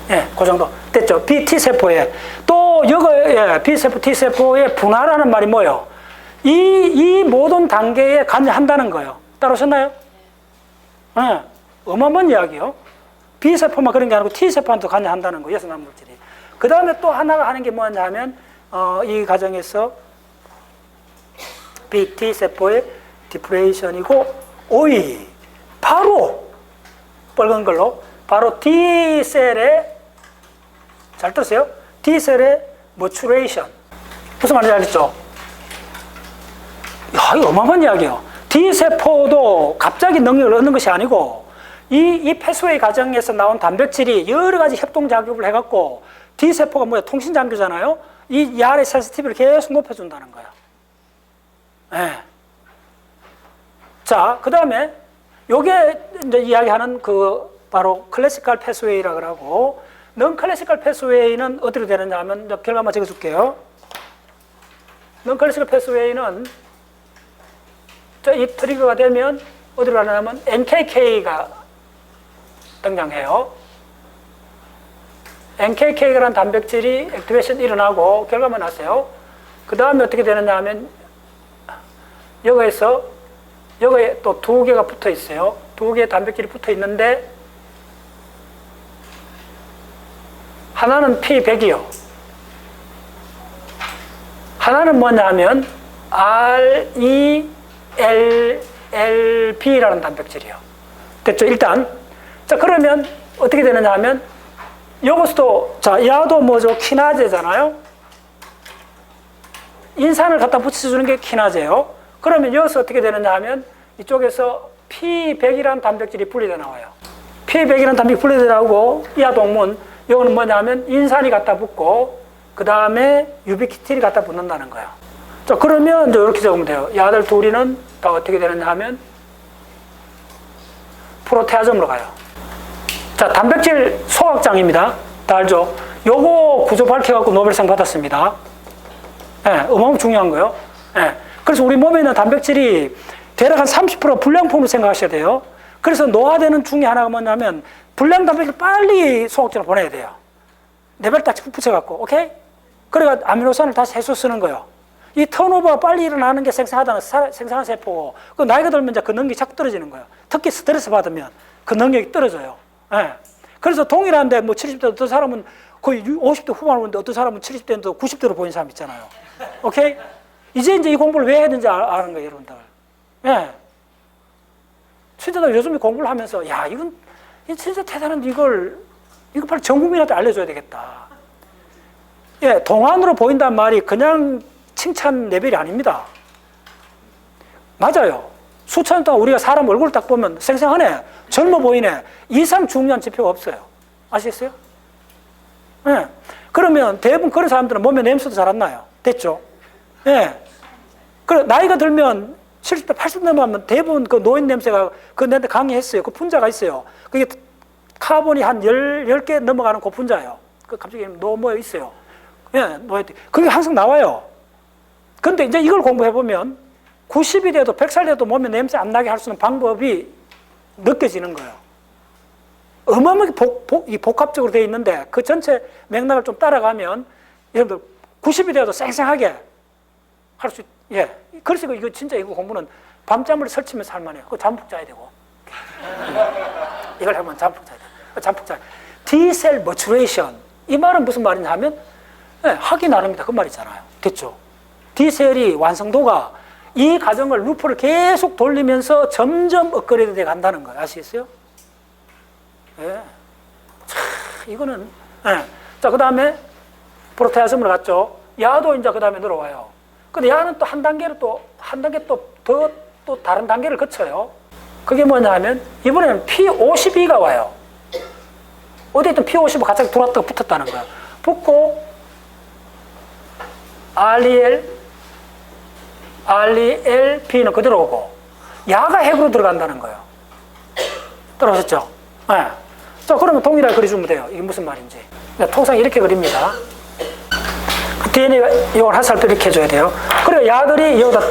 예, 그 정도 됐죠. T세포에 또 여기에 B세포, T세포의 분할하는 말이 뭐예요? 이 모든 단계에 관여한다는 거예요. 따라오셨나요? 예, 어마어마한 이야기요. B세포만 그런 게 아니고 T세포한테 관여한다는 거예요. 여섯 남물질이. 그 다음에 또 하나가 하는 게 뭐냐 하면 이 과정에서 T세포의 디프레이션이고 오이 바로 빨간 걸로 바로 T셀의 잘 들으세요? T셀의 머추레이션 무슨 말인지 알겠죠? 야, 이거 어마어마한 이야기예요. T세포도 갑자기 능력을 얻는 것이 아니고 이 패스웨이 과정에서 나온 단백질이 여러 가지 협동작용을 해갖고 T세포가 뭐야? 통신장교잖아요. 이 야의 센시티비티를 계속 높여준다는 거야. 네. 자, 그 다음에 요게 이제 이야기하는 바로 클래시컬 패스웨이라 그러고, 넌 클래시컬 패스웨이는 어디로 되느냐 하면 결과만 적어줄게요. 넌 클래시컬 패스웨이는 이 트리거가 되면 어디로 가냐면 NKK가 등장해요. NKK라는 단백질이 액티베이션 일어나고 결과만 나세요. 그 다음에 어떻게 되느냐 하면 여기에 또 2개가 붙어 있어요. 2개의 단백질이 붙어 있는데 하나는 P100이요. 하나는 뭐냐 하면 RELLB라는 단백질이요. 됐죠? 일단. 자, 그러면 어떻게 되느냐 하면 여기서도 자, 야도 뭐죠? 키나제잖아요. 인산을 갖다 붙여주는 게 키나제예요. 그러면 여기서 어떻게 되느냐 하면 이쪽에서 P100이라는 단백질이 분리돼 나와요. P100이라는 단백질이 분리돼 나오고 야동문 이거는 뭐냐면 인산이 갖다 붙고 그 다음에 유비키틴이 갖다 붙는다는 거예요. 자, 그러면 이제 이렇게 적으면 돼요. 야들 둘이는 다 어떻게 되느냐 하면 프로테아즘으로 가요. 자, 단백질 소각장입니다. 다 알죠? 요거 구조 밝혀갖고 노벨상 받았습니다. 예, 어마어마하게 중요한 거예요. 예. 그래서 우리 몸에 있는 단백질이 대략 한 30% 불량품으로 생각하셔야 돼요. 그래서 노화되는 중에 하나가 뭐냐면 불량 단백질 빨리 소각장으로 보내야 돼요. 레벨 딱 붙여갖고, 오케이? 그래가 아미노산을 다시 해서 쓰는 거예요. 이 턴오버가 빨리 일어나는 게 생산한 세포고, 그 나이가 들면 이제 그 능력이 자꾸 떨어지는 거예요. 특히 스트레스 받으면 그 능력이 떨어져요. 예. 그래서 동일한데 뭐 70대 어떤 사람은 거의 50대 후반을 보는데 어떤 사람은 70대인데 90대로 보이는 사람 있잖아요. 오케이? 이제 이 공부를 왜 해야 되는지 아는 거예요, 여러분들. 예. 진짜 나 요즘에 공부를 하면서, 야, 이건 진짜 대단한데 이거 빨리 전 국민한테 알려줘야 되겠다. 예, 동안으로 보인단 말이 그냥 칭찬 레벨이 아닙니다. 맞아요. 수천 년 동안 우리가 사람 얼굴을 딱 보면 생생하네, 젊어 보이네, 이상 중요한 지표가 없어요. 아시겠어요? 예. 그러면 대부분 그런 사람들은 몸에 냄새도 잘 안 나요. 됐죠? 예. 그래, 나이가 들면 70대, 80대 넘어가면 대부분 그 노인 냄새가 그 내한테 강의했어요. 그 분자가 있어요. 그게 카본이 한 10개 넘어가는 그 분자예요. 그 갑자기 모여 있어요. 예, 그게 항상 나와요. 근데 이제 이걸 공부해보면 90이 돼도 100살 돼도 몸에 냄새 안 나게 할 수 있는 방법이 느껴지는 거예요. 어마어마하게 복합적으로 되어 있는데 그 전체 맥락을 좀 따라가면 여러분들 90이 돼도 쌩쌩하게 할 수, 예. 그래서 이거 진짜 이거 공부는 밤잠을 설치면서 할 만해요. 그거 잠푹 자야 되고. 이걸 하면 잠푹 자야 돼. 잠푹 자야 돼. T-cell maturation. 이 말은 무슨 말이냐 하면, 예, 하기 나름이다. 그 말이잖아요. 됐죠? T셀이 완성도가 이 과정을 루프를 계속 돌리면서 점점 업그레이드 돼 간다는 거예요. 아시겠어요? 예. 참, 이거는, 예. 자, 그 다음에 프로테아즘으로 갔죠. 야도 이제 그 다음에 들어와요. 근데 야는 또 한 단계 또 다른 단계를 거쳐요. 그게 뭐냐 하면, 이번에는 P52가 와요. 어디 있던 P55 갑자기 들어왔다가 붙었다는 거야. 붙고, RELP는 그대로 오고, 야가 핵으로 들어간다는 거예요. 들어오셨죠? 네. 자, 그러면 동일하게 그려주면 돼요. 이게 무슨 말인지. 통상 이렇게 그립니다. DNA 이걸 하살도 이렇게 해줘야 돼요. 그리고 야들이 여기다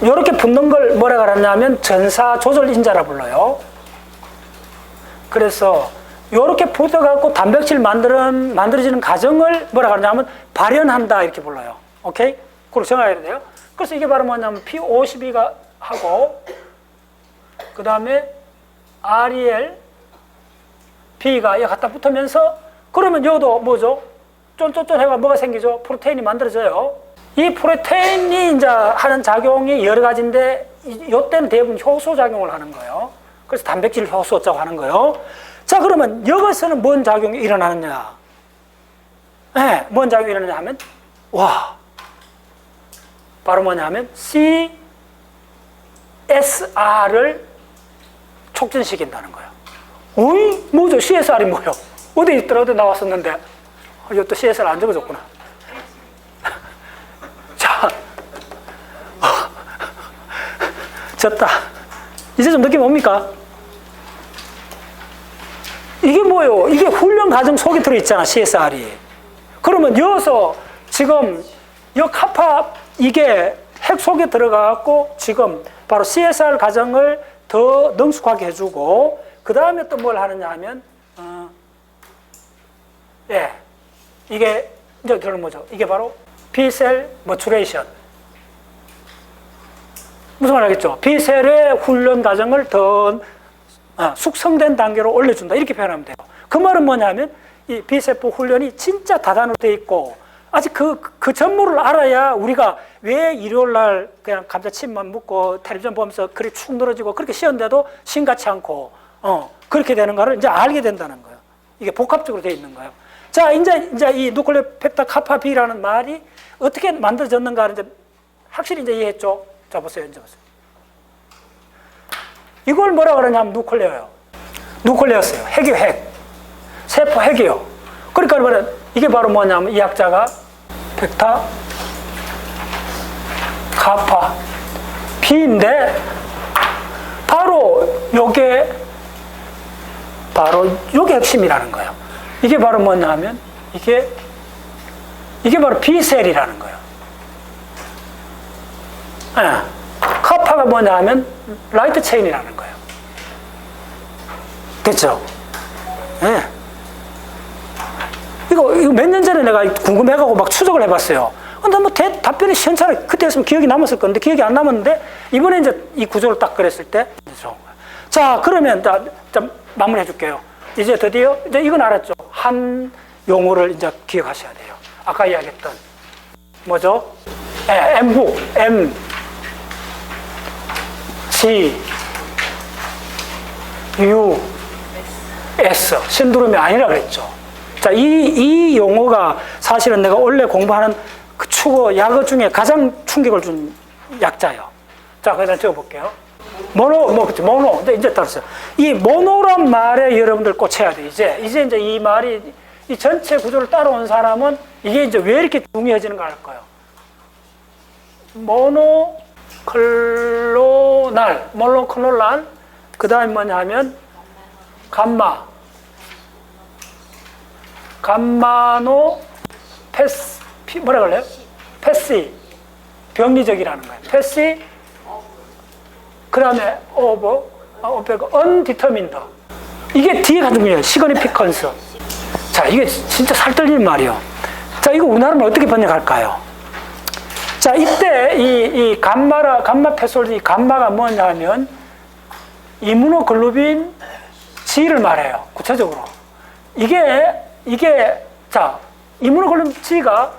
이렇게 붙는 걸 뭐라 그러냐면 전사 조절 인자라 불러요. 그래서 이렇게 붙어갖고 단백질 만들어지는 과정을 뭐라 그러냐면 발현한다 이렇게 불러요. 오케이? 그걸 정해야 돼요. 그래서 이게 바로 뭐냐면 P52가 하고 그 다음에 REL B가 여기 갖다 붙으면서 그러면 여기도 뭐죠? 쫀쫀쫀 해가 뭐가 생기죠? 프로테인이 만들어져요. 이 프로테인이 이제 하는 작용이 여러 가지인데 이때는 대부분 효소 작용을 하는 거예요. 그래서 단백질 효소 어쩌고 하는 거예요. 자, 그러면 여기서는 뭔 작용이 일어나느냐? 네, 뭔 작용이 일어나냐 하면 와, 바로 뭐냐 하면 CSR을 촉진시킨다는 거예요. 어이? 뭐죠? CSR이 뭐예요? 어디 있더라? 어디 나왔었는데 이거 또 CSR 안 적어줬구나. 자, 졌다. 이제 좀 느낌 옵니까? 이게 뭐예요? 이게 훈련 과정 속에 들어있잖아, CSR이. 그러면 여기서 지금 이 카파 이게 핵 속에 들어가갖고 지금 바로 CSR 과정을 더 능숙하게 해주고 그 다음에 또 뭘 하느냐 하면 예, 이게 이제 그런 뭐죠? 이게 바로 B셀 머추레이션. 무슨 말 하겠죠? B셀의 훈련 과정을 더 숙성된 단계로 올려준다. 이렇게 표현하면 돼요. 그 말은 뭐냐면 이 B세포 훈련이 진짜 다단으로 돼 있고 아직 그 전모를 알아야 우리가 왜 일요일 날 그냥 감자칩만 먹고 텔레비전 보면서 그렇게 축 늘어지고 그렇게 쉬었는데도 심같지 않고 그렇게 되는 거를 이제 알게 된다는 거예요. 이게 복합적으로 돼 있는 거예요. 자, 이제 이 누클레오 펩타 카파 B라는 말이 어떻게 만들어졌는가를 이제 확실히 이제 이해했죠? 자, 보세요. 이제 보세요. 이걸 뭐라 그러냐면 누클레오예요. 누클레오스예요. 핵이요, 핵. 세포 핵이요. 그러니까 말은 이게 바로 뭐냐면 이 학자가 펩타 카파 B인데 바로 요게 바로 이게 핵심이라는 거예요. 이게 바로 뭐냐 하면 이게 바로 B셀이라는 거예요. 네. 카파가 뭐냐 하면 라이트 체인이라는 거예요. 됐죠? 네. 이거 몇 년 전에 내가 궁금해가지고 막 추적을 해봤어요. 근데 뭐 답변이 시원찮아. 그때 했으면 기억이 남았을 건데 기억이 안 남았는데 이번에 이제 이 구조를 딱 그렸을 때 좋은 거예요. 자, 그러면 자 마무리해 줄게요. 이제 드디어 이제 이건 알았죠? 한 용어를 이제 기억하셔야 돼요. 아까 이야기했던 뭐죠? M국, M, C, U, S 신두름이 아니라 그랬죠. 자, 이 용어가 사실은 내가 원래 공부하는 그 축어 약어 중에 가장 충격을 준 약자예요. 자, 그냥 적어볼게요. 모노. 이제 따랐어요. 이 모노란 말에 여러분들 꽂혀야 돼. 이제 이 말이 이 전체 구조를 따라온 사람은 이게 이제 왜 이렇게 중요해지는가 알 거예요. 모노클로날, 그 다음에 뭐냐 하면 감마노 뭐라 그래요? 패시 병리적이라는 거예요. 패시 그 다음에 언디터민드 이게 뒤에 가는 거예요. 시그니피컨스. 자, 이게 진짜 살떨리는 말이에요. 자, 이거 우리나라는 어떻게 번역할까요? 자, 이때 이 감마 패솔 이 감마가 뭐냐 하면 이무노글로빈 G를 말해요. 구체적으로 이게 자, 이무노글로빈 G가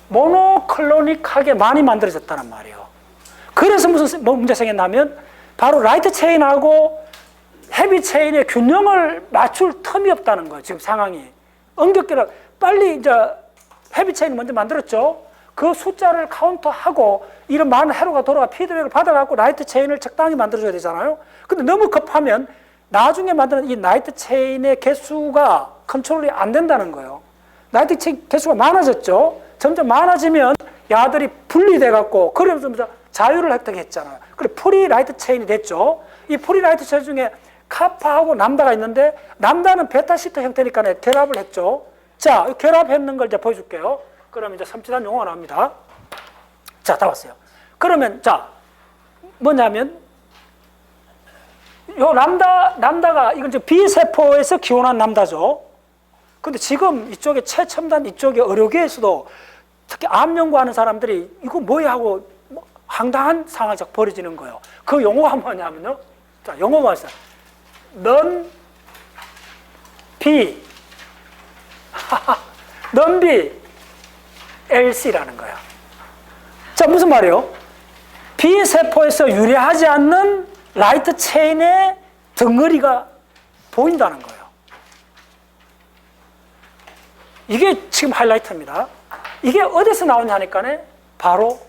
모노클로닉하게 많이 만들어졌다는 말이에요. 그래서 무슨 문제가 생겼냐면 바로 라이트 체인하고 헤비 체인의 균형을 맞출 틈이 없다는 거예요. 지금 상황이 엄격하게 빨리 이제 헤비 체인 먼저 만들었죠. 그 숫자를 카운터하고 이런 많은 회로가 돌아가 피드백을 받아갖고 라이트 체인을 적당히 만들어줘야 되잖아요. 근데 너무 급하면 나중에 만드는 이 라이트 체인의 개수가 컨트롤이 안 된다는 거예요. 라이트 체인 개수가 많아졌죠. 점점 많아지면 야들이 분리돼갖고 그러면서 자유를 획득했잖아요. 그래 프리 라이트 체인이 됐죠. 이 프리 라이트 체인 중에 카파하고 남다가 있는데 남다는 베타 시트 형태니까 결합을 했죠. 자, 결합했는 걸 이제 보여줄게요. 그러면 이제 섬찟한 용어가 나옵니다. 자, 다 왔어요. 그러면 자 뭐냐면 요 남다가 이건 지금 B세포에서 기원한 남다죠. 근데 지금 이쪽에 최첨단 이쪽에 의료계에서도 특히 암 연구하는 사람들이 이거 뭐야 하고 황당한 상황이 벌어지는 거예요. 그 용어가 뭐냐면요. 자, 용어가 있어요. 넌비 LC라는 거야. 자, 무슨 말이에요? B세포에서 유래하지 않는 라이트 체인의 덩어리가 보인다는 거예요. 이게 지금 하이라이트입니다. 이게 어디서 나오냐 하니까 바로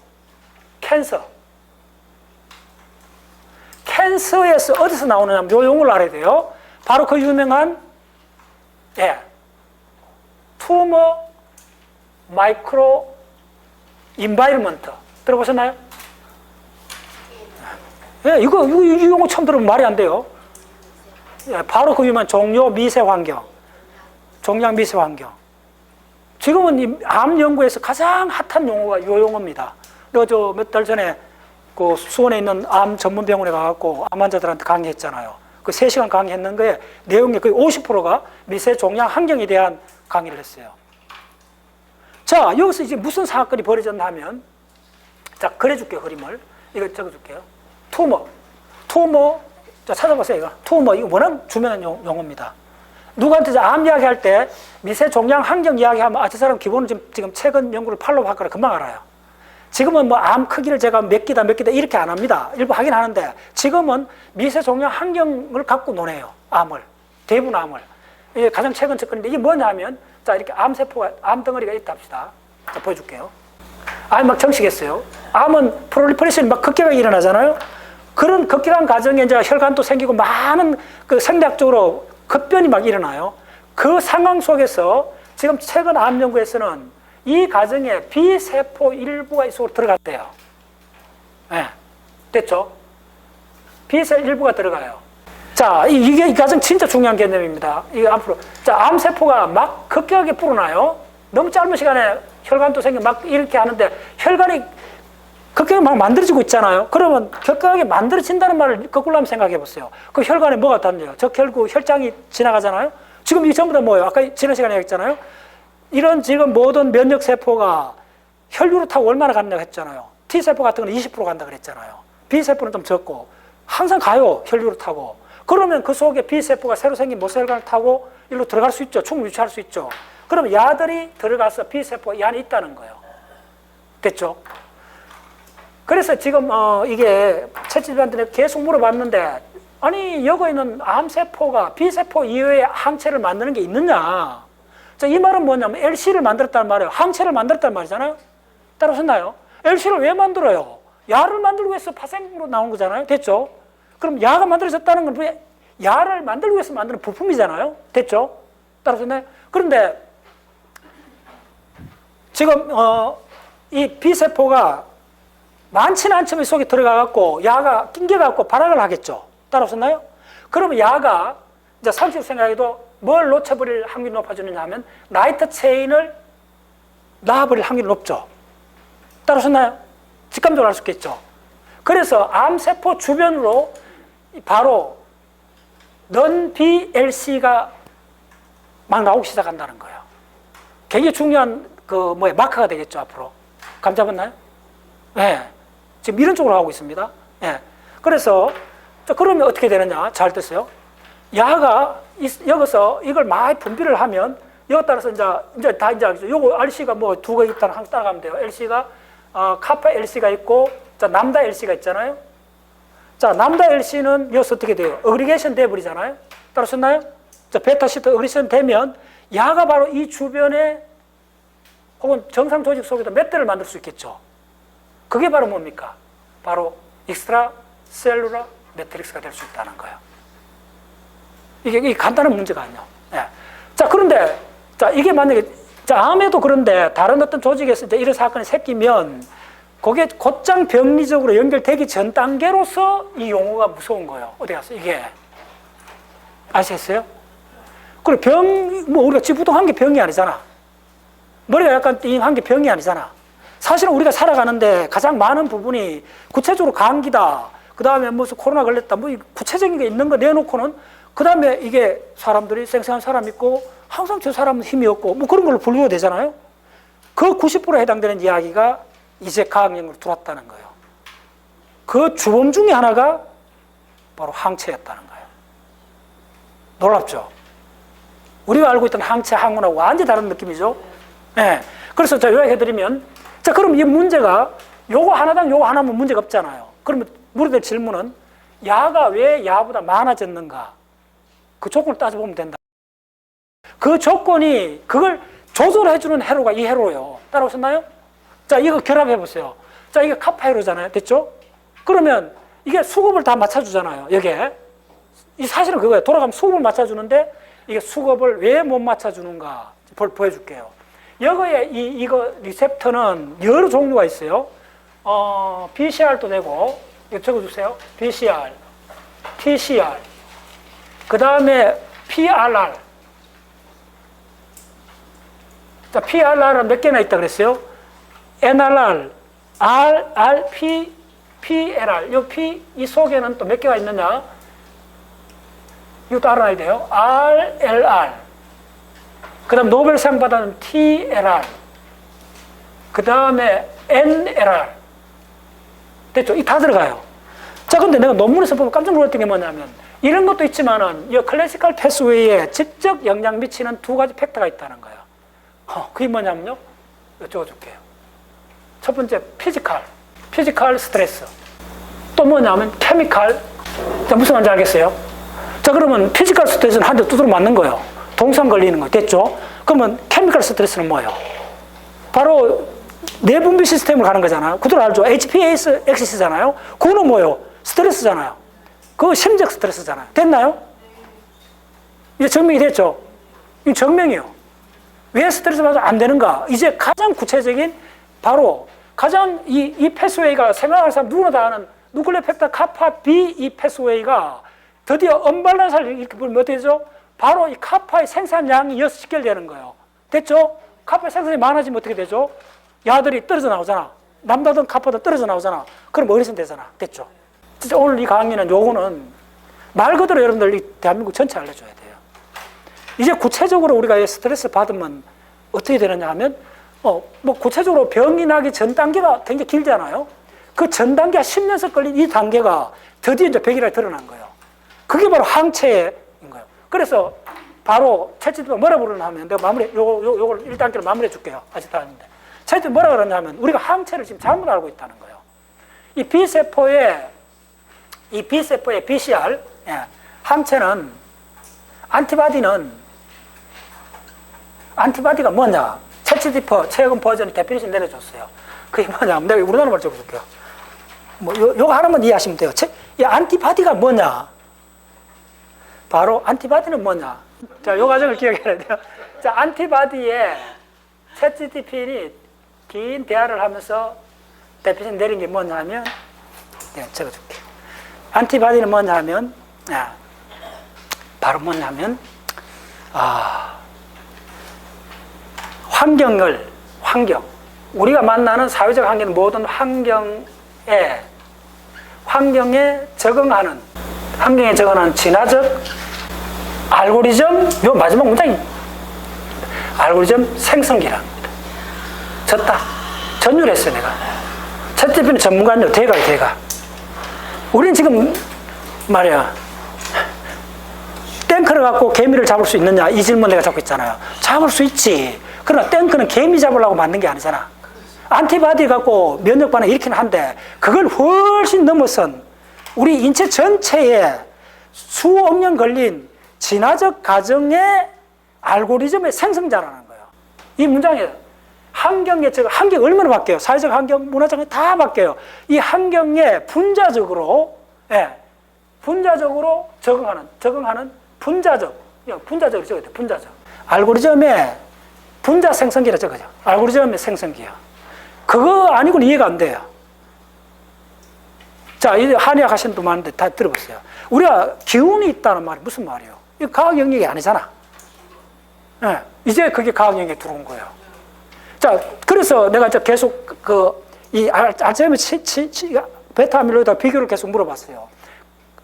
캔서에서 어디서 나오느냐 요 용어를 알아야 돼요. 바로 그 유명한 투머 마이크로 인바이러먼트 들어보셨나요? 이 용어 처음 들으면 말이 안 돼요. 바로 그 유명한 종양 미세 환경. 지금은 이 암 연구에서 가장 핫한 용어가 이 용어입니다. 저 몇 달 전에 그 수원에 있는 암 전문 병원에 가갖고 암 환자들한테 강의했잖아요. 그 3시간 강의했는 거에 내용의 거의 50%가 미세 종양 환경에 대한 강의를 했어요. 자, 여기서 이제 무슨 사건이 벌어졌나 하면, 자, 그려줄게요, 그림을. 이거 적어줄게요. 투머. 자, 찾아보세요, 이거. 투머, 이거 워낙 주변한 용어입니다. 누구한테 암 이야기할 때 미세 종양 환경 이야기하면 저 사람 기본은 지금 최근 연구를 팔로우 할 거라 금방 알아요. 지금은 뭐 암 크기를 제가 몇 기다 이렇게 안 합니다. 일부 하긴 하는데 지금은 미세 종양 환경을 갖고 논해요. 대부분 암을. 이게 가장 최근 접근인데 이게 뭐냐면 자, 이렇게 암 덩어리가 있다 합시다. 자, 보여줄게요. 암이 막 정식했어요. 암은 프롤리퍼레이션이 막 급격하게 일어나잖아요. 그런 급격한 과정에 이제 혈관도 생기고 많은 그 생략적으로 급변이 막 일어나요. 그 상황 속에서 지금 최근 암 연구에서는 이 과정에 B세포 일부가 이쪽으로 들어갔대요. 됐죠? B셀 일부가 들어가요. 자, 이게 가장 진짜 중요한 개념입니다. 이게 앞으로. 자, 암세포가 막 급격하게 불어나요. 너무 짧은 시간에 혈관도 생겨 막 이렇게 하는데 혈관이 급격하게 막 만들어지고 있잖아요. 그러면 급격하게 만들어진다는 말을 거꾸로 한번 생각해 보세요. 그 혈관에 뭐가 닿네요? 적혈구 혈장이 지나가잖아요. 지금 이 전부 다 뭐예요? 아까 지난 시간에 얘기했잖아요. 이런 지금 모든 면역세포가 혈류로 타고 얼마나 갔냐고 했잖아요. T세포 같은 건 20% 간다 그랬잖아요. B세포는 좀 적고 항상 가요. 혈류로 타고. 그러면 그 속에 B세포가 새로 생긴 모세혈관을 타고 일로 들어갈 수 있죠. 충분히 유치할 수 있죠. 그럼 야들이 들어가서 B세포가 이 안에 있다는 거예요. 됐죠? 그래서 지금 이게 채찍반들에 계속 물어봤는데 아니 여기에는 암세포가 B세포 이외에 항체를 만드는 게 있느냐. 자, 이 말은 뭐냐면 LC를 만들었다는 말이에요. 항체를 만들었다는 말이잖아요. 따라오셨나요? LC를 왜 만들어요? 야를 만들기 위해서 파생으로 나온 거잖아요. 됐죠? 그럼 야가 만들어졌다는 건 야를 만들기 위해서 만드는 부품이잖아요. 됐죠? 따라오셨나요? 그런데 지금 이 B세포가 많지는 않지만 속에 들어가갖고 야가 낑겨갖고 발악을 하겠죠. 따라오셨나요? 그러면 야가 이제 상식적으로 생각해도 뭘 놓쳐버릴 확률이 높아지느냐 하면 라이트 체인을 놔버릴 확률이 높죠. 따라오셨나요? 직감적으로 알 수 있겠죠. 그래서 암세포 주변으로 바로 non-BLC가 막 나오기 시작한다는 거예요. 굉장히 중요한 마커가 되겠죠, 앞으로. 감 잡았나요? 네. 지금 이런 쪽으로 가고 있습니다. 네. 그래서, 그러면 어떻게 되느냐? 잘 됐어요. 야가 여기서 이걸 많이 분비를 하면, 이거 따라서 요거 RC가 뭐 두 개 있다는 항상 따라가면 돼요. LC가, 카파 LC가 있고, 자, 남다 LC가 있잖아요. 자, 남다 LC는 여기서 어떻게 돼요? 어그리게이션 돼버리잖아요. 따라오셨나요? 자, 베타 시트 어그리게이션 되면, 야가 바로 이 주변에 혹은 정상 조직 속에도 몇 대를 만들 수 있겠죠. 그게 바로 뭡니까? 바로 익스트라 셀룰라 매트릭스가 될 수 있다는 거예요. 이게 간단한 문제가 아니에요. 네. 자, 그런데, 자, 이게 만약에, 자, 암에도 그런데 다른 어떤 조직에서 이제 이런 사건이 생기면 그게 곧장 병리적으로 연결되기 전 단계로서 이 용어가 무서운 거예요. 어디 가서 이게. 아시겠어요? 그리고 우리가 지부동한 게 병이 아니잖아. 머리가 약간 띵한 게 병이 아니잖아. 사실은 우리가 살아가는데 가장 많은 부분이 구체적으로 감기다. 그 다음에 무슨 코로나 걸렸다. 뭐 구체적인 게 있는 거 내놓고는 그 다음에 이게 사람들이 쌩쌩한 사람 있고 항상 저 사람은 힘이 없고 뭐 그런 걸로 분류가 되잖아요. 그 90%에 해당되는 이야기가 이제 과학연구로 들어왔다는 거예요. 그 주범 중에 하나가 바로 항체였다는 거예요. 놀랍죠? 우리가 알고 있던 항체, 항문하고 완전히 다른 느낌이죠? 네. 그래서 제가 요약해드리면, 자, 그럼 이 문제가 요거 하나당 요거 하나면 문제가 없잖아요. 그러면 물어볼 질문은 야가 왜 야보다 많아졌는가? 그 조건을 따져보면 된다. 그 조건이 그걸 조절해주는 회로가 이 회로예요. 따라오셨나요? 자, 이거 결합해보세요. 자, 이게 카파 회로잖아요. 됐죠? 그러면 이게 수급을 다 맞춰주잖아요. 여기에. 이 사실은 그거예요. 돌아가면 수급을 맞춰주는데 이게 수급을 왜 못 맞춰주는가 보여줄게요. 여기에 이거 리셉터는 여러 종류가 있어요. BCR도 되고, 이거 적어주세요. BCR, TCR, 그 다음에 PRR. 자, PRR은 몇 개나 있다 그랬어요? NRR, RRP, PLR. 이 속에는 또 몇 개가 있느냐? 이것도 알아야 돼요. RLR. 그 다음 노벨상 받은 TLR. 그 다음에 NLR. 됐죠? 이 다 들어가요. 자, 근데 내가 논문에서 보면 깜짝 놀랐던 게 뭐냐면, 이런 것도 있지만은, 이 클래시컬 패스웨이에 직접 영향 미치는 두 가지 팩터가 있다는 거예요. 그게 뭐냐면요? 여쭤볼게요. 첫 번째, 피지컬 스트레스. 또 뭐냐면, 케미컬. 자, 무슨 말인지 알겠어요? 자, 그러면 피지컬 스트레스는 한 대 두드러 맞는 거예요. 동상 걸리는 거. 됐죠? 그러면 케미컬 스트레스는 뭐예요? 바로 내분비 시스템으로 가는 거잖아요. 그들 알죠? HPAS 엑시스잖아요. 그거는 뭐예요? 스트레스잖아요. 그거 심적 스트레스잖아요. 됐나요? 이제 증명이 됐죠? 이 증명이에요. 왜 스트레스 받아도 안 되는가? 이제 가장 구체적인 바로 가장 이 패스웨이가 생각하는 사람 누구나 다 아는 누클레오 펩타이드 카파 B 이 패스웨이가 드디어 언밸런스를 이렇게 보면 어떻게 되죠? 바로 이 카파의 생산량이 이어서 직결되는 거예요. 됐죠? 카파의 생산량이 많아지면 어떻게 되죠? 야들이 떨어져 나오잖아. 남다든 카파든 떨어져 나오잖아. 그럼 어디서 되잖아. 됐죠? 진짜 오늘 이 강의는 요거는 말 그대로 여러분들 이 대한민국 전체 알려줘야 돼요. 이제 구체적으로 우리가 스트레스 받으면 어떻게 되느냐 하면 뭐 구체적으로 병이 나기 전 단계가 굉장히 길잖아요. 그 전 단계가 10년씩 걸린 이 단계가 드디어 이제 백일에 드러난 거예요. 그게 바로 항체인 거예요. 그래서 바로 챗GPT가 뭐라 부르냐 하면 내가 요걸 1단계로 마무리해 줄게요. 아직 다 아닌데. 챗GPT 뭐라 그러냐면 우리가 항체를 지금 잘못 알고 있다는 거예요. 이 B세포의 BCR, 항체는 안티바디가 뭐냐? 챗GPT 최근 버전이 데피니션 내려줬어요. 그게 뭐냐? 내가 우리나라 말 적어줄게요. 요거 하나만 이해하시면 돼요. 이 안티바디가 뭐냐? 바로 안티바디는 뭐냐? 자, 요 과정을 기억해야 돼요. 자, 안티바디에 챗GPT이 긴 대화를 하면서 데피니션 내린 게 뭐냐 하면, 적어줄게. 안티바디는 뭐냐 하면, 바로 뭐냐 하면, 환경. 우리가 만나는 사회적 환경은 모든 환경에 적응하는 진화적 알고리즘, 요 마지막 문장이 알고리즘 생성기랍니다. 전율했어요, 내가. 챗GPT는 전문가는 대가. 우리는 지금 말이야, 탱크를 갖고 개미를 잡을 수 있느냐, 이 질문 내가 잡고 있잖아요. 잡을 수 있지. 그러나 탱크는 개미 잡으려고 만든 게 아니잖아. 안티바디 갖고 면역 반응 일으키는 한데 그걸 훨씬 넘어선 우리 인체 전체에 수억 년 걸린 진화적 과정의 알고리즘의 생성자라는 거예요. 이 문장에 환경이 얼마나 바뀌어요? 사회적 환경, 문화적 환경 다 바뀌어요. 이 환경에 분자적으로 적응하는 분자적으로 적어야 돼. 분자적. 알고리즘의 분자 생성기라 적어요. 알고리즘의 생성기야. 그거 아니고는 이해가 안 돼요. 자, 이 한의학 하시는 분 많은데 다 들어보세요. 우리가 기운이 있다는 말이 무슨 말이에요? 이거 과학 영역이 아니잖아. 이제 그게 과학 영역에 들어온 거예요. 자, 그래서 내가 계속 이 알츠하이머 베타 아밀로이드와 비교를 계속 물어봤어요.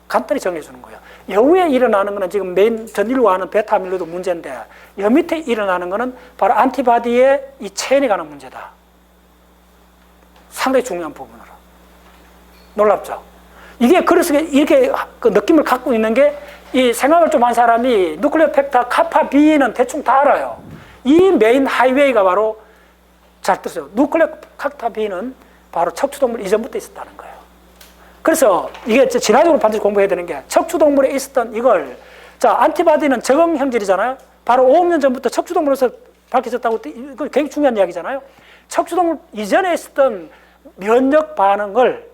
간단히 정리해 주는 거예요. 여우에 일어나는 거는 지금 메인 전 인류가 하는 베타 아밀로이드 문제인데 여 밑에 일어나는 거는 바로 안티바디의 이 체인에 관한 문제다. 상당히 중요한 부분으로. 놀랍죠? 이게 그래서 이렇게 그 느낌을 갖고 있는 게 이 생각을 좀 한 사람이 누클레오 펙타 카파 B는 대충 다 알아요. 이 메인 하이웨이가 바로 잘 뜨세요. 누클레오 펙타 B는 바로 척추동물 이전부터 있었다는 거예요. 그래서 이게 진화적으로 반드시 공부해야 되는 게 척추동물에 있었던 이걸 안티바디는 적응 형질이잖아요. 바로 5억 년 전부터 척추동물에서 밝혀졌다고 이거 굉장히 중요한 이야기잖아요. 척추동물 이전에 있었던 면역 반응을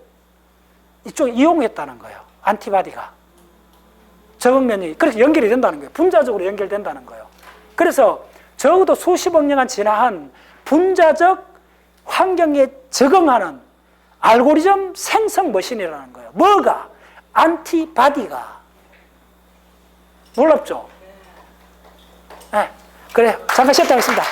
이쪽에 이용했다는 거예요. 안티바디가. 적응 면역이. 그래서 연결이 된다는 거예요. 분자적으로 연결된다는 거예요. 그래서 적어도 수십억 년간 진화한 분자적 환경에 적응하는 알고리즘 생성 머신이라는 거예요. 뭐가? 안티바디가. 놀랍죠? 네. 그래. 잠깐 쉬었다 하겠습니다.